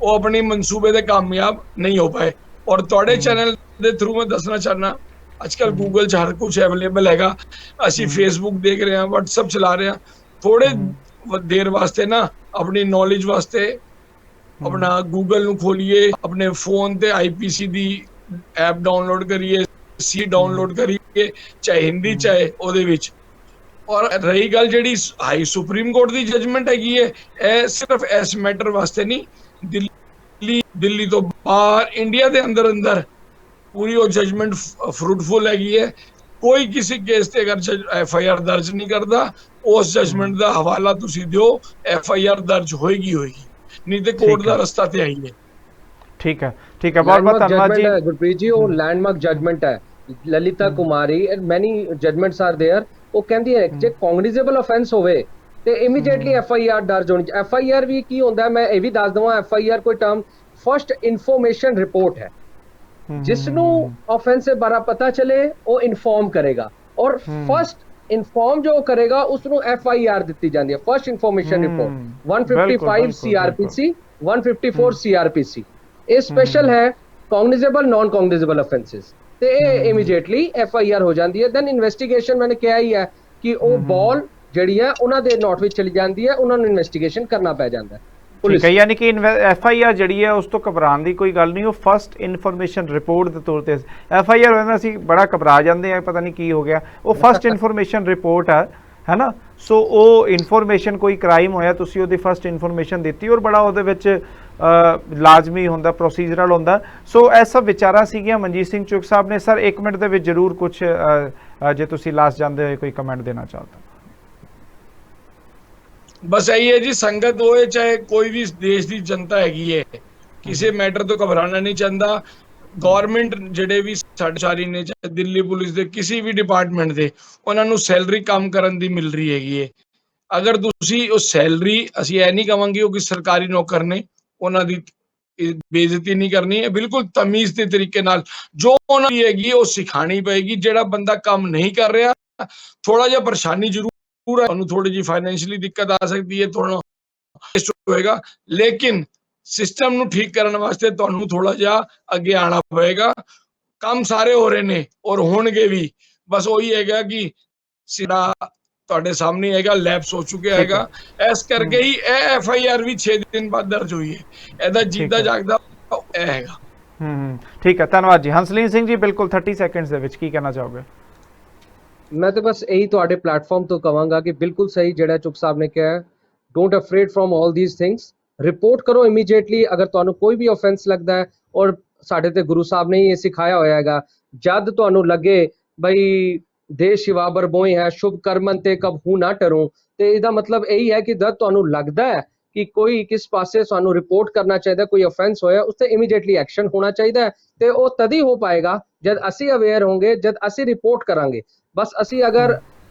[SPEAKER 2] ਉਹ ਆਪਣੀ ਮਨਸੂਬੇ ਦੇ ਕਾਮਯਾਬ ਨਹੀਂ ਹੋ ਪਾਏ। ਔਰ ਤੁਹਾਡੇ ਚੈਨਲ ਦੇ ਥਰੂ ਮੈਂ ਦੱਸਣਾ ਚਾਹਨਾ, ਅੱਜ ਕੱਲ ਗੂਗਲ 'ਚ ਹਰ ਕੁਝ ਅਵੇਲੇਬਲ ਹੈਗਾ। ਅਸੀਂ ਫੇਸਬੁੱਕ ਦੇਖ ਰਹੇ ਹਾਂ, WhatsApp ਚਲਾ ਰਹੇ ਹਾਂ। ਥੋੜੇ ਦੇਰ ਵਾਸਤੇ ਨਾ ਆਪਣੀ ਨੌਲੇਜ ਵਾਸਤੇ ਆਪਣਾ ਗੂਗਲ ਨੂੰ ਖੋਲੀਏ, ਆਪਣੇ ਫੋਨ ਤੇ ਆਈਪੀਸੀ ਦੀ ਐਪ ਡਾਊਨਲੋਡ ਕਰੀਏ, ਸੀ ਡਾਊਨਲੋਡ ਕਰੀਏ, ਚਾਹੇ ਹਿੰਦੀ ਚਾਹੇ ਉਹਦੇ ਵਿੱਚ। ਔਰ ਰਹੀ ਗੱਲ ਜਿਹੜੀ ਹਾਈ ਸੁਪਰੀਮ ਕੋਰਟ ਦੀ ਜਜਮੈਂਟ ਹੈਗੀ ਹੈ, ਇਹ ਸਿਰਫ ਇਸ ਮੈਟਰ ਵਾਸਤੇ ਨਹੀਂ, ਦਿੱਲੀ ਤੋਂ ਬਾਹਰ, ਇੰਡੀਆ ਦੇ ਅੰਦਰ ਅੰਦਰ ਪੂਰੀ ਉਹ ਜਜਮੈਂਟ ਫਰੂਟਫੁਲ ਹੈਗੀ ਹੈ। ਕੋਈ ਕਿਸੇ ਕੇਸ ਤੇ ਅਗਰ ਐਫ ਆਈ ਆਰ ਦਰਜ ਨਹੀਂ ਕਰਦਾ, ਉਸ ਜਜਮੈਂਟ ਦਾ ਹਵਾਲਾ ਤੁਸੀਂ ਦਿਓ, ਐਫ ਆਈ ਆਰ ਦਰਜ ਹੋਏਗੀ, ਨਹੀਂ ਤੇ ਕੋਰਟ ਦਾ ਰਸਤਾ ਤੇ ਆਈ ਹੈ।
[SPEAKER 1] ਠੀਕ ਹੈ, ਠੀਕ ਹੈ, ਬਹੁਤ ਬਹੁਤ ਧੰਨਵਾਦ ਜੀ
[SPEAKER 3] ਗੁਰਪ੍ਰੀਤ ਜੀ। ਉਹ ਲੈਂਡਮਾਰਕ ਜਜਮੈਂਟ ਹੈ, Lalita Kumari, and many judgements are there. ਉਹ ਕਹਿੰਦੀ ਹੈ ਜੇ ਕੌਗਨੀਜ਼ੇਬਲ ਆਫੈਂਸ ਹੋਵੇ ਤੇ ਇਮੀਡੀਏਟਲੀ ਐਫ ਆਈ ਆਰ ਦਰਜ ਹੋਣੀ। ਐਫ ਆਈ ਆਰ ਵੀ ਕੀ ਹੁੰਦਾ, ਮੈਂ ਇਹ ਵੀ ਦੱਸ ਦਵਾਂ, ਐਫ ਆਈ ਆਰ ਕੋਈ ਟਰਮ ਫਸਟ ਇਨਫੋਰਮੇਸ਼ਨ ਰਿਪੋਰਟ ਹੈ। ਜਿਸ ਨੂੰ ਆਫੈਂਸ ਦੇ ਬਾਰੇ ਪਤਾ ਚਲੇ ਉਹ ਇਨਫੋਰਮ ਕਰੇਗਾ, ਔਰ ਫਸਟ ਇਨਫੋਰਮ ਜੋ ਕਰੇਗਾ ਉਸ ਨੂੰ ਐਫ ਆਈ ਆਰ ਦਿੱਤੀ ਜਾਂਦੀ ਹੈ, first information report. 155 CrPC, 154 CrPC. ਇਹ ਸਪੈਸ਼ਲ ਹੈ ਕੌਗਨੀਜ਼ੇਬਲ ਨॉन ਕੌਗਨੀਜ਼ੇਬਲ ਆਫੈਂਸਸ, ਤੇ ਇਹ ਇਮੀਡੀਏਟਲੀ ਐਫ ਆਈ ਆਰ ਹੋ ਜਾਂਦੀ ਹੈ। ਦੈਨ ਇਨਵੈਸਟੀਗੇਸ਼ਨ, ਮੈंने ਕਿਹਾ ਹੀ ਹੈ ਕਿ ਉਹ ਬਾਲ ਜਿਹੜੀ ਹੈ ਉਹਨਾਂ ਦੇ ਨੋਟ ਵਿੱਚ ਚਲੀ ਜਾਂਦੀ ਹੈ, ਉਹਨਾਂ ਨੂੰ ਇਨਵੈਸਟੀਗੇਸ਼ਨ ਕਰਨਾ ਪੈ ਜਾਂਦਾ ਹੈ।
[SPEAKER 1] ਠੀਕ ਹੈ, ਯਾਨੀ ਕਿ ਐਫ ਆਈ ਆਰ ਜਿਹੜੀ ਹੈ ਉਸ ਤੋਂ ਘਬਰਾਉਣ ਦੀ ਕੋਈ ਗੱਲ ਨਹੀਂ, ਉਹ ਫਸਟ ਇਨਫੋਰਮੇਸ਼ਨ ਰਿਪੋਰਟ ਦੇ ਤੌਰ ਤੇ ਐਫ ਆਈ ਆਰ ਹੋਣਾ, ਅਸੀਂ ਬੜਾ ਘਬਰਾ ਜਾਂਦੇ ਆ, ਪਤਾ ਨਹੀਂ ਕੀ ਹੋ ਗਿਆ। ਉਹ ਫਸਟ ਇਨਫੋਰਮੇਸ਼ਨ ਰਿਪੋਰਟ ਹੈ ਨਾ। ਸੋ ਉਹ ਇਨਫੋਰਮੇਸ਼ਨ, ਕੋਈ ਕ੍ਰਾਈਮ ਹੋਇਆ, ਤੁਸੀਂ ਉਹਦੀ ਫਸਟ ਇਨਫੋਰਮੇਸ਼ਨ ਦਿੱਤੀ, ਔਰ ਬੜਾ ਉਹਦੇ ਵਿੱਚ ਲਾਜ਼ਮੀ ਹੁੰਦਾ, ਪ੍ਰੋਸੀਜਰਲ ਹੁੰਦਾ। ਸੋ ਇਹ ਸਭ ਵਿਚਾਰਾਂ ਸੀਗੀਆਂ ਮਨਜੀਤ ਸਿੰਘ ਚੁਗ ਸਾਹਿਬ ਨੇ। ਸਰ 1 ਮਿੰਟ ਦੇ ਵਿੱਚ ਜ਼ਰੂਰ ਕੁਝ ਜੇ ਤੁਸੀਂ ਲਾਸਟ ਜਾਂਦੇ ਹੋਏ ਕੋਈ ਕਮੈਂਟ ਦੇਣਾ ਚਾਹੋ ਤਾਂ।
[SPEAKER 2] ਬਸ ਇਹੀ ਹੈ ਜੀ, ਸੰਗਤ ਹੋਏ ਚਾਹੇ ਕੋਈ ਵੀ ਦੇਸ਼ ਦੀ ਜਨਤਾ ਹੈਗੀ ਹੈ, ਕਿਸੇ ਮੈਟਰ ਤੋਂ ਘਬਰਾਉਣਾ ਨਹੀਂ ਚਾਹੁੰਦਾ। ਗਵਰਨਮੈਂਟ ਜਿਹੜੇ ਵੀ ਸਾਡੀ ਨੇ, ਚਾਹੇ ਦਿੱਲੀ ਪੁਲਿਸ ਦੇ ਕਿਸੇ ਵੀ ਡਿਪਾਰਟਮੈਂਟ ਦੇ, ਉਹਨਾਂ ਨੂੰ ਸੈਲਰੀ ਕੰਮ ਕਰਨ ਦੀ ਮਿਲ ਰਹੀ ਹੈਗੀ ਹੈ। ਅਗਰ ਤੁਸੀਂ ਉਹ ਸੈਲਰੀ, ਅਸੀਂ ਇਹ ਨਹੀਂ ਕਹਾਂਗੇ ਉਹ ਕਿ ਸਰਕਾਰੀ ਨੌਕਰ ਨੇ, ਉਹਨਾਂ ਦੀ ਬੇਇੱਜ਼ਤੀ ਨਹੀਂ ਕਰਨੀ ਹੈ, ਬਿਲਕੁਲ ਤਮੀਜ਼ ਦੇ ਤਰੀਕੇ ਨਾਲ ਜੋ ਉਹਨਾਂ ਦੀ ਹੈਗੀ ਉਹ ਸਿਖਾਣੀ ਪਏਗੀ। ਜਿਹੜਾ ਬੰਦਾ ਕੰਮ ਨਹੀਂ ਕਰ ਰਿਹਾ, ਥੋੜਾ ਜਿਹਾ ਪਰੇਸ਼ਾਨੀ ਜ਼ਰੂਰ ਹੈ, ਤੁਹਾਨੂੰ ਥੋੜੀ ਜਿਹੀ ਫਾਈਨੈਂਸ਼ੀਅਲੀ ਦਿੱਕਤ ਆ ਸਕਦੀ ਹੈ, ਥੋੜਾ ਹੋਏਗਾ, ਲੇਕਿਨ ਸਿਸਟਮ ਨੂੰ ਠੀਕ ਕਰਨ ਵਾਸਤੇ ਤੁਹਾਨੂੰ ਥੋੜਾ ਜਿਹਾ ਅੱਗੇ ਆਣਾ ਪਏਗਾ। ਕੰਮ ਸਾਰੇ ਹੋ ਰਹੇ ਨੇ ਔਰ ਹੋਣਗੇ ਵੀ, ਬਸ ਉਹੀ ਹੈਗਾ ਕਿ ਸਿਰਾ ਤੁਹਾਡੇ ਸਾਹਮਣੇ ਹੈਗਾ, ਲੈਪਸ ਹੋ ਚੁੱਕਿਆ ਹੈਗਾ। ਇਸ ਕਰਕੇ ਹੀ ਇਹ ਐਫ ਆਈ ਆਰ ਵੀ 6 ਦਿਨ ਬਾਅਦ ਦਰਜ ਹੋਈ ਹੈ। ਇਹਦਾ ਜਿੱਦਾਂ ਜਾਗਦਾ ਇਹ ਹੈਗਾ।
[SPEAKER 1] ਠੀਕ ਹੈ, ਧੰਨਵਾਦ ਜੀ। ਹੰਸਲੀਨ ਸਿੰਘ ਜੀ, ਬਿਲਕੁਲ 30 ਸੈਕਿੰਡਸ ਦੇ ਵਿੱਚ ਕੀ ਕਹਿਣਾ ਚਾਹੋਗੇ?
[SPEAKER 3] ਮੈਂ ਤਾਂ ਬਸ ਇਹੀ ਤੁਹਾਡੇ ਪਲੇਟਫਾਰਮ ਤੋਂ ਕਵਾਂਗਾ ਕਿ ਬਿਲਕੁਲ ਸਹੀ ਜਿਹੜਾ ਚੁੱਕ ਸਾਹਿਬ ਨੇ ਕਿਹਾ, don't afraid from all these things, report ਕਰੋ ਇਮੀਡੀਏਟਲੀ ਅਗਰ ਤੁਹਾਨੂੰ ਕੋਈ ਵੀ ਆਫੈਂਸ ਲੱਗਦਾ ਹੈ। ਔਰ ਸਾਡੇ ਤੇ ਗੁਰੂ ਸਾਹਿਬ ਨੇ ਇਹ ਸਿਖਾਇਆ ਹੋਇਆ ਹੈਗਾ, ਜਦ ਤੁਹਾਨੂੰ ਲੱਗੇ ਬਈ ਦੇ ਸ਼ਿਵਾ ਬਰਬੋਈ ਹੈ ਸ਼ੁਭ ਕਰਮਨ ਤੇ ਕਬਹੂ ਨਾ ਟਰੂੰ, ਤੇ ਇਹਦਾ ਮਤਲਬ ਇਹੀ ਹੈ ਕਿ ਜਦ ਤੁਹਾਨੂੰ ਲੱਗਦਾ ਹੈ ਕਿ ਕੋਈ ਕਿਸ ਪਾਸੇ ਸਾਨੂੰ ਰਿਪੋਰਟ ਕਰਨਾ ਚਾਹੀਦਾ, ਕੋਈ ਆਫੈਂਸ ਹੋਇਆ, ਉਸ ਤੇ ਇਮੀਡੀਏਟਲੀ ਐਕਸ਼ਨ ਹੋਣਾ ਚਾਹੀਦਾ ਹੈ। ਤੇ ਉਹ ਤਦ ਹੀ ਹੋ ਪਾਏਗਾ ਜਦ ਅਸੀਂ ਅਵੇਅਰ ਹੋਵਾਂਗੇ, ਜਦ ਅਸੀਂ ਰਿਪੋਰਟ ਕਰਾਂਗੇ। ਬਸ ਅਸੀਂ ਅਗਰ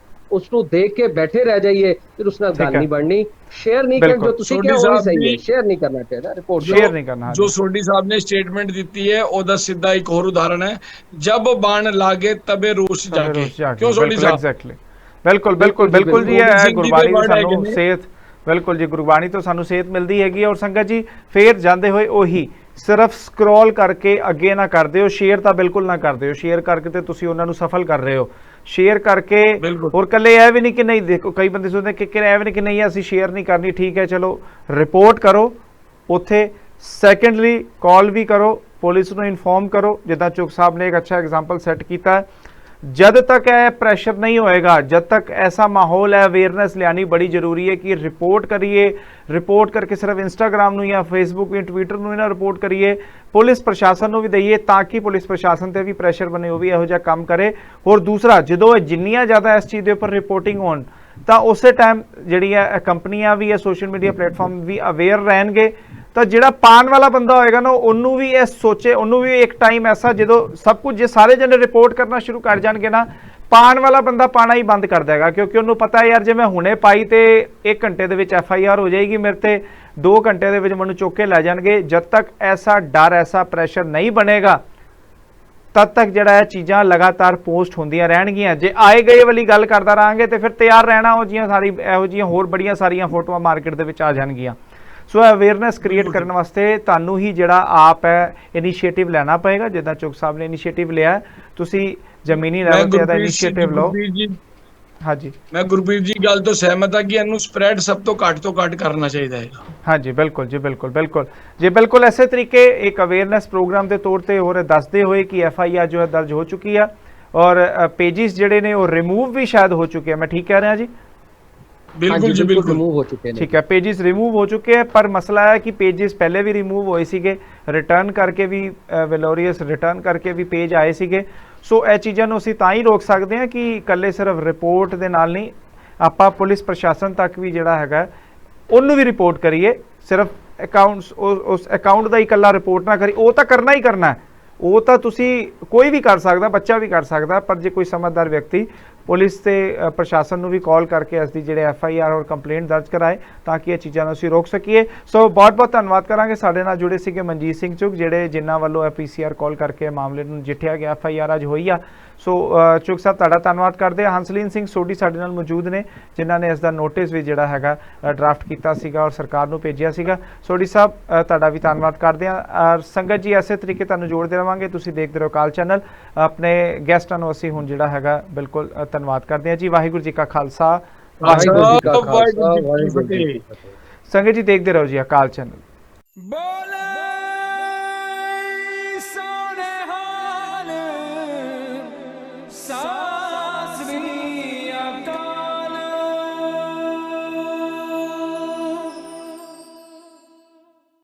[SPEAKER 3] ਉਸ ਨੂੰ ਦੇਖ ਕੇ ਬੈਠੇ ਰਹਿ ਜਾਈਏ ਫਿਰ ਉਸ ਨਾਲ ਗੱਲ ਨਹੀਂ ਬਣਨੀ। ਸ਼ੇਅਰ ਨਹੀਂ ਕਰ, ਜੋ ਤੁਸੀਂ ਕਿਹਾ ਉਹ ਸਹੀ ਹੈ, ਸ਼ੇਅਰ ਨਹੀਂ ਕਰਨਾ ਚਾਹੀਦਾ, ਰਿਪੋਰਟ
[SPEAKER 1] ਸ਼ੇਅਰ ਨਹੀਂ ਕਰਨਾ।
[SPEAKER 2] ਜੋ ਸੋਢੀ ਸਾਹਿਬ ਨੇ ਸਟੇਟਮੈਂਟ ਦਿੱਤੀ ਹੈ ਉਹਦਾ ਸਿੱਧਾ ਇੱਕ ਹੋਰ ਉਦਾਹਰਣ ਹੈ, ਜਬ ਬਾਣ ਲਾਗੇ ਤਬੇ ਰੂਸ ਜਾਗੇ। ਕਿਉਂ ਸੋਢੀ ਸਾਹਿਬ?
[SPEAKER 1] ਐਗਜ਼ੈਕਟਲੀ, ਬਿਲਕੁਲ ਬਿਲकुल ਬਿਲकुल ਜੀ, ਇਹ ਗੁਰਬਾਣੀ ਦੀ ਸਾਨੂੰ ਸੇਧ, ਬਿਲकुल ਜੀ ਗੁਰਬਾਣੀ ਤੋਂ ਸਾਨੂੰ ਸੇਧ ਮਿਲਦੀ ਹੈਗੀ। ਔਰ ਸੰਗਤ ਜੀ ਫੇਰ ਜਾਂਦੇ ਹੋਏ ਉਹੀ ਸਿਰਫ ਸਕਰੋਲ ਕਰਕੇ ਅੱਗੇ ਨਾ ਕਰਦੇ ਹੋ, ਸ਼ੇਅਰ ਤਾਂ ਬਿਲਕੁਲ ਨਾ ਕਰਦੇ ਹੋ। ਸ਼ੇਅਰ ਕਰਕੇ ਤੇ ਤੁਸੀਂ ਉਹਨਾਂ ਨੂੰ ਸਫਲ ਕਰ ਰਹੇ ਹੋ, ਸ਼ੇਅਰ ਕਰਕੇ। ਔਰ ਕੱਲੇ ਇਹ ਵੀ ਨਹੀਂ ਕਿ ਨਹੀਂ, ਦੇਖੋ ਕਈ ਬੰਦੇ ਸੋਚਦੇ ਕਿ ਇਹ ਵੀ ਨਹੀਂ ਕਿ ਨਹੀਂ ਅਸੀਂ ਸ਼ੇਅਰ ਨਹੀਂ ਕਰਨੀ, ਠੀਕ ਹੈ ਚਲੋ ਰਿਪੋਰਟ ਕਰੋ ਉੱਥੇ। ਸੈਕੰਡਲੀ ਕਾਲ ਵੀ ਕਰੋ, ਪੁਲਿਸ ਨੂੰ ਇਨਫੋਰਮ ਕਰੋ, ਜਿੱਦਾਂ ਚੁੱਕ ਸਾਹਿਬ ਨੇ ਇੱਕ ਅੱਛਾ ਐਗਜ਼ਾਮਪਲ ਸੈੱਟ ਕੀਤਾ। जब तक यह प्रेशर नहीं होएगा, जब तक ऐसा माहौल है, अवेयरनेस लियानी बड़ी जरूरी है कि रिपोर्ट करिए। रिपोर्ट करके सिर्फ इंस्टाग्राम नूं या फेसबुक या ट्विटर नूं ना रिपोर्ट करिए, पुलिस प्रशासन नूं भी दईए ताकि पुलिस प्रशासन ते भी प्रेशर बने, वो भी इहो जिहा काम करे। और दूसरा जो जिन्नियां ज़्यादा इस चीज़ के उपर रिपोर्टिंग होण ਤਾਂ ਉਸੇ ਟਾਈਮ ਜਿਹੜੀ ਹੈ ਕੰਪਨੀਆਂ ਵੀ ਹੈ, ਸੋਸ਼ਲ ਮੀਡੀਆ ਪਲੇਟਫਾਰਮ ਵੀ ਅਵੇਅਰ ਰਹਿਣਗੇ। ਤਾਂ ਜਿਹੜਾ ਪਾਣ ਵਾਲਾ ਬੰਦਾ ਹੋਏਗਾ ਨਾ, ਉਹਨੂੰ ਵੀ ਇਹ ਸੋਚੇ, ਉਹਨੂੰ ਵੀ ਇੱਕ ਟਾਈਮ ਐਸਾ ਜਦੋਂ ਸਭ ਕੁਝ ਜੇ ਸਾਰੇ ਜਣੇ ਰਿਪੋਰਟ ਕਰਨਾ ਸ਼ੁਰੂ ਕਰ ਜਾਣਗੇ ਨਾ, ਪਾਣ ਵਾਲਾ ਬੰਦਾ ਪਾਣਾ ਹੀ ਬੰਦ ਕਰ ਦੇਗਾ। ਕਿਉਂਕਿ ਉਹਨੂੰ ਪਤਾ ਹੈ ਯਾਰ ਜੇ ਮੈਂ ਹੁਣੇ ਪਾਈ ਤੇ 1 ਘੰਟੇ ਦੇ ਵਿੱਚ FIR ਹੋ ਜਾਏਗੀ ਮੇਰੇ ਤੇ, 2 ਘੰਟੇ ਦੇ ਵਿੱਚ ਮੈਨੂੰ ਚੁੱਕ ਕੇ ਲੈ ਜਾਣਗੇ। ਜਦ ਤੱਕ ਐਸਾ ਡਰ, ਐਸਾ ਪ੍ਰੈਸ਼ਰ ਨਹੀਂ ਬਣੇਗਾ, तद तक ਜਿਹੜਾ ਇਹ ਚੀਜ਼ਾਂ ਲਗਾਤਾਰ ਪੋਸਟ ਹੁੰਦੀਆਂ ਰਹਿਣਗੀਆਂ। ਜੇ ਆਏ ਗਏ ਵਾਲੀ ਗੱਲ ਕਰਦਾ ਰਹਾਂਗੇ ਤੇ ਫਿਰ ਤਿਆਰ ਰਹਿਣਾ ਉਹ ਜੀਆਂ ਸਾਰੀ ਇਹੋ ਜੀਆਂ ਹੋਰ ਬੜੀਆਂ ਸਾਰੀਆਂ ਫੋਟੋਆਂ ਮਾਰਕੀਟ ਦੇ ਵਿੱਚ ਆ ਜਾਣਗੀਆਂ। ਸੋ ਅਵੇਅਰਨੈਸ ਕ੍ਰੀਏਟ ਕਰਨ ਵਾਸਤੇ ਤੁਹਾਨੂੰ ਹੀ ਜਿਹੜਾ ਆਪ ਹੈ ਇਨੀਸ਼ੀਏਟਿਵ ਲੈਣਾ ਪਏਗਾ, ਜਿੱਦਾਂ ਚੁੱਕ ਸਾਹਿਬ ਨੇ ਇਨੀਸ਼ੀਏਟਿਵ ਲਿਆ। ਤੁਸੀਂ ਜ਼ਮੀਨੀ ਲੈਵਲ ਤੇ ਇਹਦਾ ਇਨੀਸ਼ੀਏਟਿਵ ਲਓ। ਹਾਂਜੀ, ਮੈਂ
[SPEAKER 2] ਗੁਰਪ੍ਰੀਤ ਜੀ ਗੱਲ ਤੋਂ ਸਹਿਮਤ ਹਾਂ ਕਿ ਇਹਨੂੰ ਸਪਰੈਡ ਸਭ ਤੋਂ ਘੱਟ ਕਰਨਾ ਚਾਹੀਦਾ ਹੈ।
[SPEAKER 1] ਹਾਂਜੀ ਬਿਲਕੁਲ ਜੀ, ਬਿਲकुल ਜੀ, ਬਿਲकुल ਐਸੇ ਤਰੀਕੇ ਇੱਕ ਅਵੇਅਰਨੈਸ ਪ੍ਰੋਗਰਾਮ ਦੇ ਤੌਰ ਤੇ ਹੋਰ ਦੱਸਦੇ ਹੋਏ ਕਿ FIR ਜੋ ਹੈ ਦਰਜ ਹੋ ਚੁੱਕੀ ਆ ਔਰ ਪੇजेस ਜਿਹੜੇ ਨੇ ਉਹ ਰਿਮੂਵ ਵੀ ਸ਼ਾਇਦ ਹੋ ਚੁੱਕੇ ਆ। ਮੈਂ ਠੀਕ ਕਹਿ ਰਿਹਾ ਜੀ?
[SPEAKER 2] बिल्कुल जी, बिल्कुल
[SPEAKER 3] रिमूव हो चुके हैं।
[SPEAKER 1] ठीक है, पेजेस रिमूव हो चुके हैं, पर मसला है कि पेजेस पहले भी रिमूव होए सीगे, रिटर्न करके भी वेलोरियस रिटर्न करके भी पेज आए सीगे। सो ਇਹ ਚੀਜ਼ਾਂ ਨੂੰ ਅਸੀਂ ਤਾਂ ਹੀ ਰੋਕ ਸਕਦੇ ਹਾਂ ਕਿ ਇਕੱਲੇ ਸਿਰਫ ਰਿਪੋਰਟ ਦੇ ਨਾਲ ਨਹੀਂ, ਆਪਾਂ ਪੁਲਿਸ ਪ੍ਰਸ਼ਾਸਨ ਤੱਕ ਵੀ ਜਿਹੜਾ ਹੈਗਾ ਉਹਨੂੰ ਵੀ ਰਿਪੋਰਟ ਕਰੀਏ। ਸਿਰਫ ਅਕਾਊਂਟਸ ਉਸ ਅਕਾਊਂਟ ਦਾ ਹੀ ਇਕੱਲਾ ਰਿਪੋਰਟ ਨਾ ਕਰੀ, ਉਹ ਤਾਂ ਕਰਨਾ ਹੀ ਕਰਨਾ ਹੈ। ਉਹ ਤਾਂ ਤੁਸੀਂ ਕੋਈ ਵੀ ਕਰ ਸਕਦਾ, ਬੱਚਾ ਵੀ ਕਰ ਸਕਦਾ, ਪਰ ਜੇ ਕੋਈ ਸਮਝਦਾਰ ਵਿਅਕਤੀ ਪੁਲਿਸ ਤੇ ਪ੍ਰਸ਼ਾਸਨ ਨੂੰ ਵੀ ਕਾਲ ਕਰਕੇ ਇਸ ਦੀ ਜਿਹੜੇ FIR ਔਰ ਕੰਪਲੇਂਟ ਦਰਜ ਕਰਾਏ ਤਾਂ ਕਿ ਇਹ ਚੀਜ਼ਾਂ ਨੂੰ ਅਸੀਂ ਰੋਕ ਸਕੀਏ। ਸੋ ਬਹੁਤ ਬਹੁਤ ਧੰਨਵਾਦ ਕਰਾਂਗੇ। ਸਾਡੇ ਨਾਲ ਜੁੜੇ ਸੀਗੇ ਮਨਜੀਤ ਸਿੰਘ ਚੁੱਕ, ਜਿਹੜੇ ਜਿਨ੍ਹਾਂ ਵੱਲੋਂ PCR ਕਾਲ ਕਰਕੇ ਮਾਮਲੇ ਨੂੰ ਨਜਿੱਠਿਆ ਗਿਆ, FIR ਅੱਜ ਹੋਈ ਆ। ਸੋ ਚੁੱਕ ਸਾਹਿਬ ਤੁਹਾਡਾ ਧੰਨਵਾਦ ਕਰਦੇ ਹਾਂ। ਹੰਸਲੀਨ ਸਿੰਘ ਸੋਢੀ ਸਾਡੇ ਨਾਲ ਮੌਜੂਦ ਨੇ, ਜਿਨ੍ਹਾਂ ਨੇ ਇਸ ਦਾ ਨੋਟਿਸ ਵੀ ਜਿਹੜਾ ਹੈਗਾ ਡਰਾਫਟ ਕੀਤਾ ਸੀਗਾ ਔਰ ਸਰਕਾਰ ਨੂੰ ਭੇਜਿਆ ਸੀਗਾ। ਸੋਢੀ ਸਾਹਿਬ ਤੁਹਾਡਾ ਵੀ ਧੰਨਵਾਦ ਕਰਦੇ ਹਾਂ। ਸੰਗਤ ਜੀ ਇਸੇ ਤਰੀਕੇ ਤੁਹਾਨੂੰ ਜੋੜਦੇ ਰਵਾਂਗੇ, ਤੁਸੀਂ ਦੇਖਦੇ ਰਹੋ ਅਕਾਲ ਚੈਨਲ। ਆਪਣੇ ਗੈਸਟਾਂ ਨੂੰ ਅਸੀਂ ਹੁਣ ਜਿਹੜਾ ਹੈਗਾ ਬਿਲਕੁਲ ਧੰਨਵਾਦ ਕਰਦੇ ਹਾਂ ਜੀ। ਵਾਹਿਗੁਰੂ ਜੀ ਕਾ ਖਾਲਸਾ, ਵਾਹਿਗੁਰੂ ਜੀ ਕੀ ਫਤਿਹ। ਸੰਗਤ ਜੀ ਦੇਖਦੇ ਰਹੋ ਜੀ ਅਕਾਲ ਚੈਨਲ।